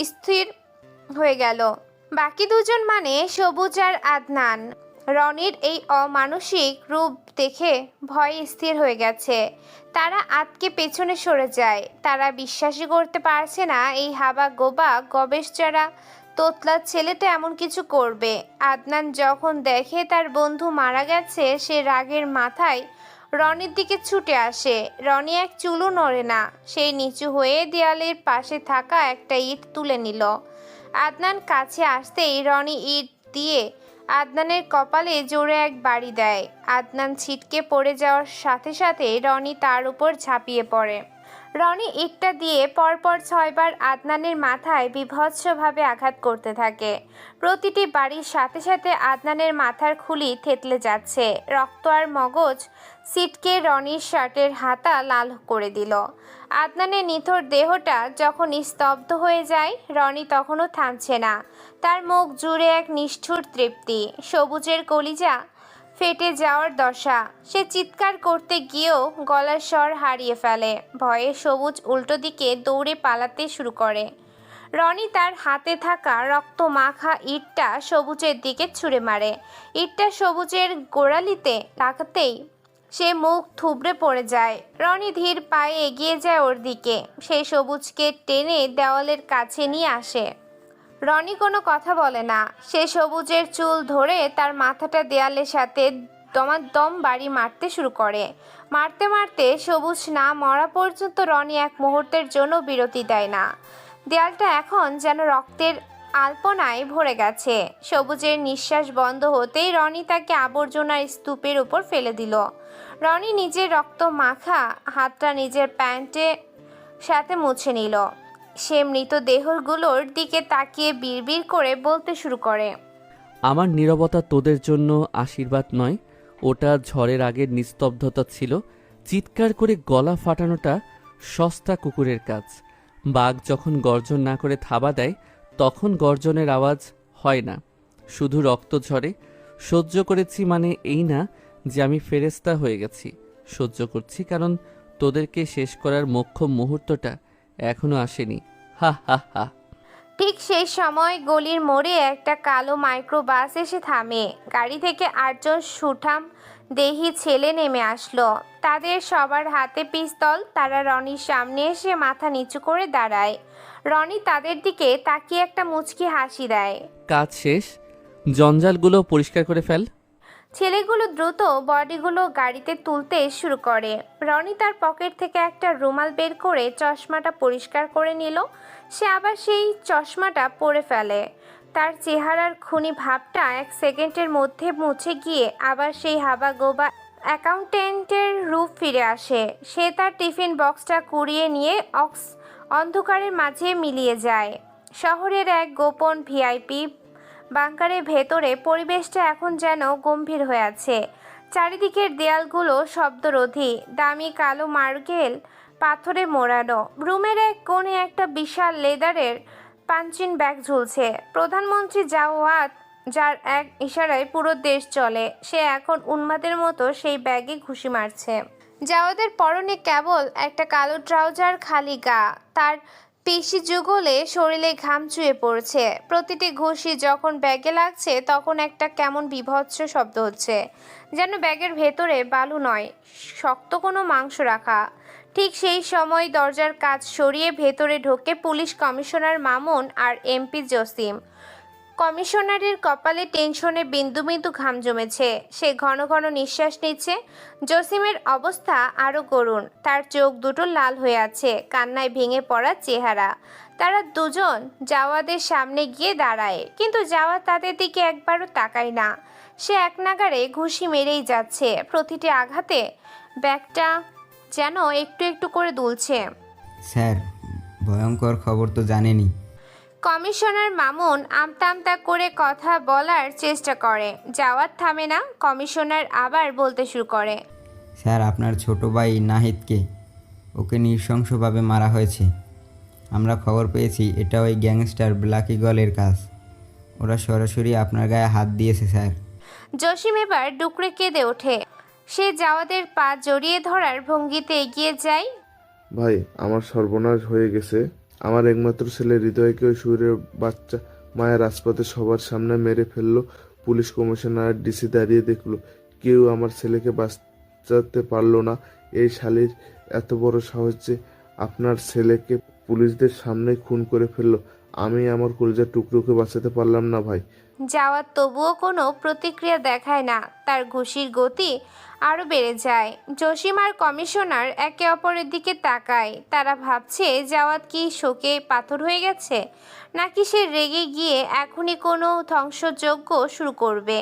C: স্থির হয়ে গেল। বাকি দুজন মানে সবুজ আর আদনান। রনির এই অমানসিক রূপ দেখে ভয়ে স্থির হয়ে গেছে। তারা আতকে পেছনে সরে যায়। তারা বিশ্বাসই করতে পারছে না এই হাবা গোবা গবেষচারা তোতলার ছেলেটা এমন কিছু করবে। আদনান যখন দেখে তার বন্ধু মারা গেছে, সে রাগের মাথায় রনির দিকে ছুটে আসে। রনি এক চুলও নড়ে না। সেই নিচু হয়ে দেয়ালের পাশে থাকা একটা ইট তুলে নিল। আদনান কাছে আসতেই রনি ইট দিয়ে আদনানের কপালে জোরে এক বাড়ি দেয়। আদনান ছিটকে পড়ে যাওয়ার সাথে সাথে রনি তার উপর ঝাঁপিয়ে পড়ে। রনি ইটটা দিয়ে পরপর 6 বার আদনানের মাথায় বিভৎসভাবে আঘাত করতে থাকে। প্রতিটি বাড়ির সাথে সাথে আদনানের মাথার খুলি থেতলে যাচ্ছে। রক্ত আর মগজ ছিটকে রনির শার্টের হাতা লাল করে দিল। আদনানের নিথর দেহটা যখন স্তব্ধ হয়ে যায়, রনি তখনও থামছে না। তার মুখ জুড়ে এক নিষ্ঠুর তৃপ্তি। সবুজের কলিজা ফেটে যাওয়ার দশা। সে চিৎকার করতে গিয়েও গলার স্বর হারিয়ে ফেলে। ভয়ে সবুজ উল্টো দিকে দৌড়ে পালাতে শুরু করে। রনি তার হাতে থাকা রক্ত মাখা ইটটা সবুজের দিকে ছুঁড়ে মারে। ইটটা সবুজের গোড়ালিতে লাগাতেই সে মুখ থুবড়ে পড়ে যায়। রনি ধীর পায়ে এগিয়ে যায় ওর দিকে। সেই সবুজকে টেনে দেওয়ালের কাছে নিয়ে আসে। রনি কোনো কথা বলে না। সে সবুজের চুল ধরে তার মাথাটা দেয়ালের সাথে দমাদম বাড়ি মারতে শুরু করে। মারতে মারতে সবুজ না মরা পর্যন্ত রনি এক মুহূর্তের জন্য বিরতি দেয় না। দেয়ালটা এখন যেন রক্তের আলপনায় ভরে গেছে। সবুজের নিঃশ্বাস বন্ধ হতেই রনি তাকে আবর্জনার স্তূপের উপর ফেলে দিল। রনি নিজের রক্ত মাখা হাতটা নিজের প্যান্টের সাথে মুছে নিল। সে মৃতদেহগুলোর দিকে তাকিয়ে বিড়বিড় করে বলতে শুরু করে,
A: আমার নীরবতা তোদের জন্য আশীর্বাদ নয়, ওটা ঝড়ের আগের নিস্তব্ধতা ছিল। চিৎকার করে গলা ফাটানোটা সস্তা কুকুরের কাজ। বাঘ যখন গর্জন না করে থাবা দেয়, তখন গর্জনের আওয়াজ হয় না, শুধু রক্ত ঝরে। সহ্য করেছি মানে এই না যে আমি ফেরেস্তা হয়ে গেছি। সহ্য করছি, কারণ তোদেরকে শেষ করার মোক্ষম মুহূর্তটা এখনো আসেনি। হা হা হা।
C: ঠিক সেই সময় গলির মোড়ে একটা কালো মাইক্রো বাস এসে থামে। গাড়ি থেকে 8 জন সুঠাম দেহী ছেলে নেমে আসলো। তাদের সবার হাতে পিস্তল। তারা রনির সামনে এসে মাথা নিচু করে দাঁড়ায়। রনি তাদের দিকে তাকিয়ে একটা মুচকি হাসি দেয়।
A: কাজ শেষ, জঞ্জালগুলো পরিষ্কার করে ফেল।
C: ছেলেগুলো দ্রুত বডিগুলো গাড়িতে তুলতে শুরু করে। রনি তার পকেট থেকে একটা রুমাল বের করে চশমাটা পরিষ্কার করে নিল। সে আবার সেই চশমাটা পরে ফেলে। তার চেহারার খুনি ভাবটা 1 সেকেন্ডের মধ্যে মুছে গিয়ে আবার সেই হাবাগোবা অ্যাকাউন্টেন্টের রূপ ফিরে আসে। সে তার টিফিন বক্সটা কুড়িয়ে নিয়ে অন্ধকারের মাঝে মিলিয়ে যায়। শহরের এক গোপন ভিআইপি বাংকারের ভেতরে পরিবেশটা এখন যেন গম্ভীর হয়ে আছে। চারিদিকের দেয়ালগুলো শব্দরোধী, দামি কালো মার্বেল পাথরে মোড়ানো। রুমের এক কোণে একটা বিশাল লেদারের পাঞ্চিং ব্যাগ ঝুলছে। প্রধানমন্ত্রী জাওয়াদ, যার এক ইশারায় পুরো দেশ চলে, সে এখন উন্মাদের মতো সেই ব্যাগে ঘুষি মারছে। জাওয়াদের পরনে কেবল একটা কালো ট্রাউজার, খালি গা। তার পেশি যুগলে শরীরে ঘাম চুয়ে পড়ছে। প্রতিটি ঘুষি যখন ব্যাগে লাগছে তখন একটা কেমন বীভৎস শব্দ হচ্ছে, যেন ব্যাগের ভেতরে বালু নয়, শক্ত কোনো মাংস রাখা। ঠিক সেই সময় দরজার কাচ সরিয়ে ভেতরে ঢোকে পুলিশ কমিশনার মামুন আর এমপি জসিম। কমিশনারের কপালে টেনশনে বিন্দু বিন্দু ঘাম জমেছে। সে ঘন ঘন নিঃশ্বাস নিচ্ছে। জসিমের অবস্থা আরও করুণ। তার চোখ দুটো লাল হয়ে আছে, কান্নায় ভেঙে পড়া চেহারা। তারা দুজন জাওয়াদের সামনে গিয়ে দাঁড়ায়, কিন্তু জাওয়াদ তাদের দিকে একবারও তাকায় না। সে এক নাগাড়ে ঘুষি মেরেই যাচ্ছে। প্রতিটি আঘাতে ব্যাগটা যেন একটু একটু করে দুলছে।
F: স্যার, ভয়ঙ্কর খবর তো জানেনই।
C: কমিশনার মামুন আমতা আমতা করে কথা বলার চেষ্টা করে। জাওয়াদ থামে না। কমিশনার আবার বলতে শুরু করে।
F: স্যার, আপনার ছোট ভাই নাহিদকে ওকে নৃশংসভাবে মারা হয়েছে। আমরা খবর পেয়েছি এটা ওই গ্যাংস্টার ব্ল্যাক ইগলের কাজ। ওরা সরাসরি আপনার গায়ে হাত দিয়েছে স্যার।
C: জসিম এবার ডুকরে কেঁদে ওঠে। সে জাওয়াদের পা জড়িয়ে ধরার ভঙ্গিতে এগিয়ে যায়।
R: ভাই, আমার সর্বনাশ হয়ে গেছে। আমার একমাত্র ছেলে হৃদয়কে ওই শরীরের বাচ্চা মায়ের রাজপথে সবার সামনে মেরে ফেললো। পুলিশ কমিশনার আর ডিসি দাঁড়িয়ে দেখলো, কেউ আমার ছেলেকে বাঁচাতে পারলো না। এই শালির এত বড় সাহস যে আপনার ছেলেকে পুলিশদের সামনে খুন করে ফেললো। আমি আমার কলিজার টুকরোকে বাঁচাতে পারলাম না ভাই।
C: জাওয়াদ তবুও কোনো প্রতিক্রিয়া দেখায় না। তার ঘুষির গতি আরও বেড়ে যায়। জসিম আর কমিশনার একে অপরের দিকে তাকায়। তারা ভাবছে জাওয়াদ কি শোকে পাথর হয়ে গেছে, নাকি সে রেগে গিয়ে এখনই কোনো ধ্বংসযজ্ঞ শুরু করবে।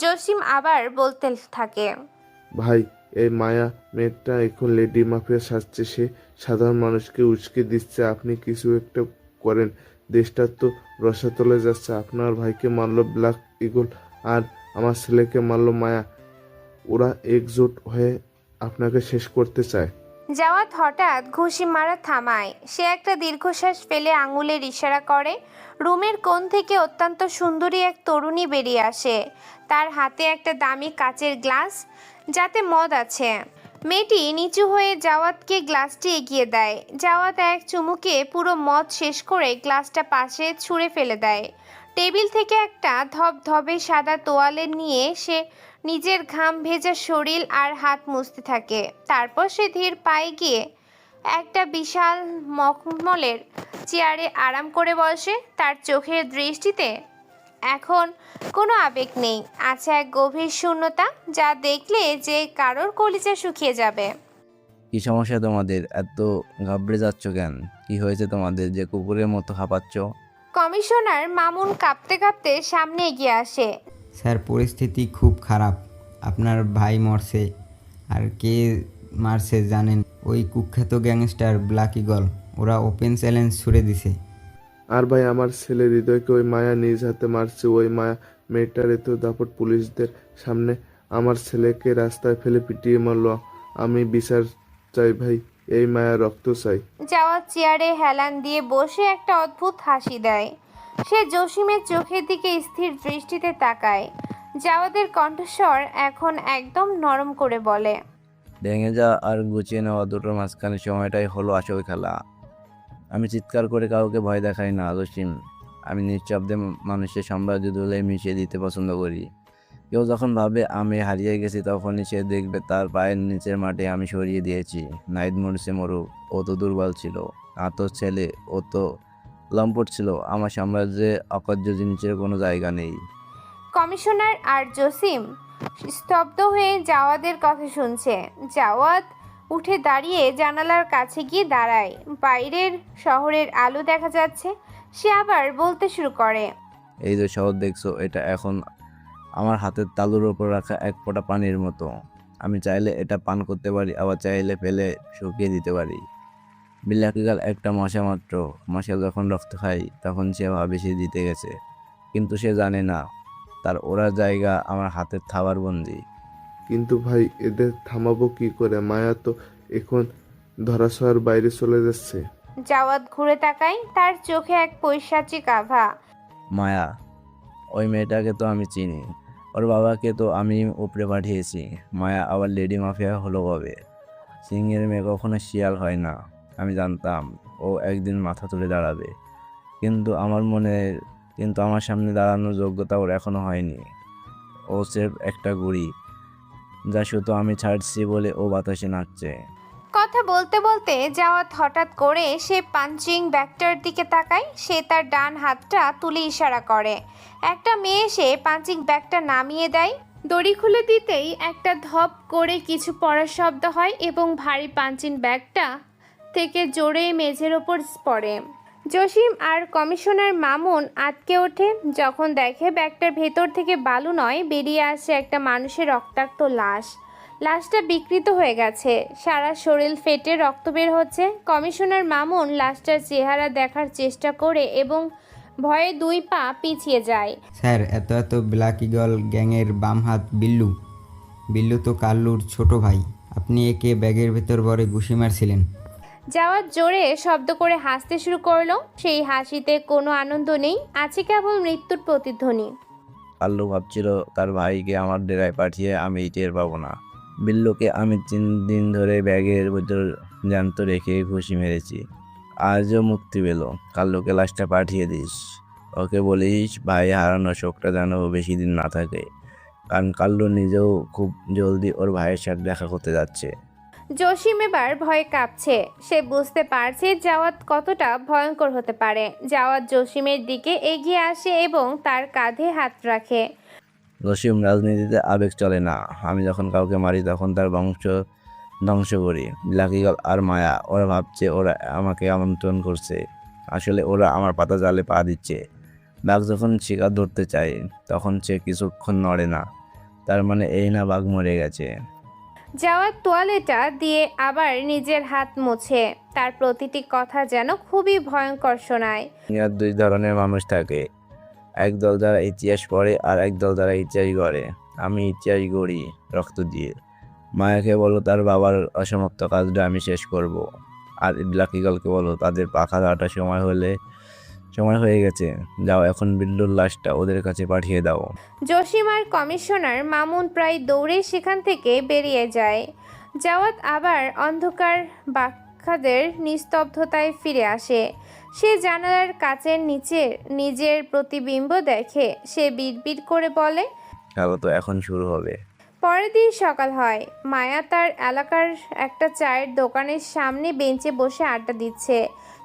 C: জসিম আবার বলতে থাকে,
R: ভাই, এই মায়া মেয়েটা এখন লেডি মাফিয়া সাজছে। সে সাধারণ মানুষকে উস্কে দিচ্ছে। আপনি কিছু একটা করেন। দেশটা তো রসাতলে যাচ্ছে। আপনার ভাইকে মারলো ব্ল্যাক ইগল আর আমার ছেলেকে মারলো মায়া। ওরা একজোট হয়ে আপনাকে শেষ করতে চায়।
C: জাওয়াদ হঠাৎ ঘুষি মারা থামায়। সে একটা দীর্ঘশ্বাস ফেলে আঙুলের ইশারা করে। রুমের কোণ থেকে অত্যন্ত সুন্দরী এক তরুণী বেরিয়ে আসে। তার হাতে একটা দামি কাচের গ্লাস, যাতে মদ আছে। মেয়েটি নিচু হয়ে জাওয়াদকে গ্লাসটি এগিয়ে দেয়। জাওয়াদ এক চুমুকে পুরো মদ শেষ করে গ্লাসটা পাশে ছুঁড়ে ফেলে দেয়। টেবিল থেকে একটা ধবধবে সাদা তোয়ালে নিয়ে সে নিজের ঘাম ভেজা শরীর আর হাত মুছতে থাকে। তারপর সে ধীর পায়ে গিয়ে একটা বিশাল মখমলের চেয়ারে আরাম করে বসে। তার চোখের দৃষ্টিতে এখন কোনো আবেগ নেই, আছে এক গভীর শূন্যতা, যা দেখলে যে কারোর কলিজা শুকিয়ে যাবে।
E: কি সমস্যা তোমাদের? এত ঘাবড়ে যাচ্ছ কেন? কি হয়েছে তোমাদের যে কুকুরের মতো হাঁপাচ্ছ?
C: কমিশনার মামুন কাঁপতে কাঁপতে সামনে এগিয়ে আসে।
F: স্যার, পরিস্থিতি খুব খারাপ। আপনার ভাই মরছে। আর কে মারছে জানেন? ওই কুখ্যাত গ্যাংস্টার ব্ল্যাক ইগল। ওরা ওপেন চ্যালেঞ্জ ছুড়ে দিছে।
R: আর ভাই, আমার ছেলে হৃদয়কে ওই মায়া নিজ হাতে মারছে। ওই মায়া মেয়েটার এত দাপট পুলিশদের সামনে আমার ছেলেকে রাস্তায় ফেলে পিটিয়ে মারলো। আমি বিচার চাই ভাই, এই মায়া রক্ত চাই।
C: জাওয়াদ চেয়ারে হেলান দিয়ে বসে একটা অদ্ভুত হাসি দেয়। সে জসিমের চোখের দিকে স্থির দৃষ্টিতে তাকায়। জাওয়াদের কণ্ঠস্বর এখন একদম নরম করে বলে,
E: ভেঙে যাওয়া আর গুছিয়ে নেওয়া দুটোর মাঝখানে সময়টাই হলো আসল খেলা। আমি চিৎকার করে কাউকে ভয় দেখাই না জসিম। আমি নিঃশব্দে মানুষের সাম্রাজ্য দুলে মিশিয়ে দিতে পছন্দ করি। কেউ যখন ভাবে আমি হারিয়ে গেছি তখনই সে দেখবে তার পায়ের নিচের মাটি আমি সরিয়ে দিয়েছি। নাহিদ মরছে মরুক, ও তো দুর্বল ছিল। আতর ছেলে, ও তো লম্পট ছিল। আমার সাম্রাজ্যে অকার্য জিনিসের কোনো জায়গা নেই।
C: কমিশনার আর জসিম স্তব্ধ হয়ে জাওয়াদের কথা শুনছে। জাওয়াদ উঠে দাঁড়িয়ে জানালার কাছে গিয়ে দাঁড়ায়। বাইরের শহরের আলো দেখা যাচ্ছে। সে আবার বলতে শুরু করে,
E: এই যে শহর দেখছো, এটা এখন আমার হাতের তালুর ওপর রাখা এক ফোঁটা পানির মতো। আমি চাইলে এটা পান করতে পারি, আবার চাইলে ফেলে শুকিয়ে দিতে পারি। বিলাকিগাল একটা মশা মাত্র। মশা যখন রক্ত খায় তখন সে ভাবে সে জিতে গেছে, কিন্তু সে জানে না তার ওড়ার জায়গা আমার হাতের থাবার বন্দি।
R: কিন্তু ভাই, এদের থামাবো কি করে? মায়া তো এখন ধরাছোঁয়ার বাইরে চলে যাচ্ছে।
C: জাওয়াদ ঘুরে তাকায়। তার চোখে এক পৈশাচিক আভা।
E: মায়া, ওই মেয়েটাকে তো আমি চিনি। ওর বাবাকে তো আমি উপরে পাঠিয়েছি। মায়া আবার লেডি মাফিয়া হলো কবে? সিংহের মেয়ে কখনো শিয়াল হয় না। আমি জানতাম ও একদিন মাথা তুলে দাঁড়াবে, কিন্তু আমার সামনে দাঁড়ানোর যোগ্যতা ওর এখনো হয়নি। ও স্রেফ একটা গুড়ি, যা শুধু আমি ছাড়ছি বলে ও বাতাসে নাচছে।
C: কথা বলতে বলতে জাওয়াদ হঠাৎ করে সে পাঞ্চিং ব্যাগটার দিকে তাকায়। সে তার ডান হাতটা তুলে ইশারা করে। একটা মেয়ে এসে পাঞ্চিং ব্যাগটা নামিয়ে দেয়। দড়ি খুলে দিতেই একটা ধপ করে কিছু পড়ার শব্দ হয় এবং ভারী পাঞ্চিং ব্যাগটা থেকে জোরে মেঝের ওপর পড়ে। জসিম আর কমিশনার মামুন আটকে ওঠে যখন দেখে ব্যাগটার ভেতর থেকে বালু নয়, বেরিয়ে আসে একটা মানুষের রক্তাক্ত লাশ। লাশটা বিকৃত হয়ে গেছে, সারা শরীর ফেটে রক্ত বের হচ্ছে। কমিশনার মামুন লাশটার চেহারা দেখার চেষ্টা করে এবং ভয়ে 2 পা পিছিয়ে যায়।
F: স্যার, এত ব্ল্যাক ইগল গ্যাংয়ের বাম হাত বিল্লু। বিল্লু তো কাল্লুর ছোট ভাই। আপনি একে ব্যাগের ভেতর ভরে ঘুষি মারছিলেন।
C: জাওয়াদ জোরে শব্দ করে হাসতে শুরু করলো। সেই হাসিতে কোনো আনন্দ নেই, আছে কেবল মৃত্যুর প্রতিধ্বনি।
E: কাল্লু ভাবছিল তার ভাইকে আমার ডেরায় পাঠিয়ে আমি টের পাবো না। বিল্লুকে আমি 3 দিন ধরে ব্যাগের ভিতর জ্যান্ত রেখে ঘুষি মেরেছি, আজও মুক্তি পেল। কাল্লুকে লাশটা পাঠিয়ে দিস। ওকে বলিস ভাই হারানোর শোকটা যেন বেশি দিন না থাকে, কারণ কাল্লু নিজেও খুব জলদি ওর ভাইয়ের সাথে দেখা করতে যাচ্ছে।
C: জসিম এবার ভয়ে কাঁপছে। সে বুঝতে পারছে জাওয়াদ কতটা ভয়ঙ্কর হতে পারে। জাওয়াদ জসিমের দিকে এগিয়ে আসে এবং তার কাঁধে হাত রাখে।
E: জসিম, রাজনীতিতে আবেগ চলে না। আমি যখন কাউকে মারি তখন তার বংশ ধ্বংস করি। লাকিগল আর মায়া, ওরা ভাবছে ওরা আমাকে আমন্ত্রণ করছে, আসলে ওরা আমার পাতা জালে পা দিচ্ছে। বাঘ যখন শিকার ধরতে চায় তখন সে কিছুক্ষণ নড়ে না, তার মানে এই না বাঘ মরে গেছে।
C: জাওয়াদ তোয়ালেটা দিয়ে আবার নিজের হাত মুছে। তার প্রতিটি কথা যেন খুবই ভয়ঙ্কর শোনায়।
E: দুনিয়ার 2 ধরনের মানুষ থাকে, একদল যারা ইতিহাস পড়ে আর একদল যারা ইতিহাস গড়ে। আমি ইতিহাস গড়ি রক্ত দিয়ে। মায়াকে বলো তার বাবার অসমাপ্ত কাজটা আমি শেষ করব, আর লাকিগলকে বলো তাদের পাখা ধরাটার সময় হয়ে গেছে। যাও, এখন বিল্লুর লাশটা ওদের কাছে পাঠিয়ে দাও।
C: জসিম আর কমিশনার মামুন প্রায় দৌড়ে সেখান থেকে বেরিয়ে যায়। জাওয়াদ আবার অন্ধকার বাক্যাদের নিস্তব্ধতায় ফিরে আসে। সে জানালার কাচের নিচে নিজের প্রতিবিম্ব দেখে। সে বিড়বিড় করে বলে,
E: খেলা তো এখন শুরু হবে।
C: পরের দিন সকাল হয়। মায়া তার এলাকার একটা চায়ের দোকানের সামনে বেঞ্চে বসে আড্ডা দিচ্ছে।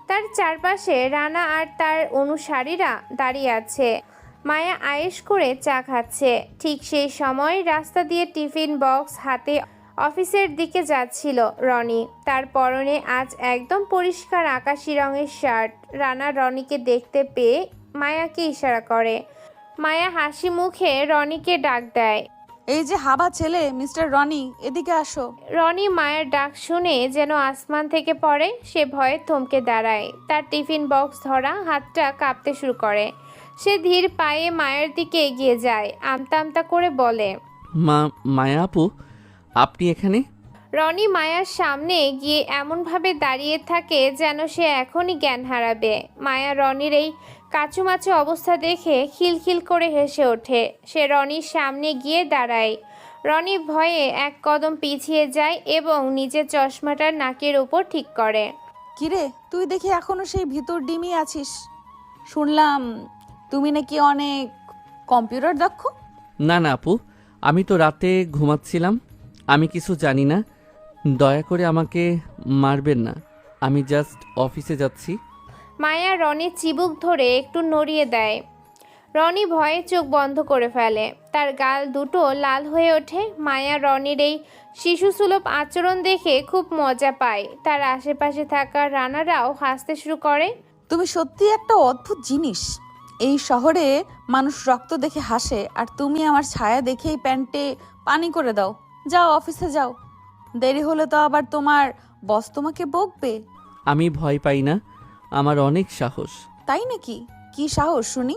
C: তার চারপাশে রানা আর তার অনুসারীরা দাঁড়িয়ে আছে। মায়া আয়েশ করে চা খাচ্ছে। ঠিক সেই সময় রাস্তা দিয়ে টিফিন বক্স হাতে অফিসের দিকে যাচ্ছিল রনি। তার পরনে আজ একদম পরিষ্কার আকাশি রঙের শার্ট। রানা রনিকে দেখতে পেয়ে মায়াকে ইশারা করে। মায়া হাসি মুখে রনিকে ডাক দেয়,
B: এই যে হাবা ছেলে, মিস্টার রনি, এদিকে আসো।
C: রনি মায়ের ডাক শুনে যেন আসমান থেকে পড়ে। সে ভয়ে থমকে দাঁড়ায়। তার টিফিন বক্স ধরা হাতটা কাঁপতে শুরু করে। সে ধীর পায়ে মায়ের দিকে এগিয়ে যায়। আমতা আমতা করে বলে,
A: মায়া আপু, আপনি এখানে?
C: রনি মায়ার সামনে গিয়ে এমনভাবে দাঁড়িয়ে থাকে যেন সে এখনই জ্ঞান হারাবে। মায়া রনির এই কাচুমাচু অবস্থা দেখে খিলখিল করে হেসে ওঠে। সে রনির সামনে গিয়ে দাঁড়ায়। রনি ভয়ে এক কদম পিছিয়ে যায় এবং নিজের চশমাটার নাকের ওপর ঠিক করে।
B: কিরে, তুই দেখি এখনো সেই ভিতর ডিমই আছিস। শুনলাম তুমি নাকি অনেক কম্পিউটার দক্ষ।
A: না না আপু, আমি তো রাতে ঘুমাচ্ছিলাম, আমি কিছু জানি না। দয়া করে আমাকে মারবেন না, আমি জাস্ট অফিসে যাচ্ছি।
C: মায়া রনির চিবুক ধরে একটু নড়িয়ে দেয়। রনি ভয়ে চোখ বন্ধ করে ফেলে, তার গাল দুটো লাল হয়ে ওঠে। মায়া রনির এই শিশুসুলভ আচরণ দেখে খুব মজা পায়। তার আশেপাশে থাকা রানারাও হাসতে শুরু করে।
B: তুমি সত্যি একটা অদ্ভুত জিনিস। এই শহরে মানুষ রক্ত দেখে হাসে, আর তুমি আমার ছায়া দেখেই প্যান্টে পানি করে দাও। যাও অফিসে যাও, দেরি হলে তো আবার তোমার বস তোমাকে বকবে।
A: আমি ভয় পাই না, আমার অনেক সাহস।
B: তাই নাকি? কি সাহস শুনি।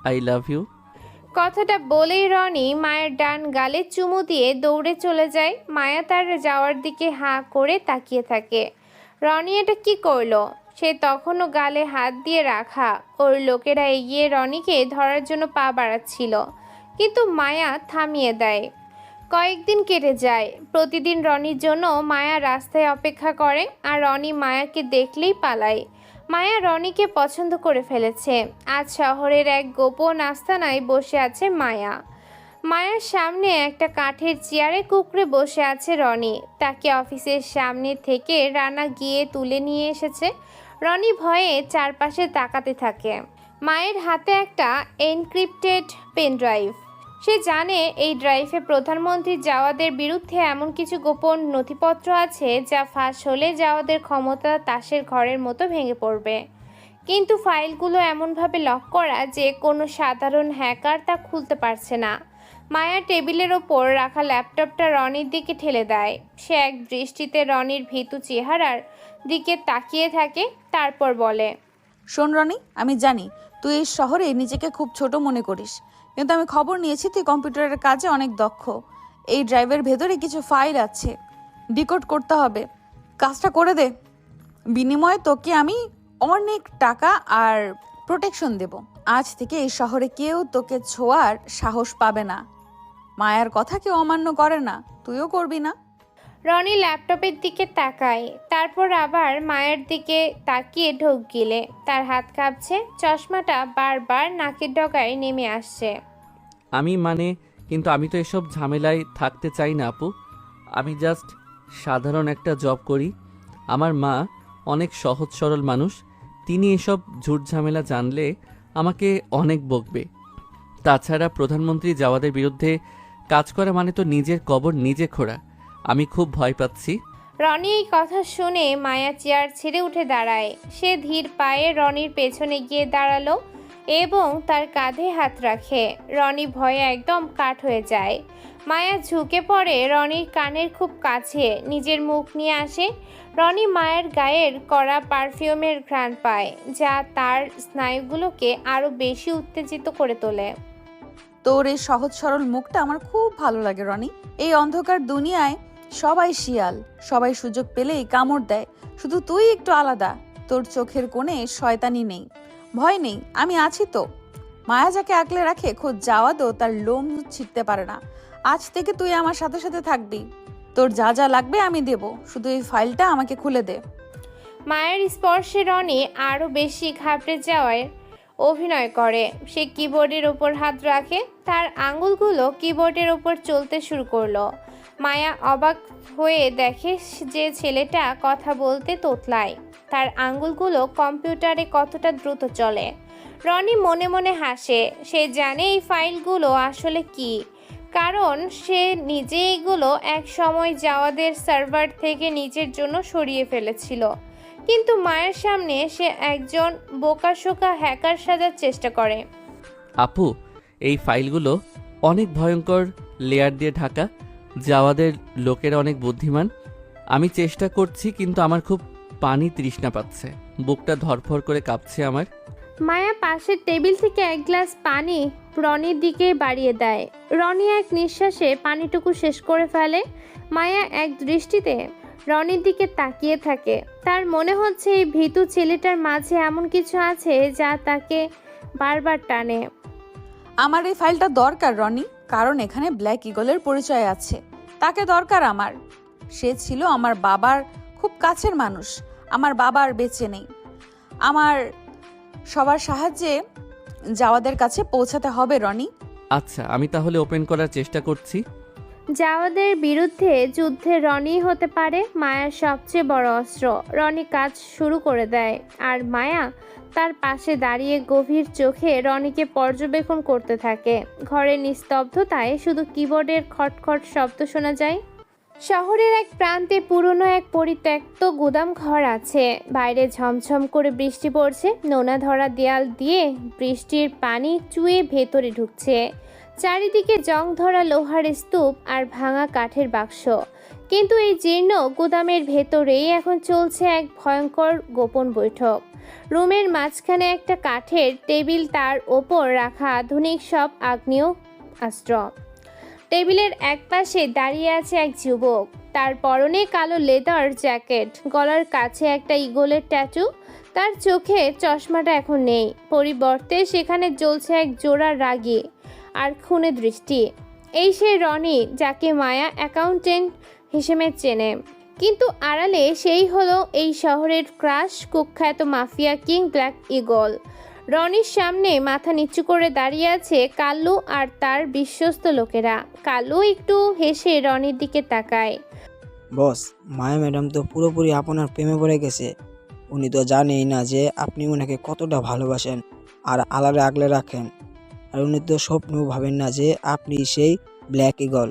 A: I love you.
C: কথাটা বলেই রনি মায়ের ডান গালে চুমু দিয়ে দৌড়ে চলে যায়। মায়া তার যাওয়ার দিকে হাঁ করে তাকিয়ে থাকে। রনি এটা কি করলো? সে তখনও গালে হাত দিয়ে রাখা। ওর লোকেরা এগিয়ে রনিকে ধরার জন্য পা বাড়াচ্ছিল, কিন্তু মায়া থামিয়ে দেয়। কয়েকদিন কেটে যায়। প্রতিদিন রনির জন্য মায়া রাস্তায় অপেক্ষা করে, আর রনি মায়াকে দেখলেই পালায়। মায়া রনিকে পছন্দ করে ফেলেছে। আজ শহরের এক গোপন আস্তানায় বসে আছে মায়া। মায়ার সামনে একটা কাঠের চেয়ারে কুঁকড়ে বসে আছে রনি। তাকে অফিসের সামনে থেকে রানা গিয়ে তুলে নিয়ে এসেছে। রনি ভয়ে চারপাশে তাকাতে থাকে। মায়ের হাতে একটা এনক্রিপ্টেড পেনড্রাইভ। সে জানে এই ড্রাইভে প্রধানমন্ত্রী জাওয়াদের বিরুদ্ধে এমন কিছু গোপন নথিপত্র আছে যা ফাঁস হলে জাওয়াদের ক্ষমতা তাসের ঘরের মতো ভেঙে পড়বে। কিন্তু ফাইলগুলো এমনভাবে লক করা যে কোনো সাধারণ হ্যাকার তা খুলতে পারছে না। মায়া টেবিলের ওপর রাখা ল্যাপটপটা রনির দিকে ঠেলে দেয়। সে এক দৃষ্টিতে রনির ভীতু চেহারার দিকে তাকিয়ে থাকে, তারপর বলে,
B: শোন রনি, আমি জানি তুই এই শহরে নিজেকে খুব ছোট মনে করিস, কিন্তু আমি খবর নিয়েছি তুই কম্পিউটারের কাজে অনেক দক্ষ। এই ড্রাইভের ভেতরে কিছু ফাইল আছে, ডিকোড করতে হবে। কাজটা করে দে, বিনিময়ে তোকে আমি অনেক টাকা আর প্রোটেকশন দেব। আজ থেকে এই শহরে কেউ তোকে ছোঁয়ার সাহস পাবে না। মায়ার কথা কেউ অমান্য করে না, তুইও করবি না।
C: রনি ল্যাপটপের দিকে তাকায়, তারপর আবার মায়ের দিকে তাকিয়ে ঢোক গিলে। তার হাত কাঁপছে, চশমাটা বারবার নাকের ডগায় নেমে আসছে।
A: কিন্তু আমি তো এসব ঝামেলায় থাকতে চাই না আপু। আমি জাস্ট সাধারণ একটা জব করি। আমার মা অনেক সহজ সরল মানুষ, তিনি এসব ঝুট ঝামেলা জানলে আমাকে অনেক বকবে। তাছাড়া প্রধানমন্ত্রী জাওয়াদের বিরুদ্ধে কাজ করা মানে তো নিজের কবর নিজে খোঁড়া। আমি খুব ভয় পাচ্ছি।
C: রনি এই কথা শুনে মায়া চেয়ার ছেড়ে উঠে দাঁড়ায়। সে ধীর পায়ে রনির পেছনে গিয়ে দাঁড়ালো এবং তার কাঁধে হাত রাখে। রনি ভয়ে একদম কাঠ হয়ে যায়। মায়া ঝুঁকে পড়ে রনির কানের খুব কাছে, নিজের মুখ নিয়ে আসে। রনি মায়ের গায়ের কড়া পারফিউমের ঘ্রাণ পায়, যা তার স্নায়ুগুলোকে আরও বেশি উত্তেজিত করে তোলে।
B: তোর এই সহজ সরল মুখটা আমার খুব ভালো লাগে রনি। এই অন্ধকার দুনিয়ায় সবাই শিয়াল, সবাই সুযোগ পেলেই কামড় দেয়, শুধু তুই একটু আলাদা। তোর চোখের কোণে শয়তানি নেই, ভয় নেই, আমি আছি তো। মায়া যাকে আঁকলে রাখে, খোঁজ যাওয়াদও তার লোম ছিঁড়তে পারে না। আজ থেকে তুই আমার সাথে সাথে থাকবি, তোর যা যা লাগবে আমি দেব, শুধু এই ফাইলটা আমাকে খুলে দে।
C: মায়ের স্পর্শে রনি আরও বেশি ঘাবড়ে যাওয়ায় অভিনয় করে। সে কিবোর্ডের ওপর হাত রাখে, তার আঙুলগুলো কিবোর্ডের ওপর চলতে শুরু করলো। মায়া অবাক হয়ে দেখে যে ছেলেটা কথা বলতে তোতলায়, তার আঙুলগুলো কম্পিউটারে কতটা দ্রুত চলে। রনি মনে মনে হাসে। সে জানে এই ফাইলগুলো আসলে কি, কারণ সে নিজে এগুলো এক সময় জাওয়াদের সার্ভার থেকে নিজের জন্য সরিয়ে ফেলেছিল। কিন্তু মায়ের সামনে সে একজন বোকাশোকা হ্যাকার সাজার চেষ্টা করে।
A: আপু, এই ফাইলগুলো অনেক ভয়ঙ্কর লেয়ার দিয়ে ঢাকা। জাওয়াদের লোকেরা অনেক বুদ্ধিমান। আমি চেষ্টা করছি, কিন্তু আমার খুব পানি তৃষ্ণা পাচ্ছে, বুকটা ধরফর করে কাঁপছে আমার।
C: মায়া পাশের টেবিল থেকে এক গ্লাস পানি রনির দিকে বাড়িয়ে দেয়। রনি এক নিঃশ্বাসে পানিটুকু শেষ করে ফেলে। মায়া এক দৃষ্টিতে রনির দিকে তাকিয়ে থাকে। তার মনে হচ্ছে এই ভীতু ছেলেটার মাঝে এমন কিছু আছে যা তাকে বারবার টানে।
B: আমার এই ফাইলটা দরকার রনি, কারণ এখানে ব্ল্যাক ইগলের পরিচয় আছে। তাকে দরকার আমার। সে ছিল আমার বাবার খুব কাছের মানুষ। আমার বাবার বেঁচে নেই। আমার সবার সাহায্যে জাওয়াদের কাছে পৌঁছাতে হবে রনি।
A: আচ্ছা, আমি তাহলে ওপেন করার চেষ্টা করছি।
C: জাওয়াদের বিরুদ্ধে যুদ্ধে রনি হতে পারে মায়ার সবচেয়ে বড় অস্ত্র। রনি কাজ শুরু করে দেয় আর মায়া তার পাশে দাঁড়িয়ে গভীর চোখে রনিকে পর্যবেক্ষণ করতে থাকে। ঘরের নিস্তব্ধতায় শুধু কিবোর্ডের খটখট শব্দ শোনা যায়। শহরের এক প্রান্তে পুরনো এক পরিত্যক্ত গুদাম ঘর আছে। বাইরে ঝমঝম করে বৃষ্টি পড়ছে। নোনা ধরা দেয়াল দিয়ে বৃষ্টির পানি চুয়ে ভেতরে ঢুকছে। চারিদিকে জং ধরা লোহার স্তূপ আর ভাঙা কাঠের বাক্স। কিন্তু এই জীর্ণ গুদামের ভেতরেই এখন চলছে এক ভয়ঙ্কর গোপন বৈঠক। রুমের মাঝখানে একটা কাঠের টেবিল, তার ওপর রাখা আধুনিক সব আগ্নেয় অস্ত্র। টেবিলের একপাশে দাঁড়িয়ে আছে এক যুবক। তার পরনে কালো লেদার জ্যাকেট, গলার কাছে একটা ঈগলের ট্যাটু। তার চোখে চশমাটা এখন নেই, পরিবর্তে সেখানে জ্বলছে এক জোড়া রাগী আর খুনে দৃষ্টি। এই সেই রনি যাকে মায়া অ্যাকাউন্টেন্ট হিসেবে চেনে, কিন্তু আড়ালে সেই হলো এই শহরের ক্রাশ কুখ্যাত মাফিয়া কিং ব্ল্যাক ঈগল। রনির সামনে মাথা নিচু করে দাঁড়িয়ে আছে কাল্লু আর তার বিশ্বস্ত লোকেরা। কাল্লু একটু হেসে রনির দিকে তাকায়।
H: বস, মায়া ম্যাডাম তো পুরোপুরি আপনার প্রেমে পড়ে গেছে। উনি তো জানেই না যে আপনি ওনাকে কতটা ভালোবাসেন আর আলারে আগলে রাখেন। আর উনি তো স্বপ্নেও ভাবেন না যে আপনি সেই ব্ল্যাক ঈগল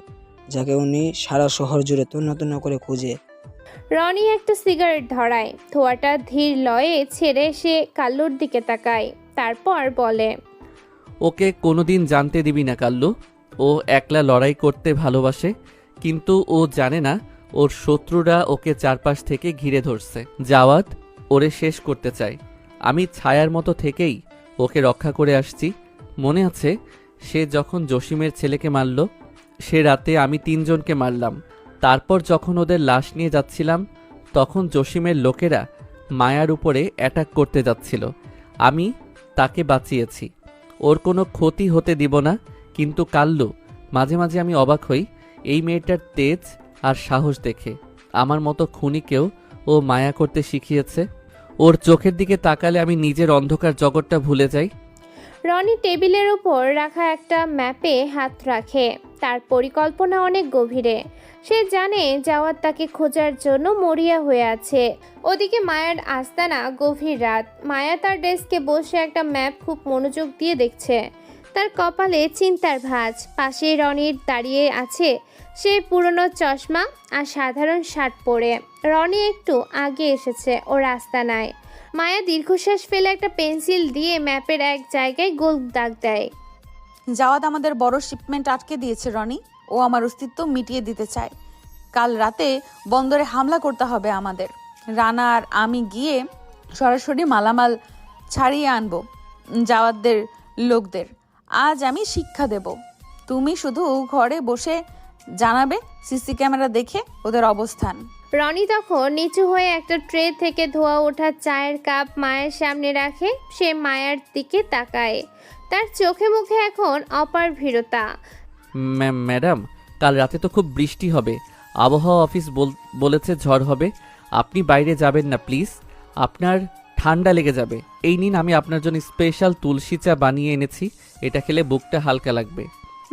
H: যাকে উনি সারা শহর জুড়ে তন্ন তন্ন করে খুঁজে।
C: রনি একটা সিগারেট ধরায়, ধোঁয়াটা ধীর লয়ে ছেড়ে সে কাল্লুর দিকে তাকায়। তারপর বলে,
A: ওকে কোনোদিন জানতে দিবি না কাল্লু। ও একলা লড়াই করতে ভালোবাসে, কিন্তু ও জানে না ওর শত্রুরা ওকে চারপাশ থেকে ঘিরে ধরছে। জাওয়াদ ওরে শেষ করতে চায়। আমি ছায়ার মতো থেকেই ওকে রক্ষা করে আসছি। মনে আছে সে যখন জসিমের ছেলেকে মারল, সে রাতে আমি 3 জনকে মারলাম। তারপর যখন ওদের লাশ নিয়ে যাচ্ছিলাম, তখন জসিমের লোকেরা মায়ার উপরে অ্যাটাক করতে যাচ্ছিল। আমি তাকে বাঁচিয়েছি। ওর কোনো ক্ষতি হতে দিব না। কিন্তু কাল্লু, মাঝে মাঝে আমি অবাক হই এই মেয়েটার তেজ আর সাহস দেখে। আমার মতো খুনিকেও ও মায়া করতে শিখিয়েছে। ওর চোখের দিকে তাকালে আমি নিজের অন্ধকার জগৎটা ভুলে যাই।
C: রনি টেবিলের উপর রাখা একটা ম্যাপে হাত রাখে। তার পরিকল্পনা অনেক গভীরে। সে জানে জাওয়াদ তাকে খোঁজার জন্য মরিয়া হয়ে আছে। ওদিকে মায়ার আস্তানা, গভীর রাত। মায়া তার ডেস্কে বসে একটা ম্যাপ খুব মনোযোগ দিয়ে দেখছে। তার কপালে চিন্তার ভাঁজ। পাশে রনির দাঁড়িয়ে আছে, সে পুরনো চশমা আর সাধারণ শার্ট পরে। রনি একটু আগে এসেছে ওর আস্তানায়। মায়া দীর্ঘশ্বাস ফেলে একটা পেন্সিল দিয়ে ম্যাপের এক জায়গায় গোল দাগ দেয়।
B: জাওয়াদ আমাদের বড় শিপমেন্ট আটকে দিয়েছে রনি। ও আমার অস্তিত্ব মিটিয়ে দিতে চায়। কাল রাতে বন্দরে হামলা করতে হবে আমাদের। রানা আর আমি গিয়ে সরাসরি মালামাল ছাড়িয়ে আনবো জাওয়াদের লোকদের। আজ আমি শিক্ষা দেব। তুমি শুধু ঘরে বসে জানাবে সিসি ক্যামেরা দেখে ওদের অবস্থান।
C: রনি তখন নিচু হয়ে একটা ট্রে থেকে ধোয়া ওঠা চায়ের কাপ মায়ের সামনে রাখে। সে মায়ের দিকে তাকায়। তার চোখে মুখে এখন অপার ভীরতা।
A: ম্যাডাম, কাল রাতে তো খুব বৃষ্টি হবে। আবহাওয়া অফিস বলেছে ঝড় হবে। আপনি বাইরে যাবেন না প্লিজ, আপনার ঠান্ডা লেগে যাবে। এই নিন, আমি আপনার জন্য স্পেশাল তুলসী চা বানিয়ে এনেছি। এটা খেলে বুকটা হালকা লাগবে।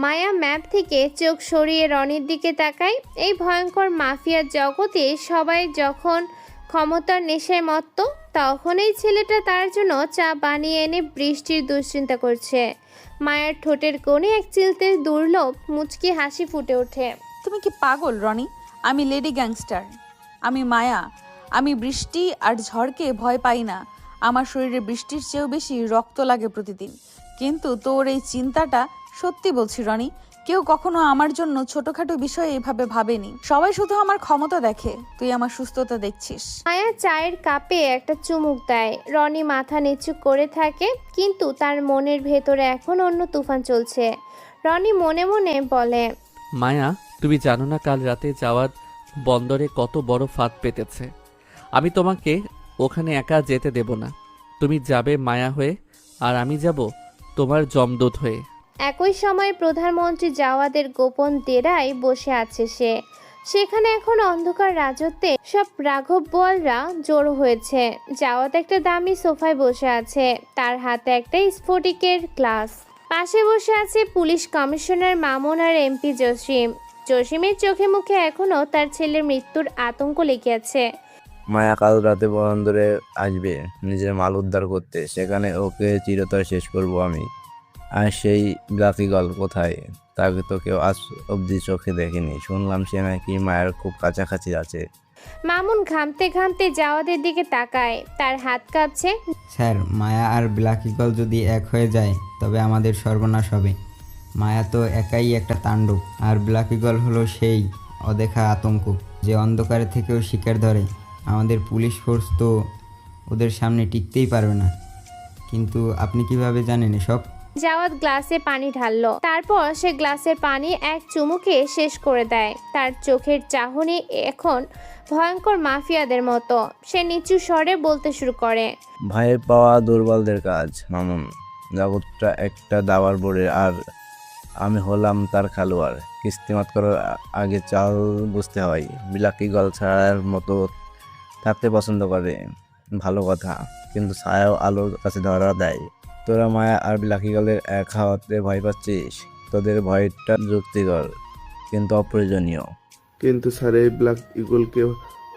C: মায়া ম্যাপ থেকে চোখ সরিয়ে রনির দিকে তাকায়। এই ভয়ঙ্কর মাফিয়ার জগতে সবাই যখন ক্ষমতার নেশায় মত্ত, তখন এই ছেলেটা তার জন্য চা বানিয়ে এনে বৃষ্টির দুশ্চিন্তা করছে। মায়ের ঠোঁটের কোণে এক চিলতে দুর্লভ মুচকি হাসি ফুটে ওঠে।
B: তুমি কি পাগল রনি? আমি লেডি গ্যাংস্টার। আমি মায়া। আমি বৃষ্টি আর ঝড়কে ভয় পাই না। আমার শরীরে বৃষ্টির চেয়েও বেশি রক্ত লাগে প্রতিদিন। কিন্তু তোর এই চিন্তাটা সত্যি বলছি রনি, কেউ কখনো আমার জন্য ছোটখাটো বিষয়ে এভাবে ভাবেনি। সবাই শুধু আমার ক্ষমতা দেখে, তুই আমার সুস্থতা দেখছিস।
C: মায়া চায়ের কাপে একটা চুমুক দেয়। রনি মাথা নিচু করে থাকে, কিন্তু তার মনের ভেতরে এখন অন্য তুফান চলছে। রনি মনে মনে বলে,
A: মায়া, তুমি জানো না কাল রাতে জাওয়াদ বন্দরে কত বড় ফাঁদ পেতেছে। আমি তোমাকে ওখানে একা যেতে দেব না। তুমি যাবে মায়া হয়ে, আর আমি যাব তোমার জমদূত হয়ে।
C: একই সময় প্রধানমন্ত্রী জাওয়াদের গোপন ডেরায় বসে আছে সে। সেখানে এখন অন্ধকার রাজত্বে সব রাঘব বোয়ালরা জড়ো হয়েছে। জাওয়াত একটা দামি সোফায় বসে আছে, তার হাতে একটা স্ফটিকের গ্লাস। পাশে বসে আছে পুলিশ কমিশনার মামুন আর এমপি জসিম। জসিমের চোখে মুখে এখনো তার ছেলের মৃত্যুর আতঙ্ক লেগে আছে।
E: মায়া কাল রাতে বন্দরে আসবে নিজের মাল উদ্ধার করতে, সেখানে ওকে চিরতরে শেষ করব আমি। আর সেই ব্লাকি গল কোথায়? তাকে তো কেউ আজ অবধি চোখে দেখেনি। শুনলাম সে নাকি মায়ের খুব কাছাকাছি আছে।
C: মামুন ঘামতে ঘামতে জাওয়াদের দিকে তাকায়, তার হাত কাঁপছে।
F: স্যার, মায়া আর ব্ল্যাক ইগল যদি এক হয়ে যায় তবে আমাদের সর্বনাশ হবে। মায়া তো একাই একটা তাণ্ডব, আর ব্ল্যাক ইগল হলো সেই অদেখা আতঙ্ক যে অন্ধকারে থেকেও শিকার ধরে। আমাদের পুলিশ ফোর্স তো ওদের সামনে টিকতেই পারবে না। কিন্তু আপনি কিভাবে জানেন এসব?
C: জাওয়াত গ্লাসে পানি ঢাললো, তারপর সে গ্লাসের পানি এক চুমুকে শেষ করে দেয়। তার চোখের চাহনি এখন ভয়ঙ্কর মাফিয়াদের মতো। সে নিচু স্বরে বলতে শুরু করে,
E: ভয় পাওয়া দুর্বলদের কাজ মামুন। জগৎটা একটা দাবার বোর্ডে, আর আমি হলাম তার খেলোয়াড়। কিস্তিমাত করার আগে চাল বুঝতে হয়। বিলাকি গল ছাড়ার মতো থাকতে পছন্দ করে, ভালো কথা, কিন্তু ছায়াও আলোর কাছে ধরা দেয়। তোরা মায়া আর বিলাকি গলের এক হাওয়াতে ভয় পাচ্ছিস। তোদের ভয়টা যুক্তিকর কিন্তু অপ্রয়োজনীয়।
R: কিন্তু স্যার, এই ব্ল্যাক ইগল কে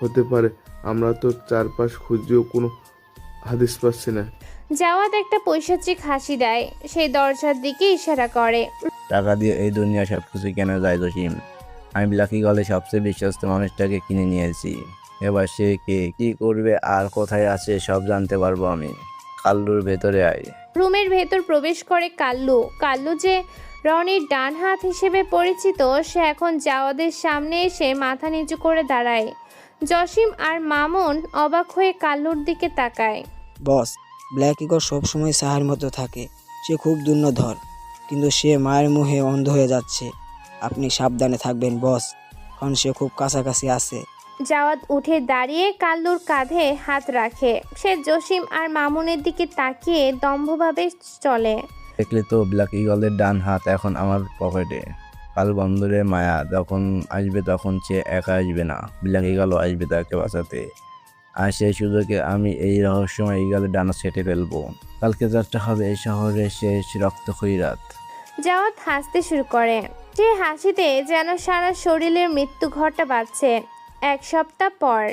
R: হতে পারে? আমরা তো চারপাশ খুঁজেও কোনো হাদিস পাচ্ছি না।
C: জাওয়াত একটা পৈশাচিক হাসি দেয়, সেই দরজার দিকে ইশারা করে।
E: টাকা দিয়ে এই দুনিয়া সব কিছু কেনা যায় জসিম। আমি বিলাকি গলে সবচেয়ে বিশ্বস্ত মানুষটাকে কিনে নিয়েছি। এবার সে কে, কি করবে আর কোথায় আছে সব জানতে পারবো আমি। কাল্লুর ভেতরে আয়।
C: রুমের ভেতর প্রবেশ করে কাল্লু। কাল্লু যে রনির ডান হাত হিসেবে পরিচিত, সে এখন জাওয়াদের সামনে এসে মাথা নিচু করে দাঁড়ায়। জসিম আর মামুন অবাক হয়ে কাল্লুর দিকে তাকায়।
H: বস, ব্ল্যাক ইগল সবসময় সাহার মতো থাকে। সে খুব দুর্নধর, কিন্তু সে মায়ের মুহে অন্ধ হয়ে যাচ্ছে। আপনি সাবধানে থাকবেন বস, কারণ সে খুব কাছাকাছি আছে।
C: জাওয়াত উঠে দাঁড়িয়ে কাল্লুর কাঁধে হাত রাখে। সে জসিম আর মামুনের দিকে তাকিয়ে দম্ভভাবে চলে।
E: দেখলে তো, ব্ল্যাক ইগলের ডান হাত এখন আমার পকেটে। কাল বন্দরে মায়া যখন আসবে তখন সে একা আসবে না, ব্ল্যাক ইগলও আসবে তাকে বাঁচাতে। আর সেই সুযোগে আমি এই রহস্যময় ইগলের ডানা সেটে ফেলবো। কালকে যাত্রা হবে এই শহরের শেষ রক্তক্ষয়ী রাত।
C: জাওয়াত হাসতে শুরু করে। সে হাসিতে যেন সারা শরীরের মৃত্যু ঘটা বাজছে। এক সপ্তাহ পর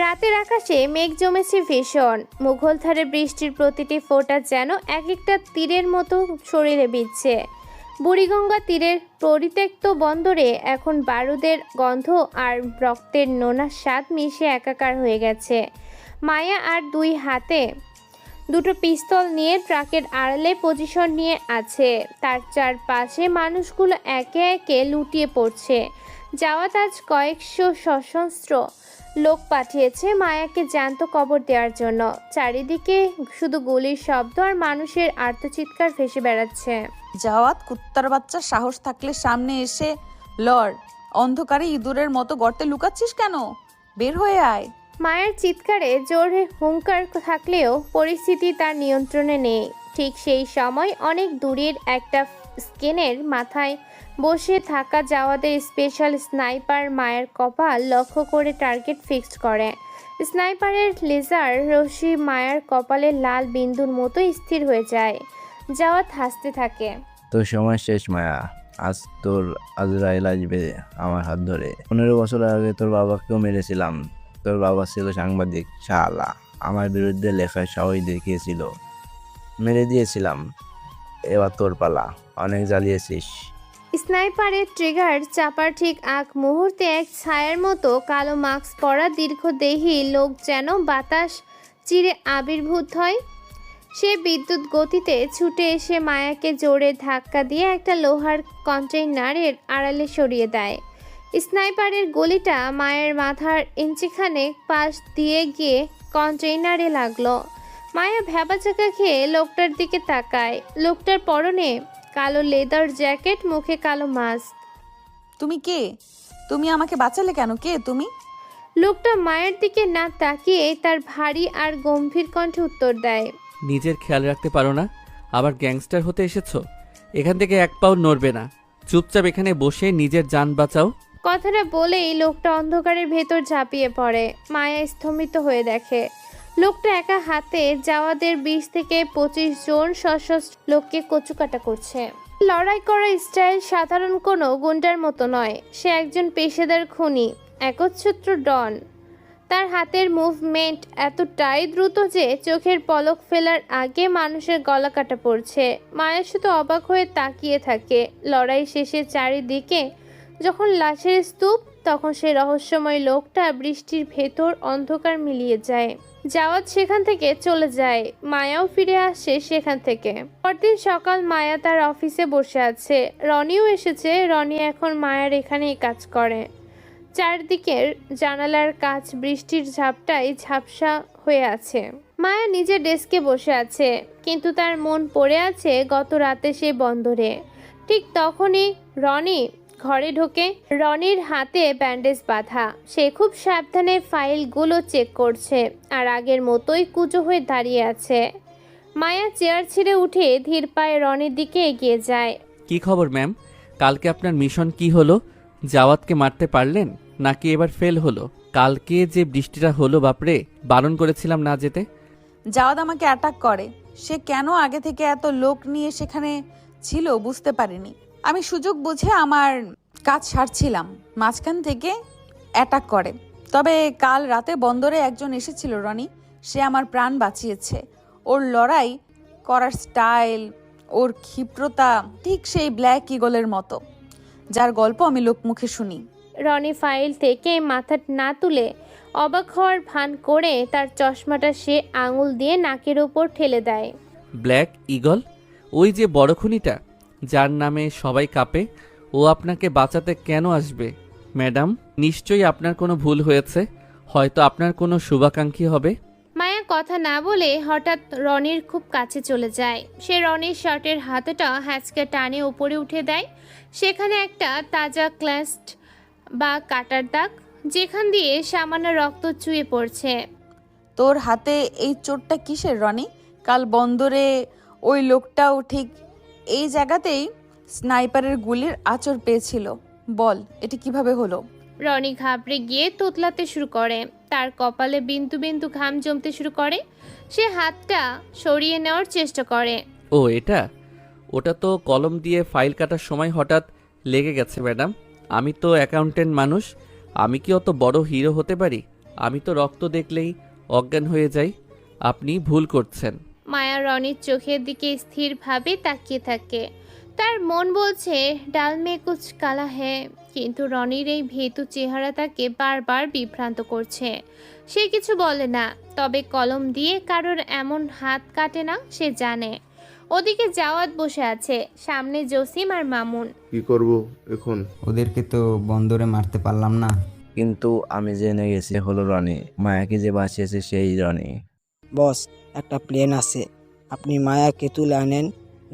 C: রাতের আকাশে মেঘ জমেছে ভীষণ। মুঘলধারে বৃষ্টির প্রতিটি ফোঁটা যেন এক একটা তীরের মতো শরীরে বিঁধছে। বুড়িগঙ্গা তীরের পরিত্যক্ত বন্দরে এখন বারুদের গন্ধ আর রক্তের নোনা স্বাদ মিশে একাকার হয়ে গেছে। মায়া আর দুই হাতে দুটো পিস্তল নিয়ে ট্রাকের আড়ালে পজিশন নিয়ে আছে। তার চারপাশে মানুষগুলো একে একে লুটিয়ে পড়ছে। জাওয়াত আজ কয়েকশো সশস্ত্র লোক পাঠিয়েছে মায়াকে জ্যান্ত কবর দেওয়ার জন্য। চারিদিকে শুধু গুলির শব্দ আর মানুষের আর্তচিৎকার ভেসে বেড়াচ্ছে।
B: জাওয়াত, কুত্তার বাচ্চা, সাহস থাকলে সামনে এসে লড়। অন্ধকারে ইঁদুরের মতো গর্তে লুকাচ্ছিস কেন? বের হয়ে আয়।
C: মায়ের চিৎকারে জোরে হুঙ্কার থাকলেও পরিস্থিতি তার নিয়ন্ত্রণে নেই। ঠিক সেই সময় অনেক দূরের একটা স্ক্রিনের মাথায় বসে থাকা জাওয়াদের স্পেশাল স্নাইপার মায়ের কপাল লক্ষ্য করে টার্গেট ফিক্সড করে। স্নাইপারের লেজার রশ্মি মায়ের কপালে লাল বিন্দুর মতো স্থির হয়ে যায়। জাওয়াত হাসতে থাকে।
E: তোর সময় শেষ মায়া, আজ তোর আজরাইল আসবে আমার হাত ধরে। 15 বছর আগে তোর বাবাকেও মেরেছিলাম। তোর বাবা ছিল সাংবাদিক, শালা আমার বিরুদ্ধে লেখায় সাহস দেখিয়েছিল, মেরে দিয়েছিলাম। এবার তোর পালা, অনেক জ্বালিয়েছিস।
C: স্নাইপারের ট্রিগার চাপার ঠিক আগ মুহূর্তে এক ছায়ার মতো কালো মাস্ক পরা দীর্ঘদেহী লোক যেন বাতাস চিরে আবির্ভূত হয়। সে বিদ্যুৎ গতিতে ছুটে এসে মায়াকে জোরে ধাক্কা দিয়ে একটা লোহার কন্টেইনারের আড়ালে সরিয়ে দেয়। স্নাইপারের গুলিটা মায়ের মাথার ইঞ্চিখানেক পাশ দিয়ে গিয়ে কন্টেইনারে লাগলো। মায়া ভ্যাবাচাকা খেয়ে লোকটার দিকে তাকায়। লোকটার পরনে কালো লেদার জ্যাকেট, মুখে কালো মাস্ক।
B: তুমি কে? তুমি আমাকে বাঁচালে কেন? কে তুমি?
C: লোকটা মায়ের দিকে না তাকিয়ে তার ভারী আর গম্ভীর কণ্ঠে উত্তর দেয়,
A: নিজের খেয়াল রাখতে পারো না, আবার গ্যাংস্টার হতে এসেছো? এখান থেকে এক পাও নড়বে না। চুপচাপ এখানে বসে নিজের যান বাঁচাও।
C: কথাটা বলেই লোকটা অন্ধকারের ভেতর ঝাঁপিয়ে পড়ে। মায়া স্তম্ভিত হয়ে দেখে লোকটা একা হাতে জাওয়াদের 20 থেকে 25 জন সশস্ত্র লোককে কচুকাটা করছে। লড়াই করার স্টাইল সাধারণ কোনো গুন্ডার মতো নয়, সে একজন পেশাদার খুনি, একচ্ছত্র ডন। তার হাতের মুভমেন্ট এতটাই দ্রুত যে চোখের পলক ফেলার আগে মানুষের গলা কাটা পড়ছে। মায়া শুধু অবাক হয়ে তাকিয়ে থাকে। লড়াই শেষে চারিদিকে যখন লাশের স্তূপ, তখন সে রহস্যময় লোকটা বৃষ্টির ভেতর অন্ধকার মিলিয়ে যায়। জাওয়াদ সেখান থেকে চলে যায়, মায়াও ফিরে আসে সেখান থেকে। পরদিন সকাল মায়া তার অফিসে বসে আছে। রনিও এসেছে। রনি এখন মায়ার এখানেই কাজ করে। চারদিকের জানালার কাচ বৃষ্টির ঝাপটায় ঝাপসা হয়ে আছে। মায়া নিজের ডেস্কে বসে আছে, কিন্তু তার মন পড়ে আছে গত রাতে সেই বন্দরে। ঠিক তখনই রনি ঘরে ঢোকে। রনির হাতে ব্যান্ডেজ বাঁধা। সে খুব সাবধানে ফাইলগুলো চেক করছে, আর আগের মতোই কুঁজো হয়ে দাঁড়িয়ে আছে। মায়া চেয়ার ছেড়ে উঠে ধীর পায়ে রনির দিকে এগিয়ে যায়।
A: কি খবর ম্যাম? কালকে আপনার মিশন কি হলো? জাওয়াদকে মারতে পারলেন নাকি এবার ফেল হলো? কালকে যে বৃষ্টিটা হলো, বাপরে, বারণ করেছিলাম না যেতে।
B: জাওয়াদ আমাকে অ্যাটাক করে। সে কেন আগে থেকে এত লোক নিয়ে সেখানে ছিল বুঝতে পারিনি। আমি সুযোগ বুঝে আমার কাজ সারছিলাম, মাঝখান থেকে অ্যাটাক করে। তবে কাল রাতে বন্দরে একজন এসেছিল রনি, সে আমার প্রাণ বাঁচিয়েছে। ওর লড়াই করার স্টাইল, ওর ক্ষিপ্রতা ঠিক সেই ব্ল্যাক ইগলের মতো, যার গল্প আমি লোকমুখে শুনি।
C: রনি ফাইল থেকে মাথা না তুলে অবাক হওয়ার ভান করে তার চশমাটা সে আঙুল দিয়ে নাকের ওপর ঠেলে দেয়।
A: Black eagle? ওই যে বড় খুনিটা যার নামে সবাই কাঁপে, ও আপনাকে বাঁচাতে কেন আসবে? ম্যাডাম, নিশ্চয়ই আপনার কোনো ভুল হয়েছে, হয়তো আপনার কোনো শুভাকাঙ্ক্ষী হবে।
C: মায়া কথা না বলে হঠাৎ রনির খুব কাছে চলে যায়। সে রনির শার্টের হাতটা হ্যাঁচকে টানে উপরে উঠে দেয়। সেখানে একটা তাজা ক্লাস্ট বা কাটার দাগ, যেখান দিয়ে সামান্য রক্ত চুয়ে পড়ছে।
B: তোর হাতে এই চোটটা কিসের রনি? কাল বন্দরে ওই লোকটাও ঠিক এই জায়গাতেই স্নাইপারের গুলির আঁচড় পেয়েছিল। বল, এটা কিভাবে হলো?
C: রনি ঘাবড়ে গিয়ে তোতলাতে শুরু করে। তার কপালে বিন্দু বিন্দু ঘাম জমতে শুরু করে। সে হাতটা সরিয়ে নেওয়ার চেষ্টা করে।
A: ও এটা, ওটা তো কলম দিয়ে ফাইল কাটার সময় হঠাৎ লেগে গেছে ম্যাডাম। আমি তো অ্যাকাউন্টেন্ট মানুষ, আমি কি অত বড় হিরো হতে পারি? আমি তো রক্ত দেখলেই অজ্ঞান হয়ে যাই। আপনি ভুল করছেন।
C: মায়া রনির চোখের দিকে স্থিরভাবে তাকিয়ে থাকে। তার মন বলছে ডাল মে কুছ কালা হ্যায়, কিন্তু রনির এই ভীতু চেহারা তাকে বারবার বিভ্রান্ত করছে। সে কিছু বলে না, তবে কলম দিয়ে কারোর এমন হাত কাটে না সে জানে। ওদিকে জাওয়াত বসে আছে, সামনে জসিম আর মামুন।
R: কি করব এখন?
F: ওদেরকে তো বন্দরে মারতে পারলাম না,
E: কিন্তু আমি জেনে গেছি হলো রনি। মায়াকে যে বাঁচিয়েছে সেই রনি।
H: বস, একটা প্লেন আছে, আপনি মায়াকে তুলে আনেন।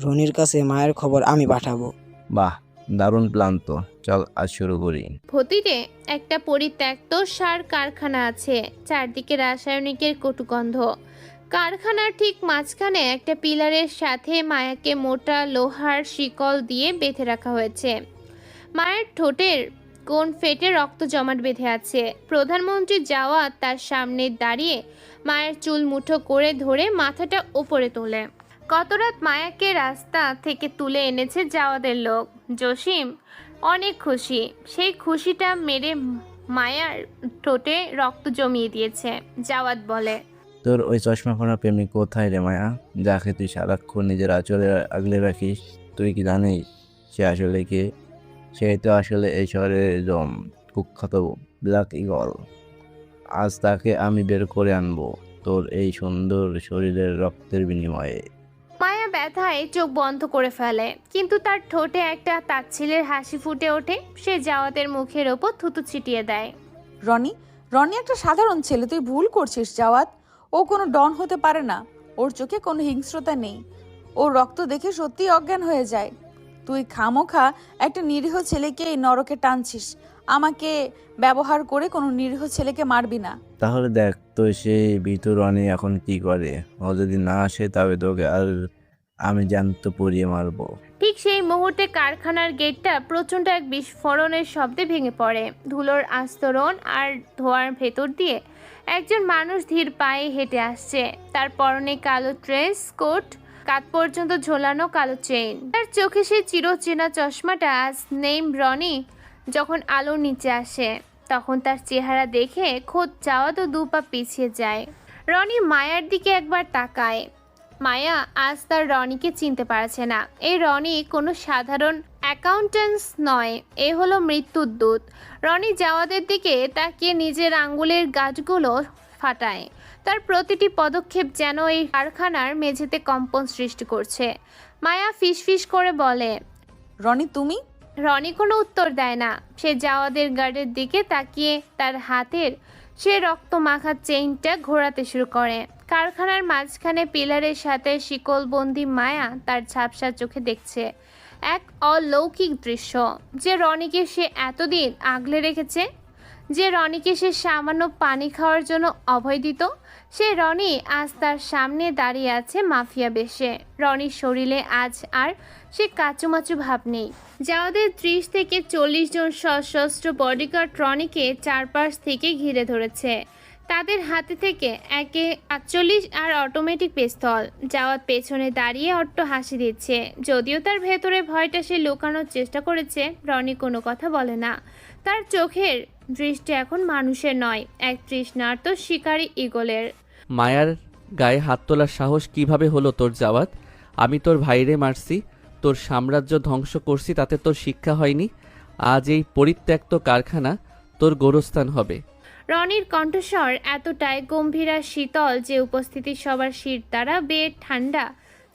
H: রনির কাছে মায়ের খবর আমি পাঠাবো।
E: বাহ, দারুণ প্ল্যান তো। চল আজ শুরু করি।
C: ভতিতে একটা পরিত্যক্ত সার কারখানা আছে, চারদিকে রাসায়নিকের কটুগন্ধ। কারখানার ঠিক মাঝখানে একটা পিলারের সাথে মায়াকে মোটা লোহার শিকল দিয়ে বেঁধে রাখা হয়েছে। মায়ের ঠোঁটের কোণ ফেটে রক্ত জমাট বেঁধে আছে। প্রধানমন্ত্রী জাওয়াদ তার সামনে দাঁড়িয়ে মায়ের চুল মুঠো করে ধরে মাথাটা উপরে তোলে। গতরাত মায়াকে রাস্তা থেকে তুলে এনেছে জাওয়াদের লোক। জসিম অনেক খুশি। সেই খুশিটা মেরে মায়ার ঠোঁটে রক্ত জমিয়ে দিয়েছে। জাওয়াদ বলে,
E: তোর ওই চশমা পরা প্রেমিক কোথায় রে মায়া, যাকে তুই সারাক্ষণ নিজের আঁচলে আগলে রাখিস? তুই কি জানিস সে আসলে কে? সে তো আসলে এই শহরের কুখ্যাত ব্ল্যাক ইগল। আজ তাকে আমি বের করে আনবো তোর এই সুন্দর শরীরের রক্তের বিনিময়ে।
C: মায়া ব্যথায় চোখ বন্ধ করে ফেলে, কিন্তু তার ঠোঁটে একটা তাচ্ছিলের হাসি ফুটে ওঠে। সে জাওয়াদের মুখের ওপর থুতু ছিটিয়ে দেয়।
B: রনি রনি একটা সাধারণ ছেলে, তুই ভুল করছিস জাওয়াত। ও কোনো ডন হতে পারে না। ওর চোখে কোনো হিংস্রতা নেই। ওর রক্ত দেখে সত্যি অজ্ঞান হয়ে যায়। তুই খামোখা একটা নিরীহ ছেলেকে এই নরকে টানছিস। আমাকে ব্যবহার করে কোনো নিরীহ ছেলেকে মারবি না।
E: তাহলে দেখ তো সেই ভিতর রনি এখন কি করে। ও যদি না আসে তবে তোকে আর আমি জ্যান্ত পুড়িয়ে মারবো।
C: ঠিক সেই মুহূর্তে কারখানার গেটটা প্রচণ্ড এক বিস্ফোরণের শব্দে ভেঙে পড়ে। ধুলোর আস্তরণ আর ধোঁয়ার ভেতর দিয়ে একজন মানুষ ধীর পায়ে হেঁটে আসছে। তার পরনে কালো ড্রেস কোট, কাঁধ পর্যন্ত ঝোলানো কালো চেইন। তার চোখে সেই চিরচেনা চশমাটা। আজ নেম রনি যখন আলোর নিচে আসে তখন তার চেহারা দেখে খোদ যাওয়া তো 2 পা পিছিয়ে যায়। রনি মায়ার দিকে একবার তাকায়। মায়া আজ তার রনিকে চিনতে পারছে না। এই রনি কোনো সাধারণ অ্যাকাউন্ট্যান্টস নয়, এ হলো মৃত্যুর দূত। রনি জাওয়াদের দিকে তাকিয়ে নিজের আঙ্গুলের গাছগুলো ফাটায়। তার প্রতিটি পদক্ষেপ যেন এই কারখানার মেঝেতে কম্পন সৃষ্টি করছে। মায়া ফিসফিস করে বলে,
B: রনি তুমি?
C: রনি কোনো উত্তর দেয় না। সে জাওয়াদের গার্ডের দিকে তাকিয়ে তার হাতের সে রক্ত মাখা চেইনটা ঘোরাতে শুরু করে। কারখানার মাঝখানে পিলারের সাথে শিকলবন্দি মায়া তার ঝাপসা চোখে দেখছে এক অলৌকিক দৃশ্য। যে রনিকে সে এতদিন আগলে রেখেছে, যে রনিকে সে সামান্য পানি খাওয়ার জন্য অভয় দিত, সে রনি আজ তার সামনে দাঁড়িয়ে আছে মাফিয়া বেশে। রনির শরীরে আজ আর সে কাচুমাচু ভাব নেই। যাওয়াদের 30 থেকে 40 জন সশস্ত্র বডিগার্ড রনিকে চারপাশ থেকে ঘিরে ধরেছে। তাদের হাতে থেকে একে 48 আর অটোমেটিক পিস্তল। জাওয়াদ পেছনে দাঁড়িয়ে অট্ট হাসি দিচ্ছে। যদিও তার ভেতরে ভয়টা সে লুকানোর চেষ্টা করেছে, রনি কোনো কথা বলে না। তার চোখের দৃষ্টি এখন মানুষের নয়, এক তৃষ্ণার্ত শিকারী ঈগলের।
A: মায়ার গায়ে হাত তোলার সাহস কিভাবে হলো তোর জাওয়াদ? আমি তোর ভাইরে মারছি, তোর সাম্রাজ্য ধ্বংস করছি, তাতে তোর শিক্ষা হয়নি? আজ এই পরিত্যক্ত কারখানা তোর গোরস্থান হবে।
C: রনির কণ্ঠস্বর এতটাই গম্ভীর আর শীতল যে উপস্থিতি সবার শির দ্বারা বেয়ে ঠান্ডা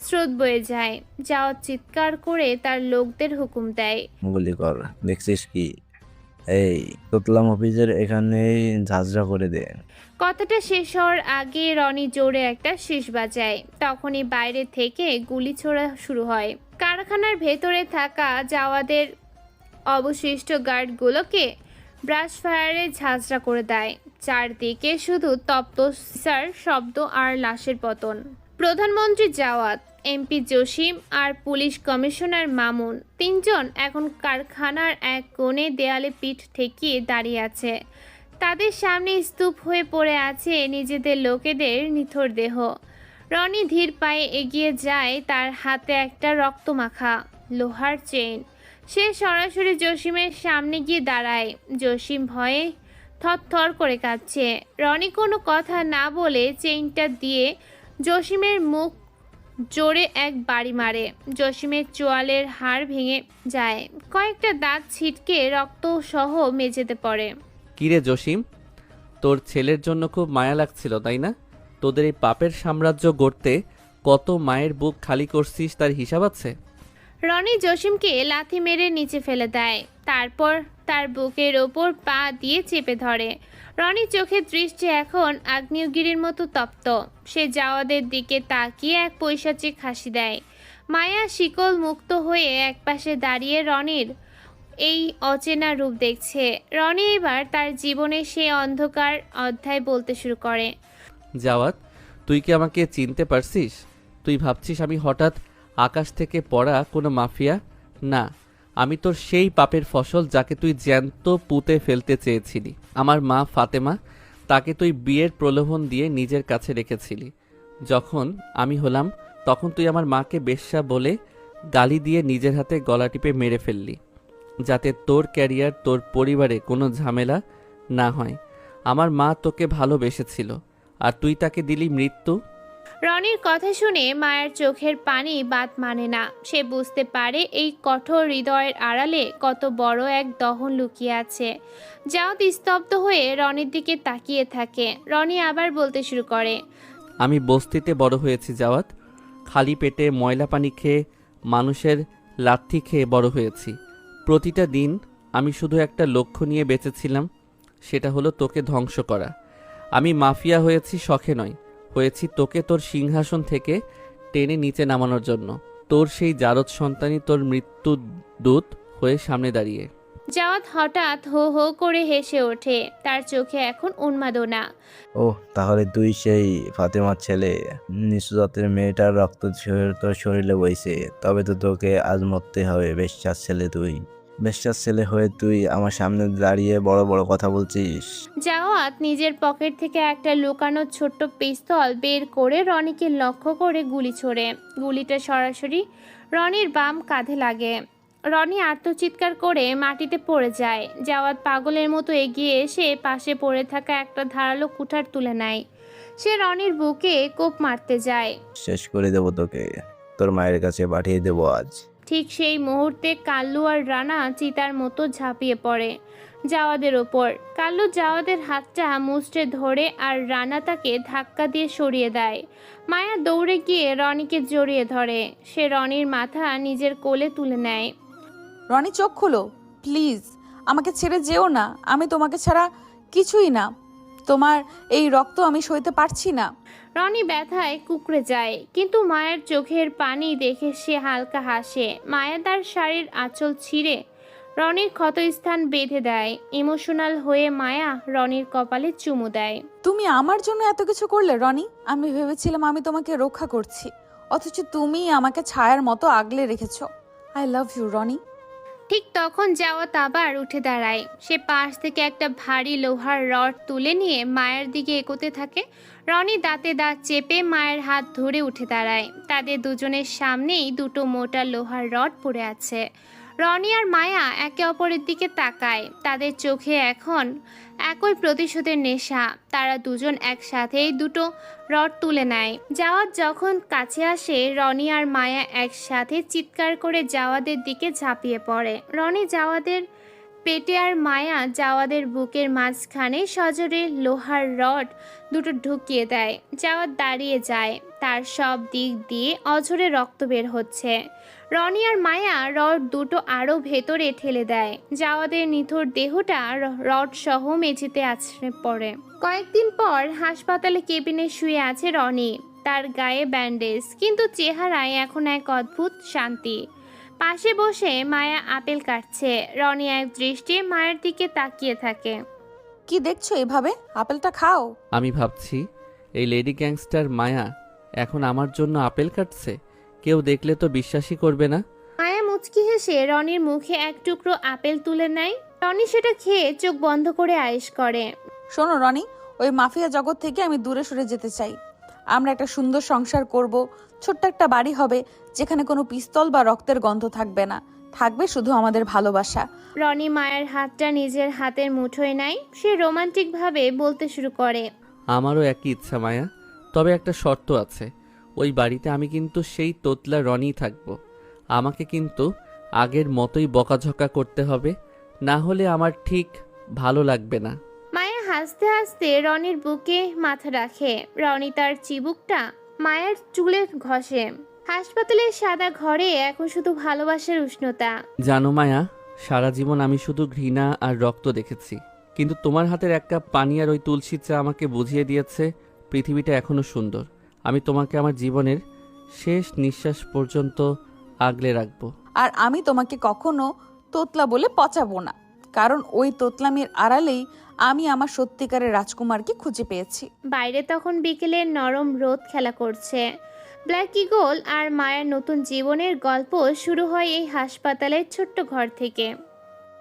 C: স্রোত বয়ে যায়। জাওয়াদ চিৎকার করে তার লোকদের হুকুম দেয়,
E: গুলি কর। দেখছিস কি? এই তোতলাম অফিসের এখানেই ঝাঁঝরা করে দে।
C: কথাটা শেষ হওয়ার আগে রনি জোরে একটা শীষ বাজায়। তখনই বাইরে থেকে গুলি ছোড়া শুরু হয়। কারখানার ভেতরে থাকা জাওয়াদের অবশিষ্ট গার্ডগুলোকে ব্রাশ ফায়ারে ঝাঁঝরা করে দেয়। চারদিকে শুধু তপ্ত সিসার শব্দ আর লাশের পতন। প্রধানমন্ত্রী জাওয়াদ, এমপি জসিম আর পুলিশ কমিশনার মামুন, 3 জন এখন কারখানার এক কোণে দেয়ালে পিঠ ঠেকিয়ে দাঁড়িয়ে আছে। তাদের সামনে স্তূপ হয়ে পড়ে আছে নিজেদের লোকেদের নিথর দেহ। রনি ধীর পায়ে এগিয়ে যায়, তার হাতে একটা রক্তমাখা লোহার চেইন। সে সরাসরি জসিমের সামনে গিয়ে দাঁড়ায়। জসিম ভয়ে থরথর করে কাঁপছে। রনি কোনো কথা না বলে চেইনটা দিয়ে জসিমের মুখ জোরে এক বাড়ি মারে। জসিমের চোয়ালের হাড় ভেঙে যায়, কয়েকটা দাঁত ছিটকে রক্ত সহ মেঝেতে পড়ে।
A: কিরে জসিম, তোর ছেলের জন্য খুব মায়া লাগছিল তাই না? তোদের এই পাপের সাম্রাজ্য গড়তে কত মায়ের বুক খালি করছিস তার হিসাব আছে?
C: রনি জসিমকে লাথি মেরে নিচে ফেলে দেয়, তারপর তার বুকের ওপর পা দিয়ে চেপে ধরে। রনির চোখের দৃষ্টি এখন আগ্নেয়গিরির মতো তপ্ত। সে জাওয়াদের দিকে তাকিয়ে এক পৈশাচিক হাসি দেয়। মায়া শিকল মুক্ত হয়ে একপাশে দাঁড়িয়ে রনির এই অচেনা রূপ দেখছে। রনি এবার তার জীবনের সেই অন্ধকার অধ্যায় বলতে শুরু করে।
A: জাওয়াদ, তুই কি আমাকে চিনতে পারছিস? তুই ভাবছিস আমি হঠাৎ আকাশ থেকে পড়া কোনো মাফিয়া? না, আমি তোর সেই পাপের ফসল যাকে তুই জ্যান্ত পুঁতে ফেলতে চেয়েছিলি। আমার মা ফাতেমা, তাকে তুই বিয়ের প্রলোভন দিয়ে নিজের কাছে রেখেছিলি। যখন আমি হলাম তখন তুই আমার মাকে বেশ্যা বলে গালি দিয়ে নিজের হাতে গলা টিপে মেরে ফেললি, যাতে তোর ক্যারিয়ার, তোর পরিবারে কোনো ঝামেলা না হয়। আমার মা তোকে ভালোবেসেছিল আর তুই তাকে দিলি মৃত্যু।
C: রনির কথা শুনে মায়ের চোখের পানি বাদ মানে না। সে বুঝতে পারে এই কঠোর হৃদয়ের আড়ালে কত বড় এক দহন লুকিয়ে আছে। জাওয়াদ স্তব্ধ হয়ে রনির দিকে তাকিয়ে থাকে। রনি আবার বলতে শুরু করে,
A: আমি বস্তিতে বড় হয়েছি জাওয়াদ, খালি পেটে ময়লা পানি খেয়ে, মানুষের লাথি খেয়ে বড় হয়েছি। প্রতিটা দিন আমি শুধু একটা লক্ষ্য নিয়ে বেঁচেছিলাম, সেটা হলো তোকে ধ্বংস করা। আমি মাফিয়া হয়েছি শখে নয়, হয়েছি তোকে তোর সিংহাসন থেকে টেনে নিচে নামানোর জন্য। তোর সেই জারদ সন্তানই তোর মৃত্যু দূত হয়ে সামনে দাঁড়িয়ে।
C: জাওয়াত হঠাৎ হো হো করে হেসে ওঠে, তার চোখে এখন উন্মাদনা।
E: ওহ, তাহলে তুই সেই ফাতেমার ছেলে। নিসুজাতের মেয়েটার রক্ত তোর শরীরে বইছে। তবে তো তোকে আজ মরতে হবে। বেশ্যার ছেলে তুই। বেশ্যার ছেলে হয়ে তুই আমার সামনে দাঁড়িয়ে বড় বড় কথা বলছিস।
C: জাওয়াত নিজের পকেট থেকে একটা লুকানো ছোট্ট পিস্তল বের করে রনিকে লক্ষ্য করে গুলি ছোড়ে। গুলিটা সরাসরি রনির বাম কাঁধে লাগে। রনি আর্তচিৎকার করে মাটিতে পড়ে যায়। জাওয়াত পাগলের মতো এগিয়ে এসে পাশে পড়ে থাকা একটা ধারালো কুঠার তুলে নেয়। সে রনির বুকে কোপ মারতে যায়।
E: শেষ করে দেবো তোকে। তোর মায়ের কাছে পাঠিয়ে দেবো আজ।
C: ঠিক সেই মুহূর্তে কাল্লু আর রানা চিতার মতো ঝাঁপিয়ে পড়ে জাওয়াদের ওপর। কাল্লু জাওয়াদের হাতটা মুচড়ে ধরে আর রানা তাকে ধাক্কা দিয়ে সরিয়ে দেয়। মায়া দৌড়ে গিয়ে রনিকে জড়িয়ে ধরে। সে রনির মাথা নিজের কোলে তুলে নেয়।
B: রনি চোখ খুলো প্লিজ, আমাকে ছেড়ে যেও না। আমি তোমাকে ছাড়া কিছুই না। তোমার এই রক্ত আমি সইতে পারছি না।
C: রনি ব্যথায় কুকড়ে যায়, কিন্তু মায়ের চোখের পানি দেখে সে হালকা হাসে। মায়া তার শাড়ির আঁচল ছিঁড়ে রনির ক্ষতস্থান বেঁধে দেয়। ইমোশনাল হয়ে মায়া রনির কপালে চুমু দেয়।
B: তুমি আমার জন্য এত কিছু করলে রনি। আমি ভেবেছিলাম আমি তোমাকে রক্ষা করছি, অথচ তুমি আমাকে ছায়ার মতো আগলে রেখেছো। I love you Rony.
C: ঠিক তখন জাওয়াত আবার উঠে দাঁড়ায়। সে পাশ থেকে একটা ভারী লোহার রড তুলে নিয়ে মায়ের দিকে এগোতে থাকে। রনি দাঁতে দাঁত চেপে মায়ের হাত ধরে উঠে দাঁড়ায়। তাদের দুজনের সামনেই দুটো মোটা লোহার রড পড়ে আছে। রনি আর মায়া একে অপরের দিকে তাকায়। তাদের চোখে এখন একই প্রতিশোধের নেশা। তারা দুজন একসাথেই দুটো রড তুলে নেয়। জাওয়াত যখন কাছে আসে, রনি আর মায়া একসাথে চিৎকার করে জাওয়াদের দিকে ঝাঁপিয়ে পড়ে। রনি জাওয়াদের পেটে আর মায়া জাওয়াদের বুকের মাঝখানে সজোরে লোহার রড দুটো ঢুকিয়ে দেয়। জাওয়াত দাঁড়িয়ে যায়। তার সব দিক দিয়ে অঝরে রক্ত বের হচ্ছে। রনি আর মায়া রড দুটো আরও ভেতরে ঠেলে দেয়। জাওয়াদের নিথর দেহটা রড সহ মেঝেতে আছড়ে পড়ে। কয়েকদিন পর হাসপাতালে কেবিনে শুয়ে আছে রনি। তার গায়ে ব্যান্ডেজ, কিন্তু চেহারায় এখন এক অদ্ভুত শান্তি। পাশে বসে মায়া আপেল কাটছে। রনি এক দৃষ্টি মায়ের দিকে তাকিয়ে থাকে।
B: কি দেখছো এভাবে? আপেলটা খাও।
A: আমি ভাবছি এই লেডি গ্যাংস্টার মায়া এখন আমার জন্য আপেল কাটছে। কেউ দেখলে তো বিশ্বাসই করবে না।
C: মায়া মুচকি হেসে রনির মুখে এক টুকরো আপেল তুলে নেয়। রনি সেটা খেয়ে চোখ বন্ধ করে আয়েশ করে।
B: শোনো রনি, ওই মাফিয়া জগৎ থেকে আমি দূরে সরে যেতে চাই। আমরা একটা সুন্দর সংসার করব। ছোট্ট একটা বাড়ি হবে যেখানে কোনো পিস্তল বা রক্তের গন্ধ থাকবে না। থাকবে শুধু আমাদের ভালোবাসা।
C: রনি মায়ের হাতটা নিজের হাতের মুঠোয় নেয়। সে রোমান্টিকভাবে বলতে শুরু করে।
A: আমারও একই ইচ্ছা মায়া, তবে একটা শর্ত আছে। ওই বাড়িতে আমি কিন্তু সেই তোতলা রনি থাকবো। আমাকে কিন্তু আগের মতোই বকাঝকা করতে হবে, না হলে আমার ঠিক ভালো লাগবে না।
C: মায়া হাসতে হাসতে রনির বুকে মাথা রাখে। রনি তার চিবুকটা মায়ের চুলে ঘষে। হাসপাতালের সাদা ঘরে এখন শুধু ভালোবাসার উষ্ণতা।
A: জানো মায়া, সারা জীবন আমি শুধু ঘৃণা আর রক্ত দেখেছি, কিন্তু তোমার হাতের এক কাপ পানি আর ওই তুলসী চা আমাকে বুঝিয়ে দিয়েছে পৃথিবীটা এখনো সুন্দর। আমি তোমাকে আমার জীবনের শেষ নিঃশ্বাস পর্যন্ত আগলে রাখবো।
B: আর আমি তোমাকে কখনো তোতলা বলে পচাবো না, কারণ ওই তোতলামির আড়ালেই আমি আমার সত্যিকারের রাজকুমারকে খুঁজে পেয়েছি।
C: বাইরে তখন বিকেলের নরম রোদ খেলা করছে। ব্ল্যাক ইগল আর মায়ের নতুন জীবনের গল্প শুরু হয় এই হাসপাতালের ছোট্ট ঘর থেকে।